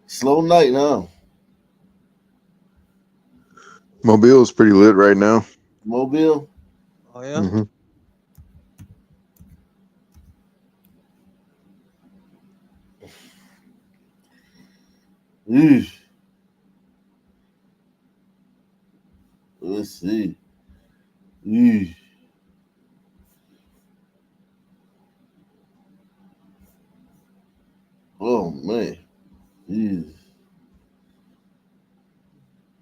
Slow night, huh?
Mobile's pretty lit right now.
Mobile?
Oh, yeah?
Mm-hmm.
Eesh. Let's see. Eesh. Oh, man. Eesh.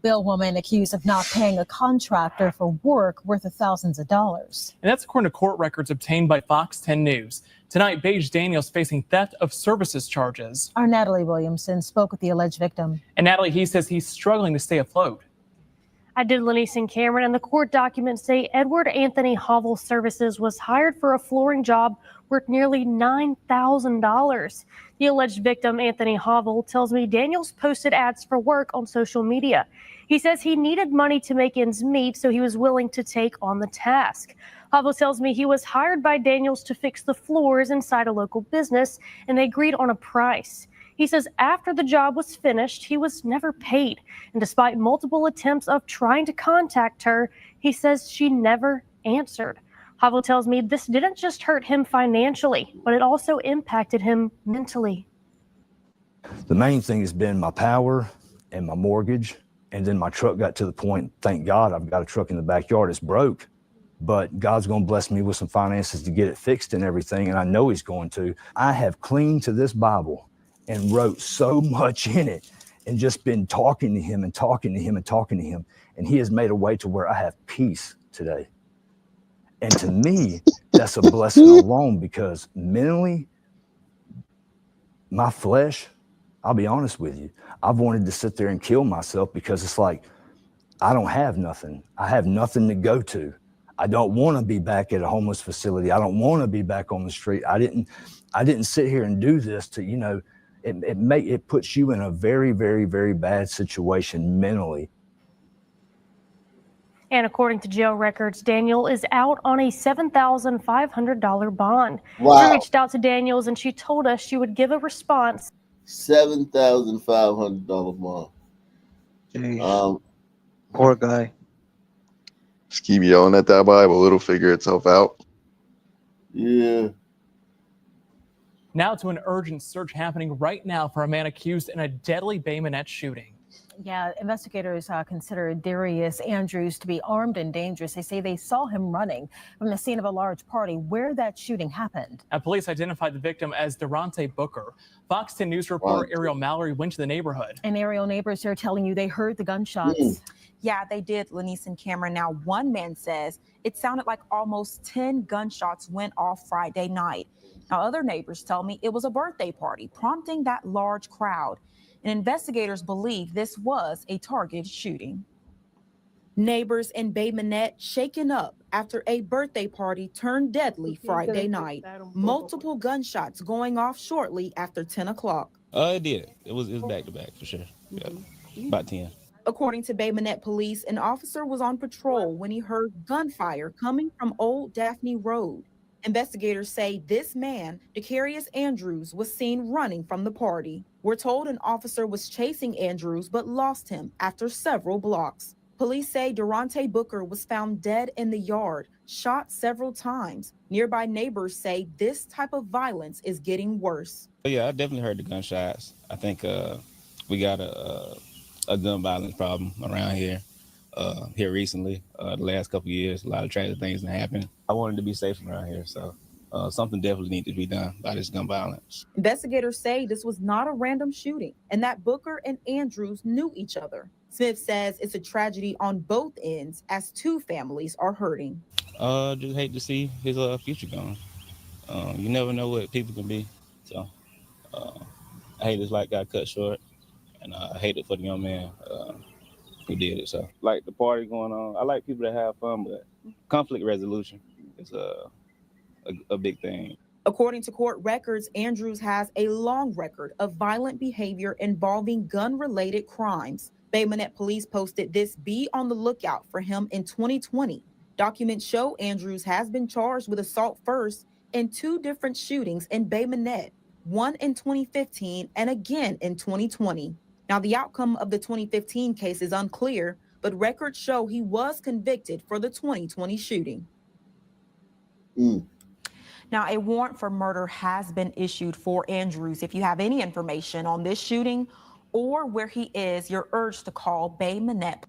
Bill woman accused of not paying a contractor for work worth of thousands of dollars.
And that's according to court records obtained by Fox 10 News. Tonight, Paige Daniels facing theft of services charges.
Our Natalie Williamson spoke with the alleged victim.
And Natalie, he says he's struggling to stay afloat.
I did Lanice and Cameron, and the court documents say Edward Anthony Hovel Services was hired for a flooring job worth nearly $9,000. The alleged victim, Anthony Hovel, tells me Daniels posted ads for work on social media. He says he needed money to make ends meet, so he was willing to take on the task. Hovel tells me he was hired by Daniels to fix the floors inside a local business, and they agreed on a price. He says after the job was finished, he was never paid. And despite multiple attempts of trying to contact her, he says she never answered. Hovel tells me this didn't just hurt him financially, but it also impacted him mentally.
The main thing has been my power and my mortgage. And then my truck got to the point, thank God, I've got a truck in the backyard. It's broke, but God's going to bless me with some finances to get it fixed and everything. And I know he's going to. I have clinged to this Bible and wrote so much in it and just been talking to him and talking to him and talking to him. And he has made a way to where I have peace today. And to me, that's a blessing alone, because mentally, my flesh, I'll be honest with you, I've wanted to sit there and kill myself, because it's like, I don't have nothing. I have nothing to go to. I don't want to be back at a homeless facility. I don't want to be back on the street. I didn't sit here and do this to, you know, it puts you in a very, very, very bad situation mentally.
And according to jail records, Daniel is out on a $7,500 bond.
Wow.
We reached out to Daniels and she told us she would give a response.
$7,500 bond.
Jeez. Poor guy.
Just keep yelling at that Bible, it'll figure itself out.
Yeah.
Now to an urgent search happening right now for a man accused in a deadly Bay Minette shooting.
Yeah, investigators consider Darius Andrews to be armed and dangerous. They say they saw him running from the scene of a large party where that shooting happened.
Police identified the victim as Durante Booker. Fox 10 News reporter Ariel Mallory went to the neighborhood.
And Ariel, neighbors are telling you they heard the gunshots.
Yeah, they did, Lanice and Cameron. Now, one man says it sounded like almost 10 gunshots went off Friday night. Now, other neighbors tell me it was a birthday party, prompting that large crowd. And investigators believe this was a targeted shooting. Neighbors in Bay Minette shaken up after a birthday party turned deadly Friday night. Multiple gunshots going off shortly after 10 o'clock.
It did. It was back to back for sure. Yeah, about 10.
According to Bay Minette police, an officer was on patrol when he heard gunfire coming from Old Daphne Road. Investigators say this man, Darius Andrews, was seen running from the party. We're told an officer was chasing Andrews but lost him after several blocks. Police say Durante Booker was found dead in the yard, shot several times. Nearby neighbors say this type of violence is getting worse.
Yeah, I definitely heard the gunshots. I think we got a gun violence problem around here. Here recently, the last couple of years, a lot of tragic things that happened. I wanted to be safe around here, so something definitely needs to be done by this gun violence.
Investigators say this was not a random shooting and that Booker and Andrews knew each other. Smith says it's a tragedy on both ends as two families are hurting.
Just hate to see his future gone. You never know what people can be. So I hate his life got cut short, and I hate it for the young man who did it. So like the party going on. I like people that have fun, but conflict resolution is a big thing.
According to court records, Andrews has a long record of violent behavior involving gun-related crimes. Bay Minette police posted this "Be on the lookout for him" in 2020. Documents show Andrews has been charged with assault first in 2 different shootings in Bay Minette, one in 2015 and again in 2020. Now, the outcome of the 2015 case is unclear, but records show he was convicted for the 2020 shooting. Now, a warrant for murder has been issued for Andrews. If you have any information on this shooting or where he is, you're urged to call Bay Minette.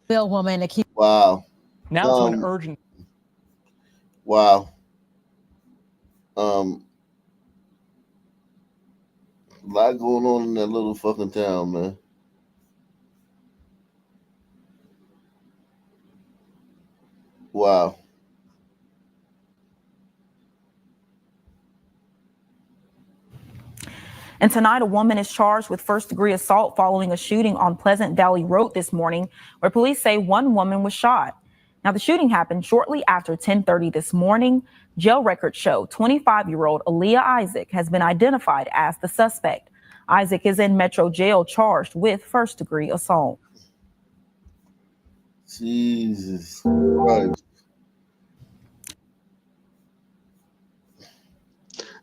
Bill woman accused.
Wow.
Now to an urgent.
Wow. A lot going on in that little fucking town, man. Wow.
And tonight, a woman is charged with first-degree assault following a shooting on Pleasant Valley Road this morning, where police say one woman was shot. Now, the shooting happened shortly after 10:30 this morning. Jail records show 25-year-old Aaliyah Isaac has been identified as the suspect. Isaac is in Metro Jail charged with first-degree assault.
Jesus Christ.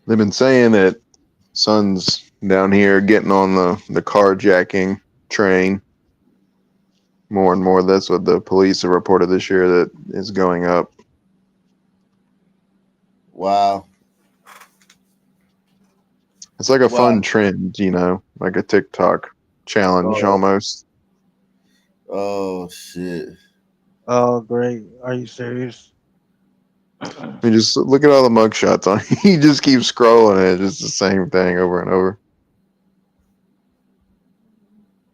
They've been saying that son's down here getting on the carjacking train more and more. That's what the police have reported this year, that is going up.
Wow.
It's like a fun trend, you know, like a TikTok challenge almost.
Oh, shit.
Oh, great. Are you serious?
I mean, just look at all the mugshots on. He just keeps scrolling it. It's the same thing over and over.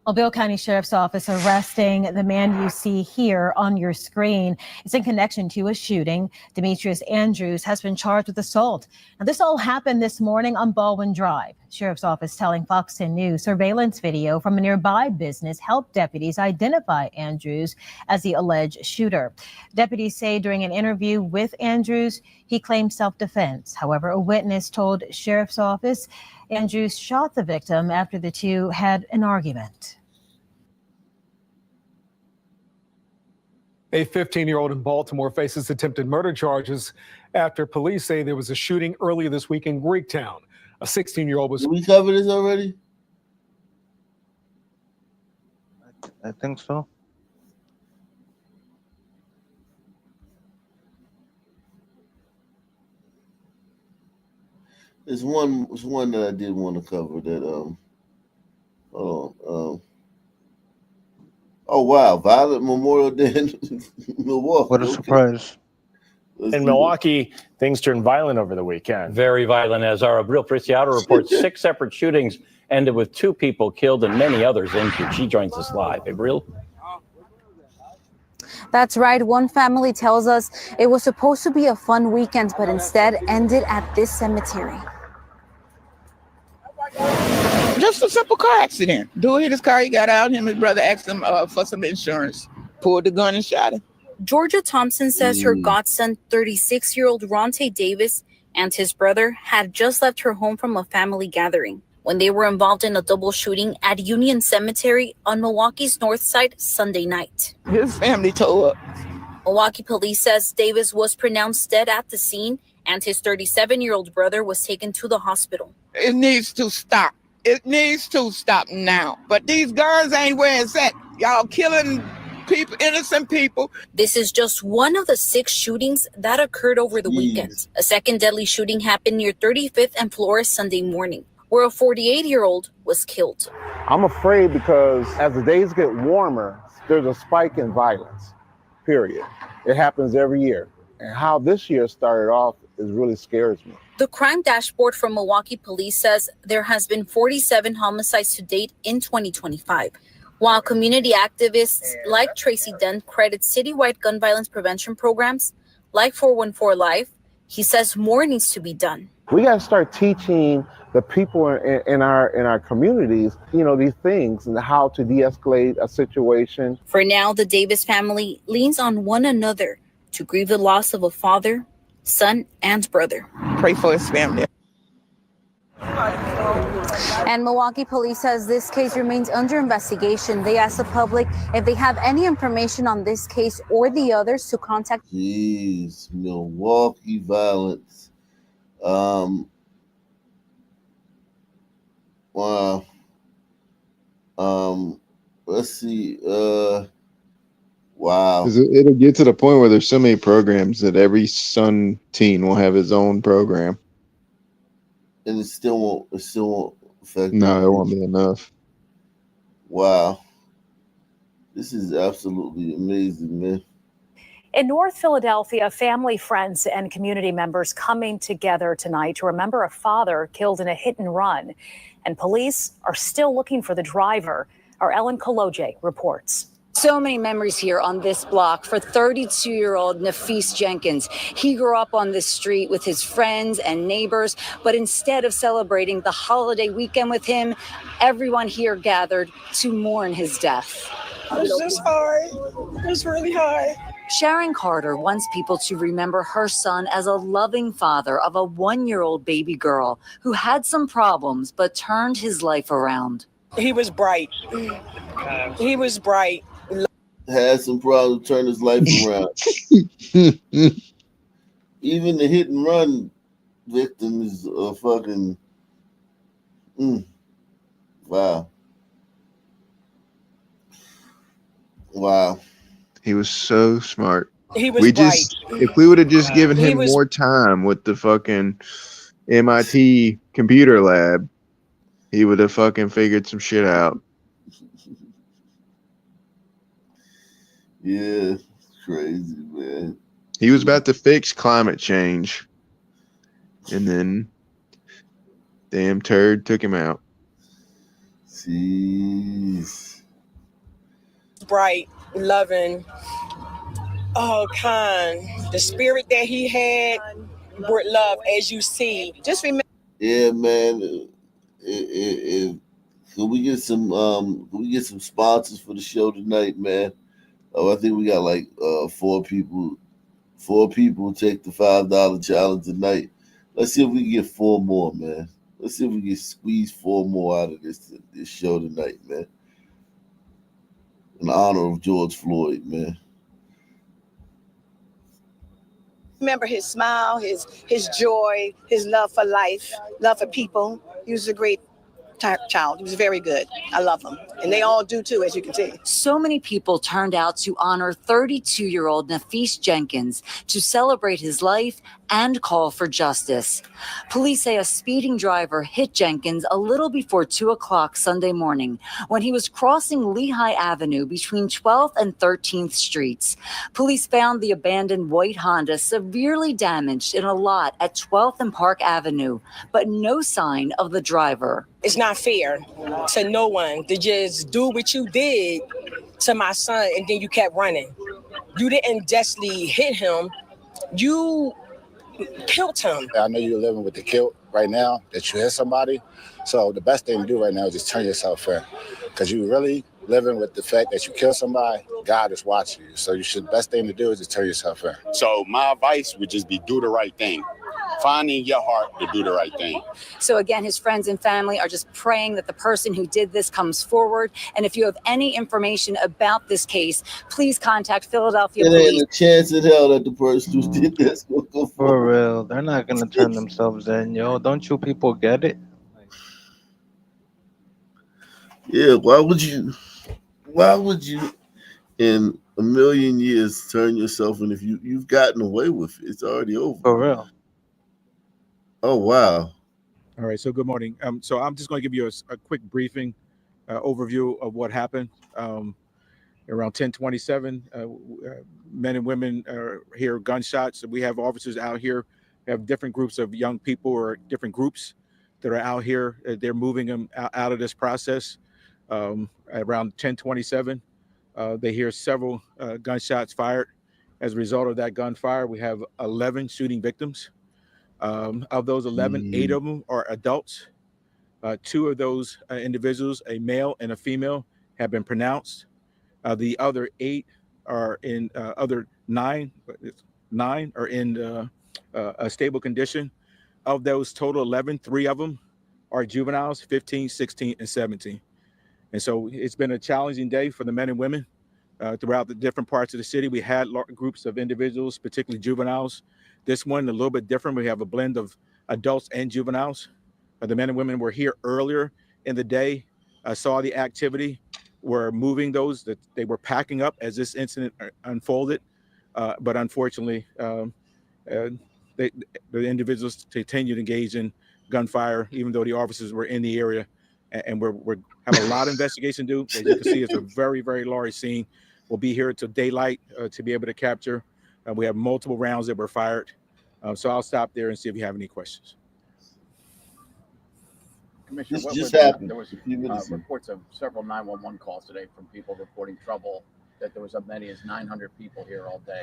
Mobile County Sheriff's Office arresting the man you see here on your screen. It's in connection to a shooting. Demetrius Andrews has been charged with assault. Now, this all happened this morning on Baldwin Drive. Sheriff's Office telling Fox 10 News surveillance video from a nearby business helped deputies identify Andrews as the alleged shooter. Deputies say during an interview with Andrews, he claimed self-defense. However, a witness told Sheriff's Office Andrews shot the victim after the two had an argument.
A 15-year-old in Baltimore faces attempted murder charges after police say there was a shooting earlier this week in Greektown. A 16-year-old was...
Did we cover this already?
I think so.
There's one that I did want to cover that oh wow, violent Memorial Day in Milwaukee.
What a surprise.
In Milwaukee, things turned violent over the weekend.
Very violent, as our Abril Preciado reports 6 separate shootings ended with 2 people killed and many others injured. She joins us live. Abril?
That's right. One family tells us it was supposed to be a fun weekend, but instead ended at this cemetery.
Just a simple car accident. Dude hit his car, he got out, him and his brother asked him for some insurance. Pulled the gun and shot him.
Georgia Thompson says her godson, 36-year-old Ronte Davis, and his brother had just left her home from a family gathering when they were involved in a double shooting at Union Cemetery on Milwaukee's north side Sunday night.
His family told up.
Milwaukee police says Davis was pronounced dead at the scene and his 37-year-old brother was taken to the hospital.
It needs to stop. It needs to stop now. But these guns ain't where it's at. Y'all killing people, innocent people.
This is just one of the 6 shootings that occurred over the weekend. A second deadly shooting happened near 35th and Flores Sunday morning, where a 48-year-old was killed.
I'm afraid because as the days get warmer, there's a spike in violence, period. It happens every year. And how this year started off really scares me.
The crime dashboard from Milwaukee Police says there has been 47 homicides to date in 2025. While community activists like Tracy Dent credit citywide gun violence prevention programs like 414 Life, he says more needs to be done.
We got to start teaching the people in our communities, these things and how to de-escalate a situation.
For now, the Davis family leans on one another to grieve the loss of a father, son, and brother.
Pray for his family.
And Milwaukee police says this case remains under investigation. They asked the public if they have any information on this case or the others to contact.
Jeez, Milwaukee violence. Wow. Let's see. Wow.
'Cause it'll get to the point where there's so many programs that every son teen will have his own program.
And it still won't affect.
No, it won't be enough.
Wow. This is absolutely amazing, man.
In North Philadelphia, family, friends, and community members coming together tonight to remember a father killed in a hit and run. And police are still looking for the driver. Our Ellen Koloje reports.
So many memories here on this block for 32-year-old Nafis Jenkins. He grew up on this street with his friends and neighbors, but instead of celebrating the holiday weekend with him, everyone here gathered to mourn his death.
It's just hard. It's really hard.
Sharon Carter wants people to remember her son as a loving father of a 1-year-old baby girl who had some problems but turned his life around.
He was bright. He was bright.
Had some problems to turn his life around. Even the hit and run victim is a fucking wow.
Wow. He was so smart.
He was
if we would have just given him more time with the fucking MIT computer lab, he would have fucking figured some shit out.
Yeah, it's crazy, man.
He was about to fix climate change, and then damn turd took him out.
Jeez.
Bright, loving, kind. The spirit that he had with love, as you see. Just remember.
Yeah, man. Can we get some sponsors for the show tonight, man? Oh, I think we got like 4 people. 4 people take the $5 challenge tonight. Let's see if we can get 4 more, man. Let's see if we can squeeze 4 more out of this show tonight, man. In honor of George Floyd, man.
Remember his smile, his joy, his love for life, love for people. He was a great child. He was very good. I love him. And they all do too, as you can see.
So many people turned out to honor 32-year-old Nafis Jenkins to celebrate his life and call for justice. Police say a speeding driver hit Jenkins a little before 2 o'clock Sunday morning when he was crossing Lehigh Avenue between 12th and 13th Streets. Police found the abandoned white Honda severely damaged in a lot at 12th and Park Avenue, but no sign of the driver.
It's not fair to no one to just do what you did to my son and then you kept running. You didn't justly hit him. You killed him.
I know you're living with the guilt right now that you hit somebody. So the best thing to do right now is just turn yourself in. Because you really living with the fact that you killed somebody, God is watching you. So best thing to do is just turn yourself in.
So my advice would just be do the right thing. Finding your heart to do the right thing.
So again, his friends and family are just praying that the person who did this comes forward. And if you have any information about this case, please contact Philadelphia
There
Police.
ain't a chance in hell that the person who did this will go
For real, they're not gonna turn themselves in, yo. Don't you people get it?
Yeah, why would you in a million years turn yourself in if you've gotten away with it? It's already over.
For real.
Oh, wow.
All right, so good morning. So I'm just going to give you a quick briefing overview of what happened. Around 10:27, men and women hear gunshots. We have officers out here We have different groups of young people or different groups that are out here. They're moving them out of this process. Around 10:27, they hear several gunshots fired. As a result of that gunfire, we have 11 shooting victims. Of those 11, 8 of them are adults. 2 of those individuals, a male and a female, have been pronounced. The other 8 are in other 9 are in a stable condition. Of those total 11, 3 of them are juveniles, 15, 16, and 17. And so it's been a challenging day for the men and women throughout the different parts of the city. We had groups of individuals, particularly juveniles. This one a little bit different. We have a blend of adults and juveniles. The men and women were here earlier in the day, saw the activity, were moving those that they were packing up as this incident unfolded. But unfortunately, the individuals continued to engage in gunfire, even though the officers were in the area. And we're have a lot of investigation to do. As you can see, it's a very, very large scene. We'll be here till daylight to be able to capture. We have multiple rounds that were fired. So I'll stop there and see if you have any questions.
Commissioner,
This just happened.
There was
a few minutes ago.
reports of several 911 calls today from people reporting trouble, that there was as many as 900 people here all day.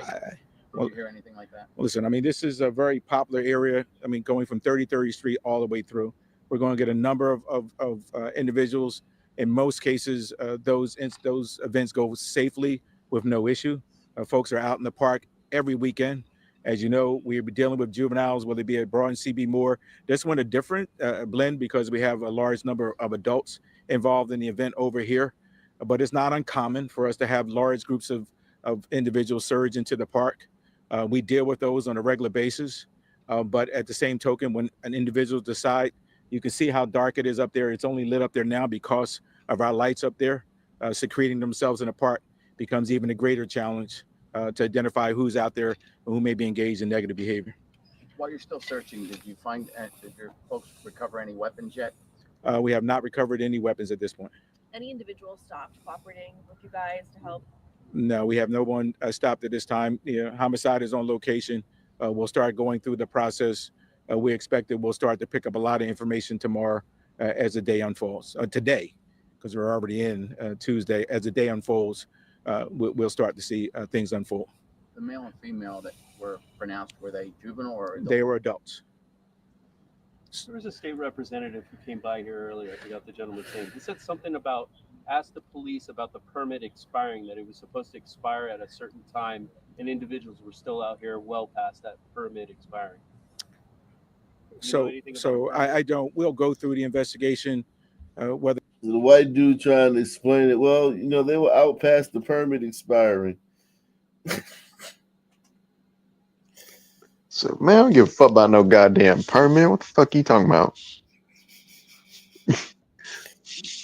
Did you hear anything like that?
Listen, I mean, this is a very popular area. I mean, going from 3030 Street all the way through. We're going to get a number of individuals. In most cases, those events go safely with no issue. Folks are out in the park every weekend. As you know, we're dealing with juveniles, whether it be at Broad and CB Moore. This one a different blend because we have a large number of adults involved in the event over here. But it's not uncommon for us to have large groups of individuals surge into the park. We deal with those on a regular basis. But at the same token, when an individual decide, you can see how dark it is up there. It's only lit up there now because of our lights up there. Secreting themselves in the park becomes even a greater challenge to identify who's out there and who may be engaged in negative behavior.
While you're still searching, did you find, did your folks recover any weapons yet?
We have not recovered any weapons at this point.
Any individuals stopped cooperating with you guys to help?
No, we have no one stopped at this time. Homicide is on location. We'll start going through the process. We expect that we'll start to pick up a lot of information tomorrow as the day unfolds. Today, because we're already in Tuesday, as the day unfolds, we'll start to see things unfold.
The male and female that were pronounced, were they juvenile or adult?
They were adults.
There was a state representative who came by here earlier. I forgot the gentleman's name. He said something about, asked the police about the permit expiring, that it was supposed to expire at a certain time, and individuals were still out here well past that permit expiring.
So I don't. We'll go through the investigation. Whether
the white dude trying to explain it, well, they were out past the permit expiring.
So, man, I don't give a fuck about no goddamn permit. What the fuck are you talking about?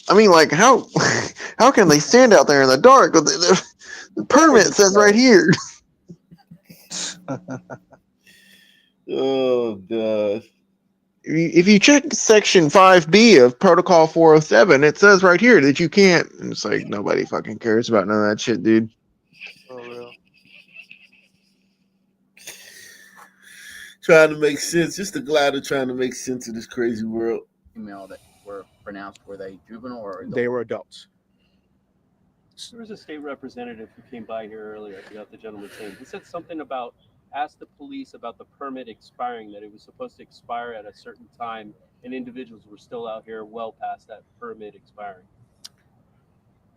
I mean, like, how can they stand out there in the dark? The permit says right here.
Oh, God.
If you check section 5B of Protocol 407, it says right here that you can't. And it's like, nobody fucking cares about none of that shit, dude.
Trying to make sense. Just the glider trying to make sense of this crazy world.
Female that were pronounced, were they juvenile or adult?
They were adults.
There was a state representative who came by here earlier. I forgot the gentleman's name. He said something about, asked the police about the permit expiring, that it was supposed to expire at a certain time, and individuals were still out here well past that permit expiring.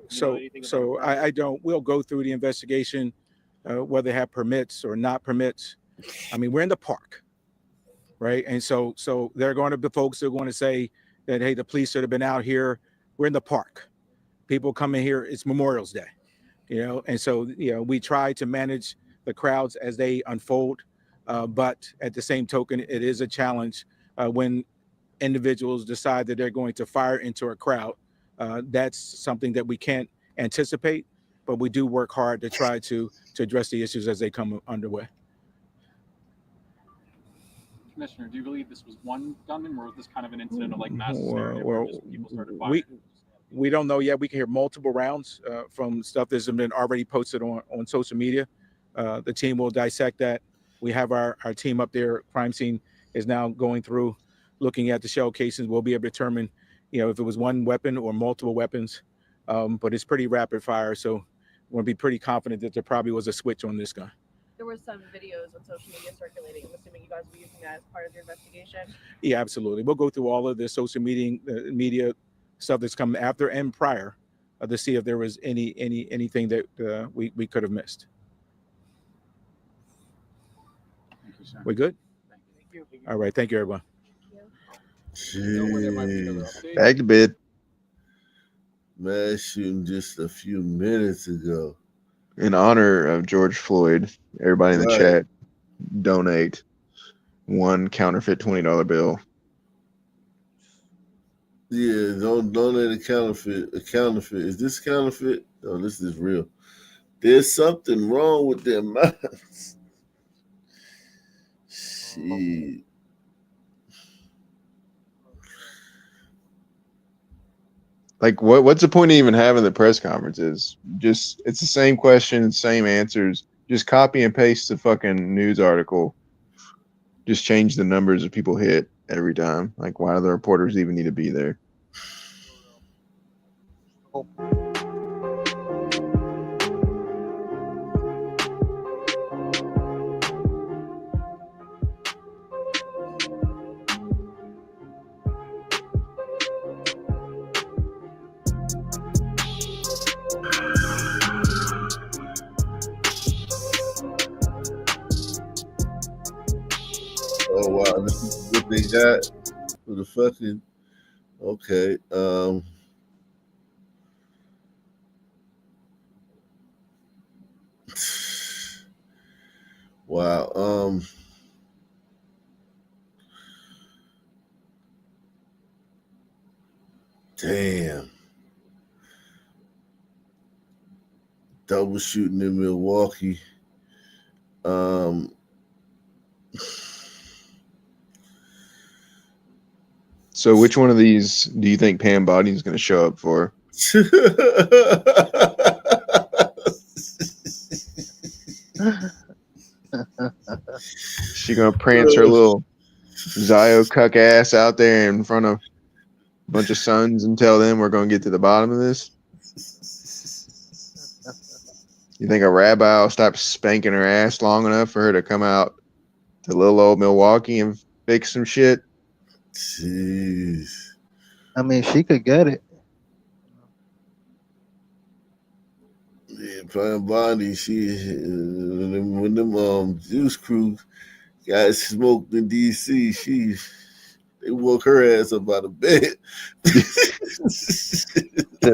So I don't. We'll go through the investigation, whether they have permits or not permits. I mean, we're in the park, right? And so there are going to be folks that are going to say that, hey, the police should have been out here. We're in the park. People come in here. It's Memorial's Day, and so we try to manage the crowds as they unfold, but at the same token, it is a challenge when individuals decide that they're going to fire into a crowd. That's something that we can't anticipate, but we do work hard to try to address the issues as they come underway.
Commissioner, do you believe this was one gunman, or was this kind of an incident of like mass hysteria where just people started firing?
We don't know yet. We can hear multiple rounds from stuff that's been already posted on social media. The team will dissect that. We have our team up there. Crime scene is now going through, looking at the shell casings. We'll be able to determine, if it was one weapon or multiple weapons. But it's pretty rapid fire, so we're gonna be pretty confident that there probably was a switch on this gun.
There were some videos on social media circulating. I'm assuming you guys were using that as part of your investigation.
Yeah, absolutely. We'll go through all of the social media stuff that's come after and prior to see if there was anything that we could have missed.
Thank you, sir.
We good?
Thank you.
All right. Thank you, everyone.
Jeez.
Back to bed.
Mass shooting just a few minutes ago.
In honor of George Floyd, everybody in the
Right.
chat, donate one counterfeit $20 bill.
Yeah, don't donate a counterfeit. A counterfeit. Is this counterfeit? No, this is real. There's something wrong with their minds. Shit.
Like, what's the point of even having the press conferences? Just, it's the same questions, same answers. Just copy and paste the fucking news article. Just change the numbers of people hit every time. Like, why do the reporters even need to be there?
Oh wow, this is what they got for the fucking. Okay. Wow. Damn. Double shooting in Milwaukee.
So which one of these do you think Pam Bodine is going to show up for? She going to prance her little Zio cuck ass out there in front of a bunch of sons and tell them we're going to get to the bottom of this? You think a rabbi will stop spanking her ass long enough for her to come out to little old Milwaukee and fix some shit?
Jeez.
I mean, she could get it.
Yeah, Pam Bondi, when them Juice Crew got smoked in DC, they woke her ass up out of bed.
Said,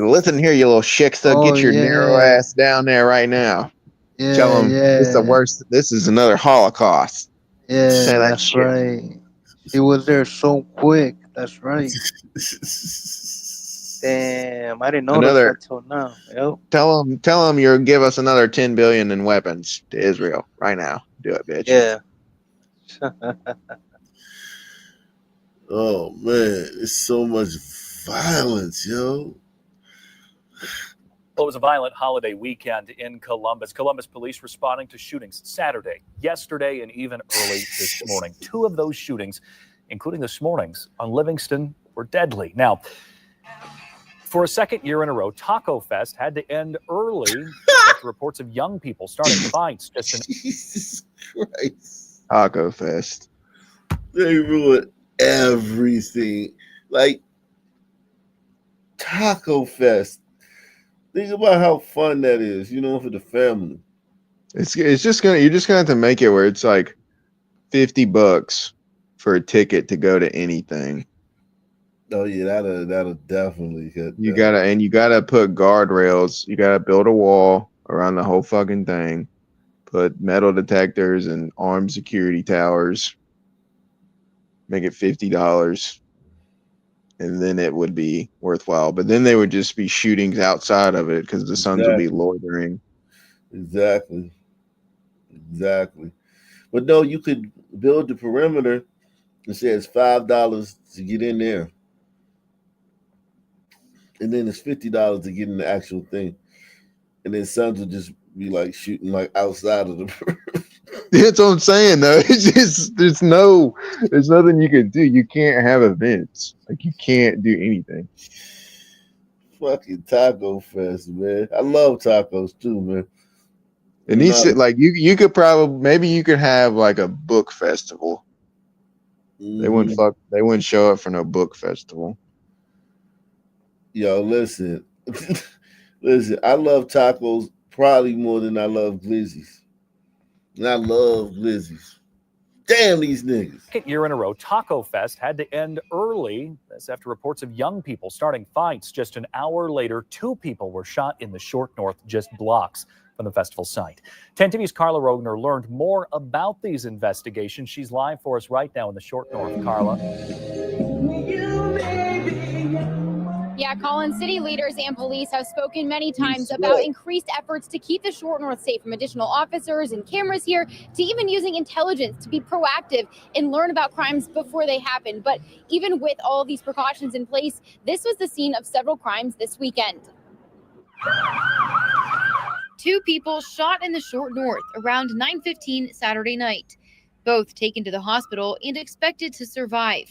listen here, you little shiksta, get your narrow ass down there right now.
Yeah,
Tell them this is the worst. This is another Holocaust.
Yeah,
Say that
that's
shit.
right. She was there so quick. That's right. Damn, I didn't know
Another-
that until now. Yep.
Tell them you'll give us another 10 billion in weapons to Israel right now. Do it, bitch.
Yeah.
Oh man, it's so much violence, yo.
Well, it was a violent holiday weekend in Columbus. Columbus police responding to shootings Saturday, yesterday, and even early this morning. Two of those shootings, including this morning's on Livingston, were deadly. Now, for a second year in a row, Taco Fest had to end early after reports of young people starting fights.
Jesus Christ.
Taco Fest.
They ruined everything. Like Taco Fest. Think about how fun that is, for the family.
It's just you're just gonna have to make it where it's like $50 for a ticket to go to anything.
Oh yeah, that'll definitely hit.
You gotta put guardrails. You gotta build a wall around the whole fucking thing. Put metal detectors and armed security towers. Make it $50. And then it would be worthwhile. But then they would just be shootings outside of it because the sons would be loitering.
Exactly. But no, you could build the perimeter and say it's $5 to get in there. And then it's $50 to get in the actual thing. And then sons would just be like shooting like outside of the perimeter.
That's what I'm saying, though. It's just there's nothing you can do. You can't have events. Like you can't do anything.
Fucking Taco Fest, man. I love tacos too, man.
It needs to like you could probably maybe you could have like a book festival. They wouldn't show up for no book festival.
Yo, listen. Listen, I love tacos probably more than I love glizzies. And I love glizzies. Damn these niggas.
Second year in a row, Taco Fest had to end early. That's after reports of young people starting fights. Just an hour later, 2 people were shot in the Short North, just blocks from the festival site. 10 TV's Carla Rogner learned more about these investigations. She's live for us right now in the Short North. Carla.
Yeah, Colin, city leaders and police have spoken many times about increased efforts to keep the Short North safe, from additional officers and cameras here to even using intelligence to be proactive and learn about crimes before they happen. But even with all these precautions in place, this was the scene of several crimes this weekend. 2 people shot in the Short North around 9:15 Saturday night, both taken to the hospital and expected to survive.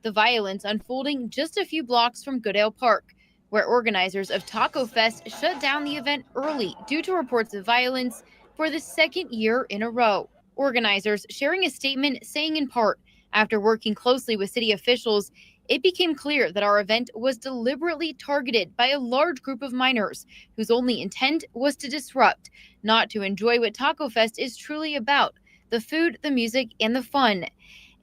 The violence unfolding just a few blocks from Goodale Park, where organizers of Taco Fest shut down the event early due to reports of violence for the 2nd year in a row. Organizers sharing a statement saying, in part, after working closely with city officials, it became clear that our event was deliberately targeted by a large group of minors whose only intent was to disrupt, not to enjoy what Taco Fest is truly about: the food, the music, and the fun.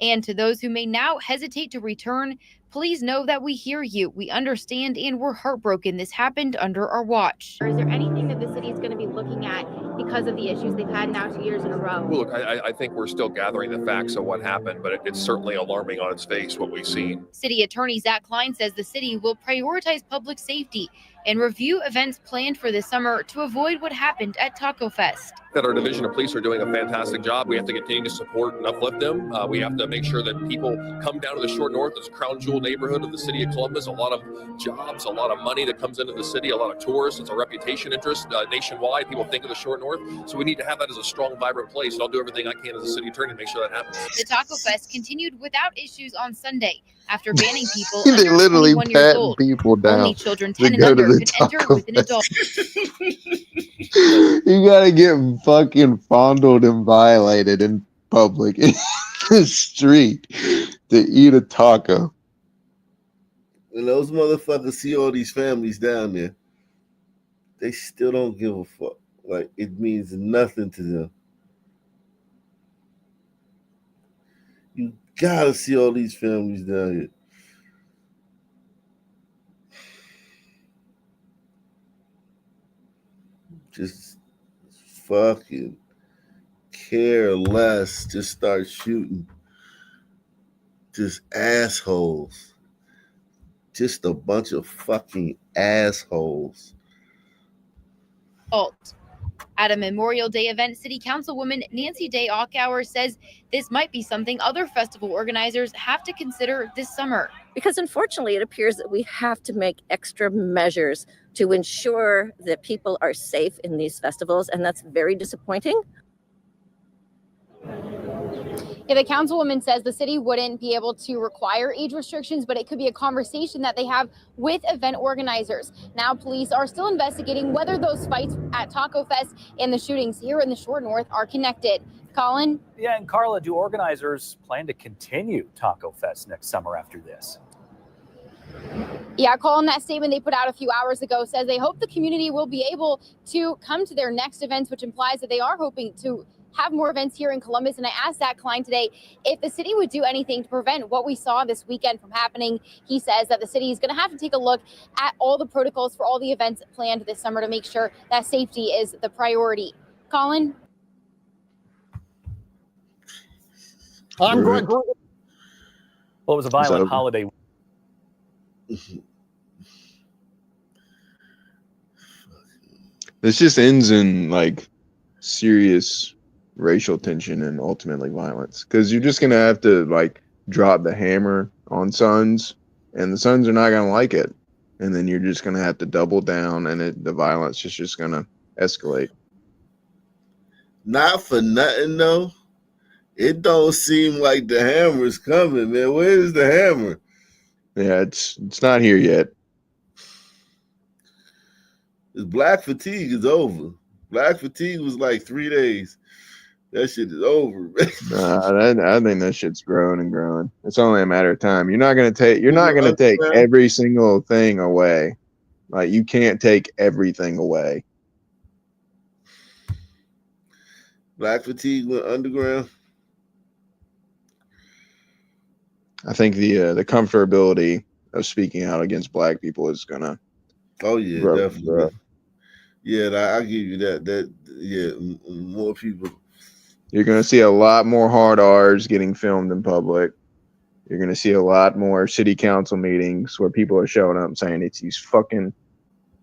And to those who may now hesitate to return, please know that we hear you, we understand, and we're heartbroken this happened under our watch. Is there anything that the city is going to be looking at because of the issues they've had now 2 years in a row?
Well, look, I think we're still gathering the facts of what happened, but it's certainly alarming on its face what we've seen.
City Attorney Zach Klein says the city will prioritize public safety and review events planned for this summer to avoid what happened at Taco Fest.
That our division of police are doing a fantastic job. We have to continue to support and uplift them. We have to make sure that people come down to the Short North. It's a crown jewel neighborhood of the city of Columbus. A lot of jobs, a lot of money that comes into the city, a lot of tourists. It's a reputation interest nationwide. People think of the Short North. So we need to have that as a strong, vibrant place. And I'll do everything I can as a city attorney to make sure that happens.
The Taco Fest continued without issues on Sunday after banning people
They
under
literally
21 years
patting
old.
people down
Only children
to
10 and
go to
under
the
could enter
Taco
with an
Fest.
adult.
You gotta get fucking fondled and violated in public in the street to eat a taco.
And those motherfuckers see all these families down there. They still don't give a fuck. Like, it means nothing to them. You gotta see all these families down here. Just fucking care less. Just start shooting. Just assholes. Just a bunch of fucking assholes.
At a Memorial Day event, City Councilwoman Nancy Day Ockauer says this might be something other festival organizers have to consider this summer.
Because unfortunately, it appears that we have to make extra measures to ensure that people are safe in these festivals, and that's very disappointing.
Yeah, the councilwoman says the city wouldn't be able to require age restrictions, but it could be a conversation that they have with event organizers. Now, police are still investigating whether those fights at Taco Fest and the shootings here in the Short North are connected. Colin?
Yeah, and Carla, do organizers plan to continue Taco Fest next summer after this?
Yeah, Colin, that statement they put out a few hours ago says they hope the community will be able to come to their next events, which implies that they are hoping to have more events here in Columbus. And I asked Zach Klein today if the city would do anything to prevent what we saw this weekend from happening. He says that the city is going to have to take a look at all the protocols for all the events planned this summer to make sure that safety is the priority. Colin?
I'm Greg. Well, it was a violent holiday.
This just ends in like serious racial tension and ultimately violence, because you're just gonna have to like drop the hammer on Sons, and the Sons are not gonna like it, and then you're just gonna have to double down, and the violence is just gonna escalate.
Not for nothing though. It don't seem like the hammer's coming, man. Where's the hammer?
Yeah, it's not here yet.
This black fatigue is over. Black fatigue was like 3 days. That shit is over.
I think that shit's growing and growing. It's only a matter of time. You're not gonna take every single thing away. Like, you can't take everything away.
Black fatigue went underground.
I think the comfortability of speaking out against black people is gonna.
Oh yeah,
grow,
definitely.
grow.
Yeah, I give you that. Yeah, more people.
You're gonna see a lot more hard R's getting filmed in public. You're gonna see a lot more city council meetings where people are showing up and saying it's these fucking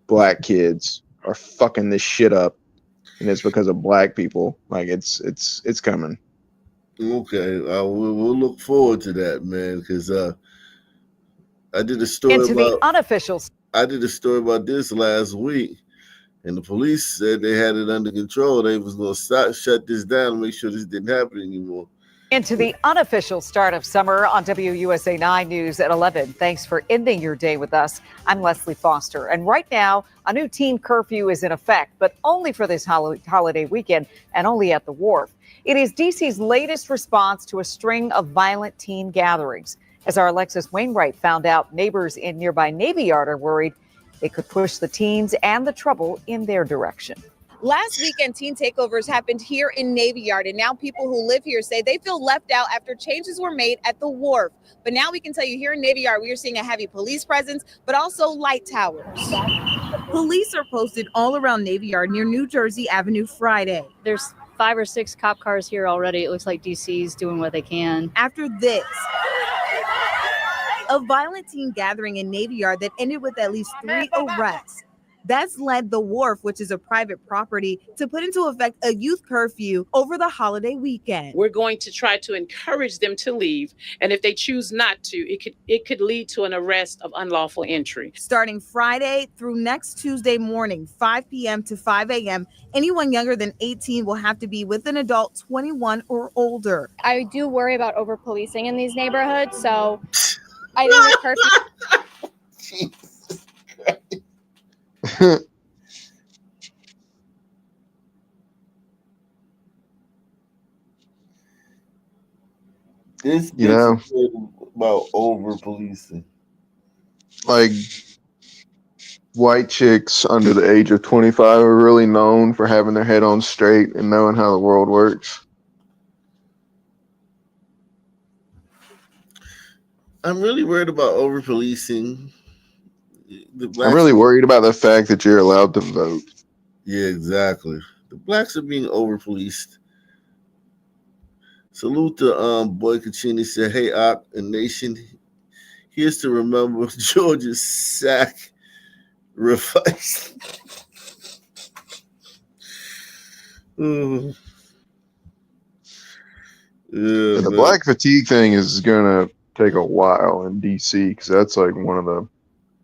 black kids are fucking this shit up, and it's because of black people. Like, it's coming.
Okay, we'll look forward to that, man. Because I did a story
Into
about
the unofficial.
I did a story about this last week, and the police said they had it under control. They was going to shut this down and make sure this didn't happen anymore.
Into the unofficial start of summer on WUSA 9 News at 11. Thanks for ending your day with us. I'm Leslie Foster. And right now, a new teen curfew is in effect, but only for this holiday weekend and only at the wharf. It is D.C.'s latest response to a string of violent teen gatherings. As our Alexis Wainwright found out, neighbors in nearby Navy Yard are worried it could push the teens and the trouble in their direction.
Last weekend, teen takeovers happened here in Navy Yard, and now people who live here say they feel left out after changes were made at the wharf. But now we can tell you here in Navy Yard, we are seeing a heavy police presence, but also light towers. Police are posted all around Navy Yard near New Jersey Avenue Friday.
There's 5 or 6 cop cars here already. It looks like DC's doing what they can.
After this, a violent teen gathering in Navy Yard that ended with at least 3 arrests. That's led the wharf, which is a private property, to put into effect a youth curfew over the holiday weekend.
We're going to try to encourage them to leave, and if they choose not to, it could lead to an arrest of unlawful entry.
Starting Friday through next Tuesday morning, 5 p.m. to 5 a.m., anyone younger than 18 will have to be with an adult 21 or older.
I do worry about over-policing in these neighborhoods, so I think the curfew...
Jesus This about over policing.
Like, white chicks under the age of 25 are really known for having their head on straight and knowing how the world works.
I'm really worried about over policing.
I'm really worried about the fact that you're allowed to vote.
Yeah, exactly. The blacks are being over policed. Salute to Boy Caccini said, "Hey, Ak and Nation, here's to remember George's sacrifice." Yeah,
the black fatigue thing is gonna take a while in DC because that's like one of the,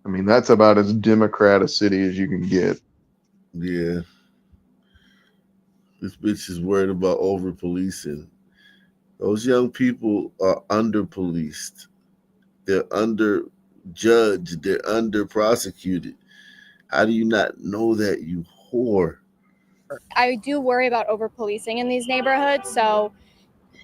I mean, that's about as Democrat a city as you can get.
Yeah. This bitch is worried about over policing. Those young people are under policed. They're under judged. They're under prosecuted. How do you not know that, you whore?
I do worry about over-policing in these neighborhoods, so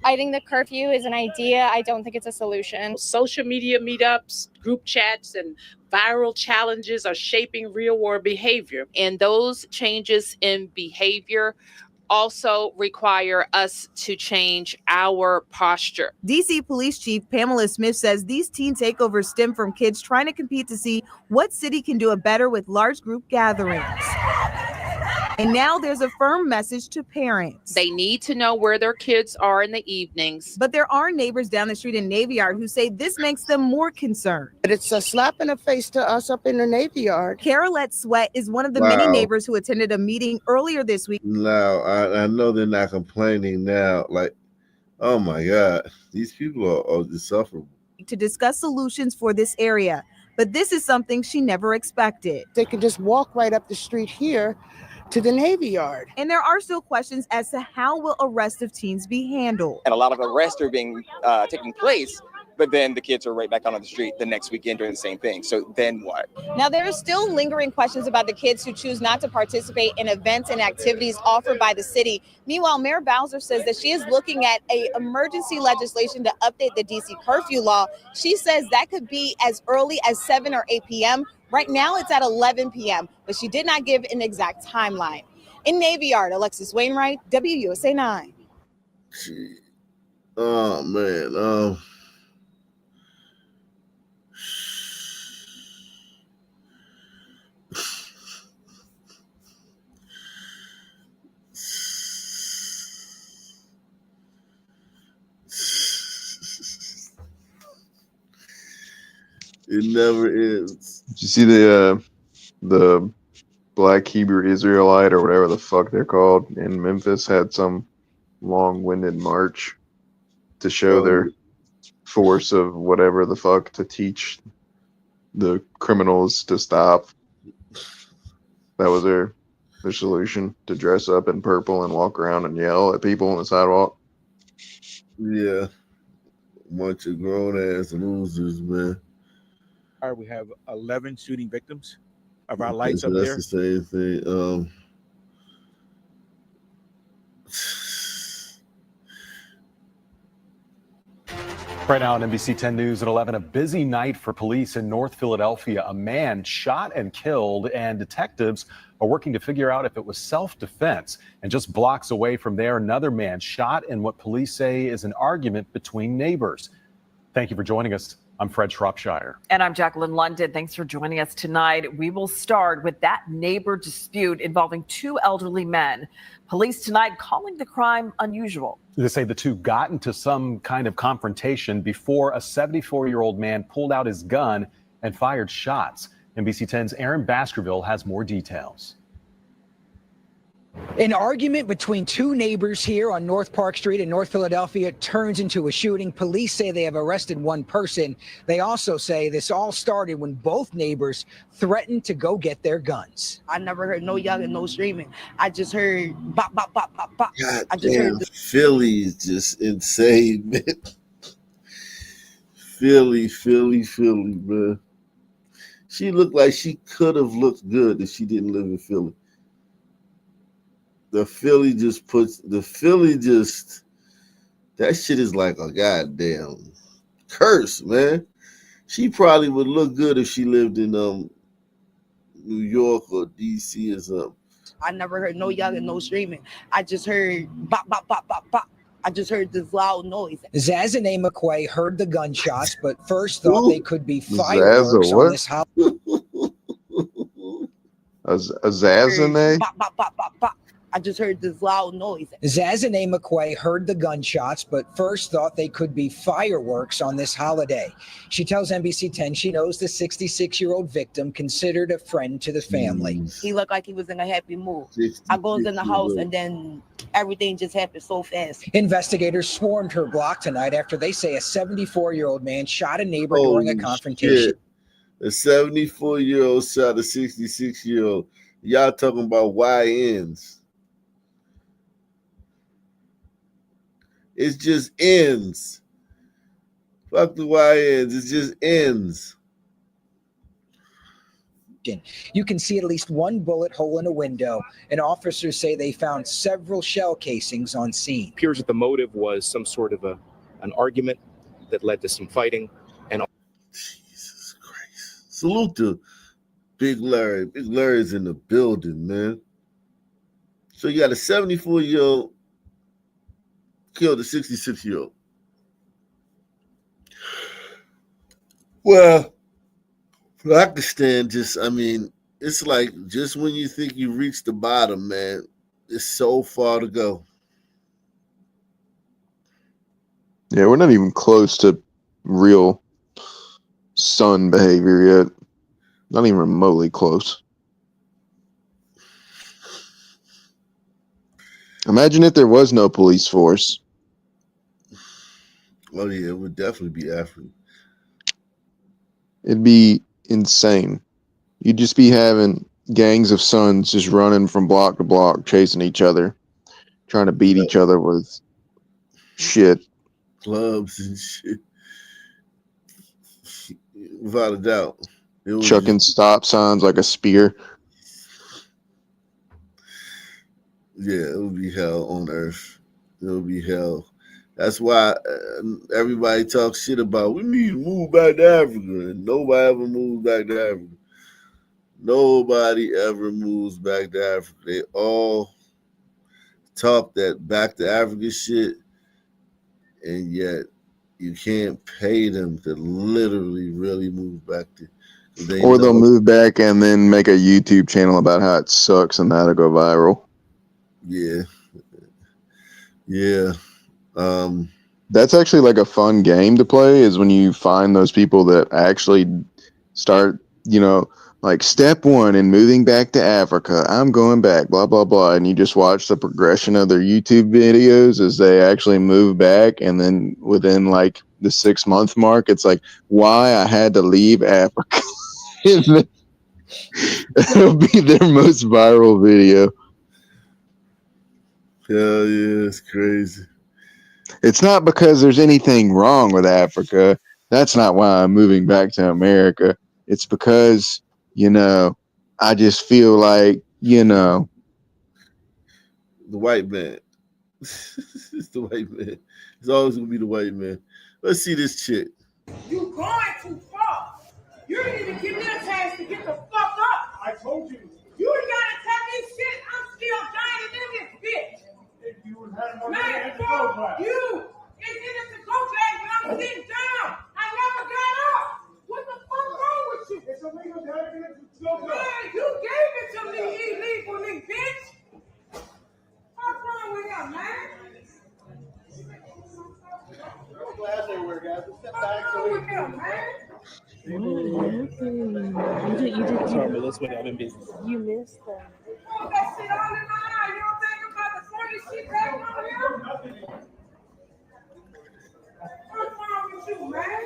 I think the curfew is an idea. I don't think it's a solution.
Social media meetups, group chats, and viral challenges are shaping real-world behavior.
And those changes in behavior also require us to change our posture.
DC Police Chief Pamela Smith says these teen takeovers stem from kids trying to compete to see what city can do it better with large group gatherings. And now there's a firm message to parents.
They need to know where their kids are in the evenings.
But there are neighbors down the street in Navy Yard who say this makes them more concerned.
But it's a slap in the face to us up in the Navy Yard.
Carolette Sweat is one of the many neighbors who attended a meeting earlier this week.
Now, I know they're not complaining now. Like, oh my God, these people are insufferable.
To discuss solutions for this area. But this is something she never expected.
They can just walk right up the street here to the Navy Yard.
And there are still questions as to how will arrest of teens be handled.
And a lot of arrests are being taking place, but then the kids are right back out on the street the next weekend doing the same thing. So then what?
Now, there are still lingering questions about the kids who choose not to participate in events and activities offered by the city. Meanwhile, Mayor Bowser says that she is looking at an emergency legislation to update the DC curfew law. She says that could be as early as 7 or 8 p.m. Right now, it's at 11 p.m., but she did not give an exact timeline. In Navy Yard, Alexis Wainwright, WUSA 9.
Oh, man. It never ends.
Did you see the Black Hebrew Israelite or whatever the fuck they're called in Memphis had some long-winded march to show their force of whatever the fuck to teach the criminals to stop. That was their solution, to dress up in purple and walk around and yell at people on the sidewalk.
Yeah. Bunch of grown-ass losers, man.
All right, we have 11 shooting victims of our lights up there.
That's the same thing.
Right now on NBC 10 News at 11, a busy night for police in North Philadelphia. A man shot and killed, and detectives are working to figure out if it was self-defense. And just blocks away from there, another man shot in what police say is an argument between neighbors. Thank you for joining us. I'm Fred Shropshire.
And I'm Jacqueline London. Thanks for joining us tonight. We will start with that neighbor dispute involving two elderly men. Police tonight calling the crime unusual.
They say the two got into some kind of confrontation before a 74-year-old man pulled out his gun and fired shots. NBC 10's Aaron Baskerville has more details.
An argument between two neighbors here on North Park Street in North Philadelphia turns into a shooting. Police say they have arrested one person. They also say this all started when both neighbors threatened to go get their guns.
I never heard no yelling, no screaming. I just heard bop, bop, bop, bop, bop.
God
I just
damn,
heard the
Philly is just insane, man. Philly, man. She looked like she could have looked good if she didn't live in Philly. That shit is like a goddamn curse, man. She probably would look good if she lived in New York or DC or something.
I never heard no yelling, no screaming. I just heard bop, bop, bop, bop, bop. I just heard this loud noise.
Zaz and A. McQuay heard the gunshots, but first thought they could be fireworks on this house.
A Zaz and A?
Bop, bop, bop, bop, bop. I just heard this loud noise.
Zaz and A. McQuay heard the gunshots, but first thought they could be fireworks on this holiday. She tells NBC 10 she knows the 66-year-old victim, considered a friend to the family.
He looked like he was in a happy mood. I goes in the house and then everything just happened so fast.
Investigators swarmed her block tonight after they say a 74-year-old man shot a neighbor during a confrontation.
Shit. A 74-year-old shot a 66-year-old. Y'all talking about YNs. It just ends. Fuck the YNs. It just ends.
You can see at least one bullet hole in a window, and officers say they found several shell casings on scene.
Appears that the motive was some sort of an argument that led to some fighting. And
Jesus Christ. Salute to Big Larry. Big Larry's in the building, man. So you got a 74-year-old killed a 66-year-old. Well, Pakistan it's like just when you think you reached the bottom, man, it's so far to go.
Yeah, we're not even close to real son behavior yet. Not even remotely close. Imagine if there was no police force.
Oh, yeah, it would definitely be African.
It'd be insane. You'd just be having gangs of sons just running from block to block, chasing each other, trying to beat each other with shit.
Clubs and shit. Without a doubt. It was
Chucking stop signs like a spear.
Yeah, it would be hell on earth. It would be hell. That's why everybody talks shit about we need to move back to Africa, and nobody ever moves back to Africa. Nobody ever moves back to Africa. They all talk that back to Africa shit, and yet you can't pay them to literally really move back to.
Or they'll move back and then make a YouTube channel about how it sucks and that'll go viral.
Yeah. Yeah.
That's actually like a fun game to play, is when you find those people that actually start, like step 1 in moving back to Africa, I'm going back, blah, blah, blah. And you just watch the progression of their YouTube videos as they actually move back. And then within like the 6-month mark, it's like, why I had to leave Africa. It'll be their most viral video.
Hell yeah, it's crazy.
It's not because there's anything wrong with Africa. That's not why I'm moving back to America. It's because, I just feel like,
the white man. It's the white man. It's always gonna be the white man. Let's see this chick.
You going too far. You didn't even give me a chance to get the fuck up. I told you. You ain't gotta tell me shit. I'm still dying in this bitch. Man, fuck you. It's in the go bag, but I'm sitting down. I never got up. What the fuck wrong with you? It's illegal to have it to go bag. Man, you gave it to me illegally, bitch. What's wrong with him, man? Glass everywhere, guys. Step back so we can, man.
You did.
Sorry, but let's wait. I've been busy.
You missed them.
Oh, that shit all in my eye. You don't think about the funny shit back on here? What's wrong with you, man?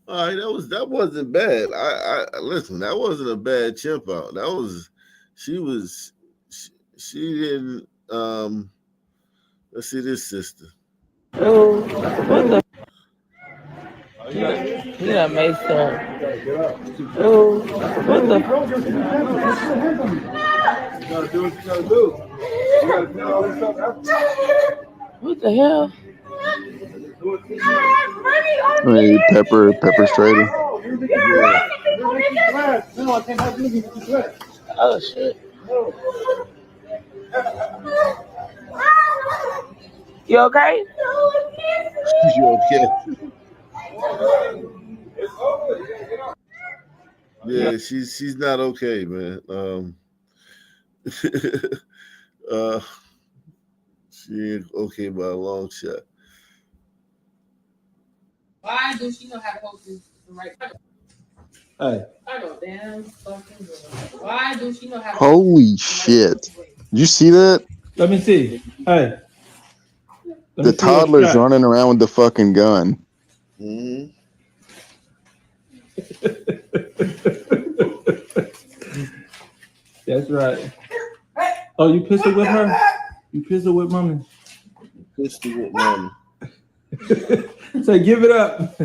All right, that wasn't bad. I listen, that wasn't a bad chimp out. That was she didn't let's see this sister.
Oh, what the? Yeah, made sense. Oh, what the?
You gotta do what you gotta do. You gotta clean all this up after.
What the hell?
Hey, pepper trader.
Oh shit. You okay?
You okay? Yeah, she's not okay, man. She ain't okay by a long shot.
Why do she know how to post this right?
Hey.
I know damn fucking girl. Why do she know how to
Holy shit. Did you see that?
Let me see. Hey.
The toddler's running around with the fucking gun.
Mm-hmm.
That's right. Oh, you pistol with her? You pistol with mommy?
Pistol with mommy.
Say, give it up.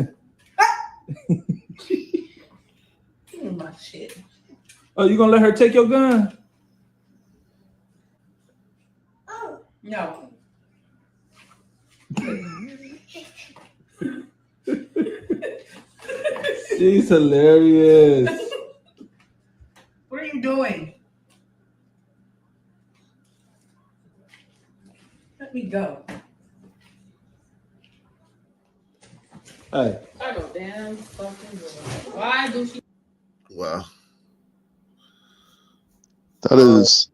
my shit?
Oh, you gonna let her take your gun?
No.
She's hilarious.
What are you doing? Let me go.
Hey.
I go damn fucking girl. Why do she?
Wow.
That is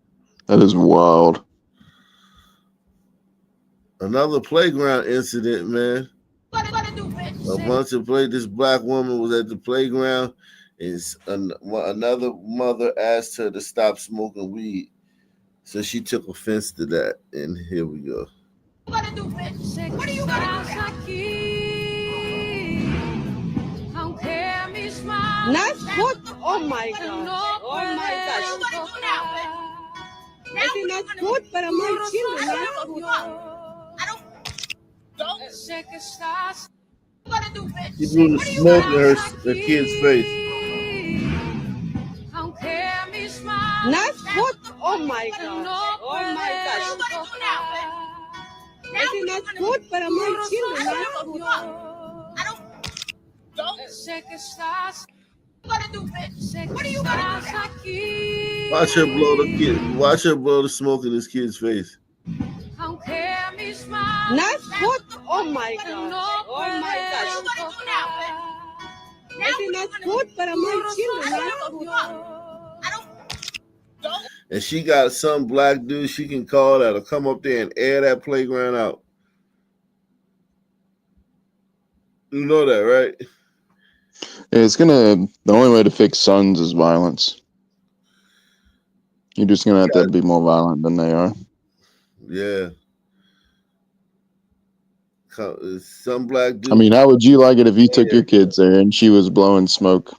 wild.
Another playground incident, man.
What do, bitch?
This black woman was at the playground, and another mother asked her to stop smoking weed, so she took offense to that. And here we go.
What are you gonna do? What are you gonna do?
Not good. Oh my god. Oh my gosh. I think that's good, but I'm my children. Not good.
She blew the smoke in her kid's face.
Not good. Oh my god. Oh my gosh. I think that's good, but I'm my children. Not good.
What are you gonna do?
Watch her blow the kid. Watch her blow the smoke in his kid's face.
Not good. Oh my god. Oh my gosh. I think that's good, but I'm my children. Not good.
And she got some black dude she can call that'll come up there and air that playground out. You know that, right?
The only way to fix sons is violence. You're just gonna have to be more violent than they are.
Yeah. Some black dude.
I mean, how would you like it if you took your kids there and she was blowing smoke?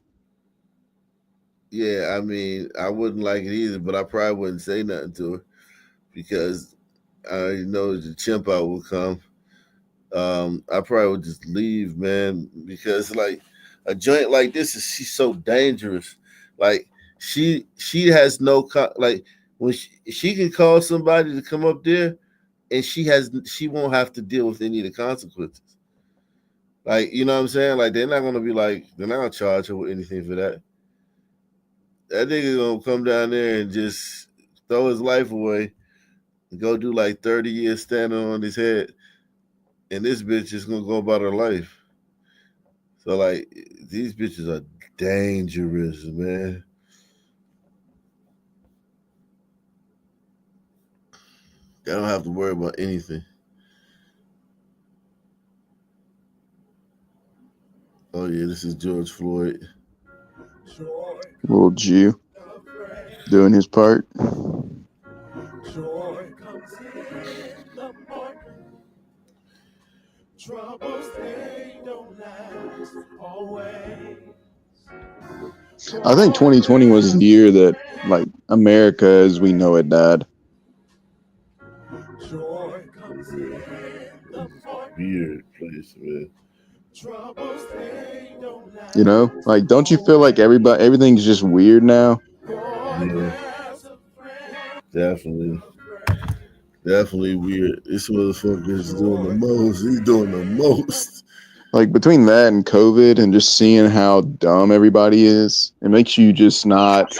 Yeah, I mean, I wouldn't like it either, but I probably wouldn't say nothing to her because I already know the chimp out will come. I probably would just leave, man, because like a joint like this she's so dangerous. Like she has no like when she can call somebody to come up there, and she won't have to deal with any of the consequences. Like, you know what I'm saying? Like they're not gonna charge her with anything for that. That nigga gonna come down there and just throw his life away and go do like 30 years standing on his head. And this bitch is gonna go about her life. So like these bitches are dangerous, man. They don't have to worry about anything. Oh yeah, this is George Floyd.
Little Jew doing his part.
Joy comes in the morning. Troubles, they don't last always.
I think 2020 was the year that, like, America as we know it died.
Joy comes in the morning.
Weird place, man.
Troubles, they don't last.
You know, like, don't you feel like everything's just weird now?
Yeah. Definitely weird. This motherfucker is doing the most. He's doing the most.
Like, between that and COVID and just seeing how dumb everybody is, it makes you just not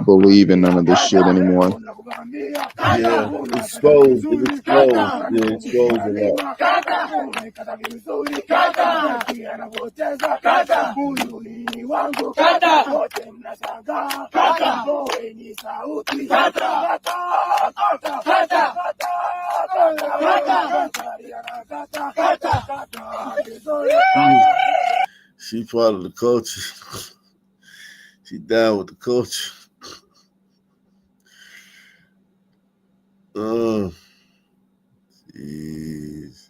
believe in none of this shit anymore.
Yeah, exposed. It exposed. Yeah, exposed a lot. She part of the culture. She down with the culture. Oh, jeez.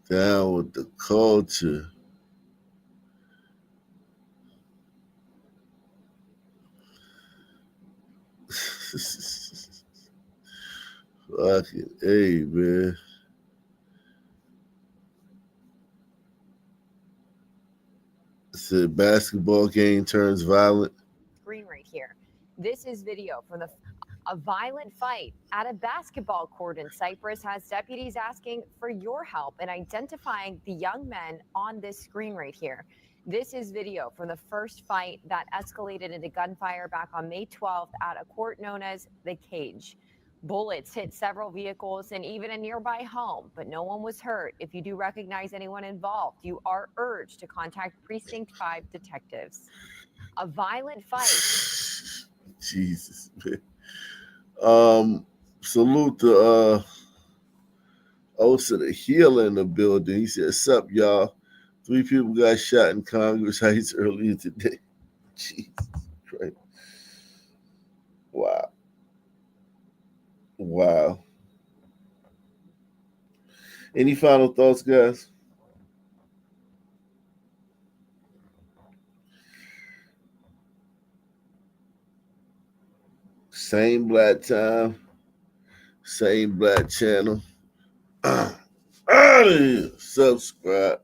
Down with the culture. Fucking A, man. It's a basketball game turns violent.
Screen right here. This is video from a violent fight at a basketball court in Cyprus has deputies asking for your help in identifying the young men on this screen right here. This is video from the first fight that escalated into gunfire back on May 12th at a court known as The Cage. Bullets hit several vehicles and even a nearby home, but no one was hurt. If you do recognize anyone involved, you are urged to contact Precinct 5 detectives. A violent fight.
Jesus, man. Salute to also the healer in the building. He said, "Sup, y'all? 3 people got shot in Congress Heights earlier today." Jesus Christ. Wow. Wow. Any final thoughts, guys? Same black time, same black channel. Out of here. Subscribe.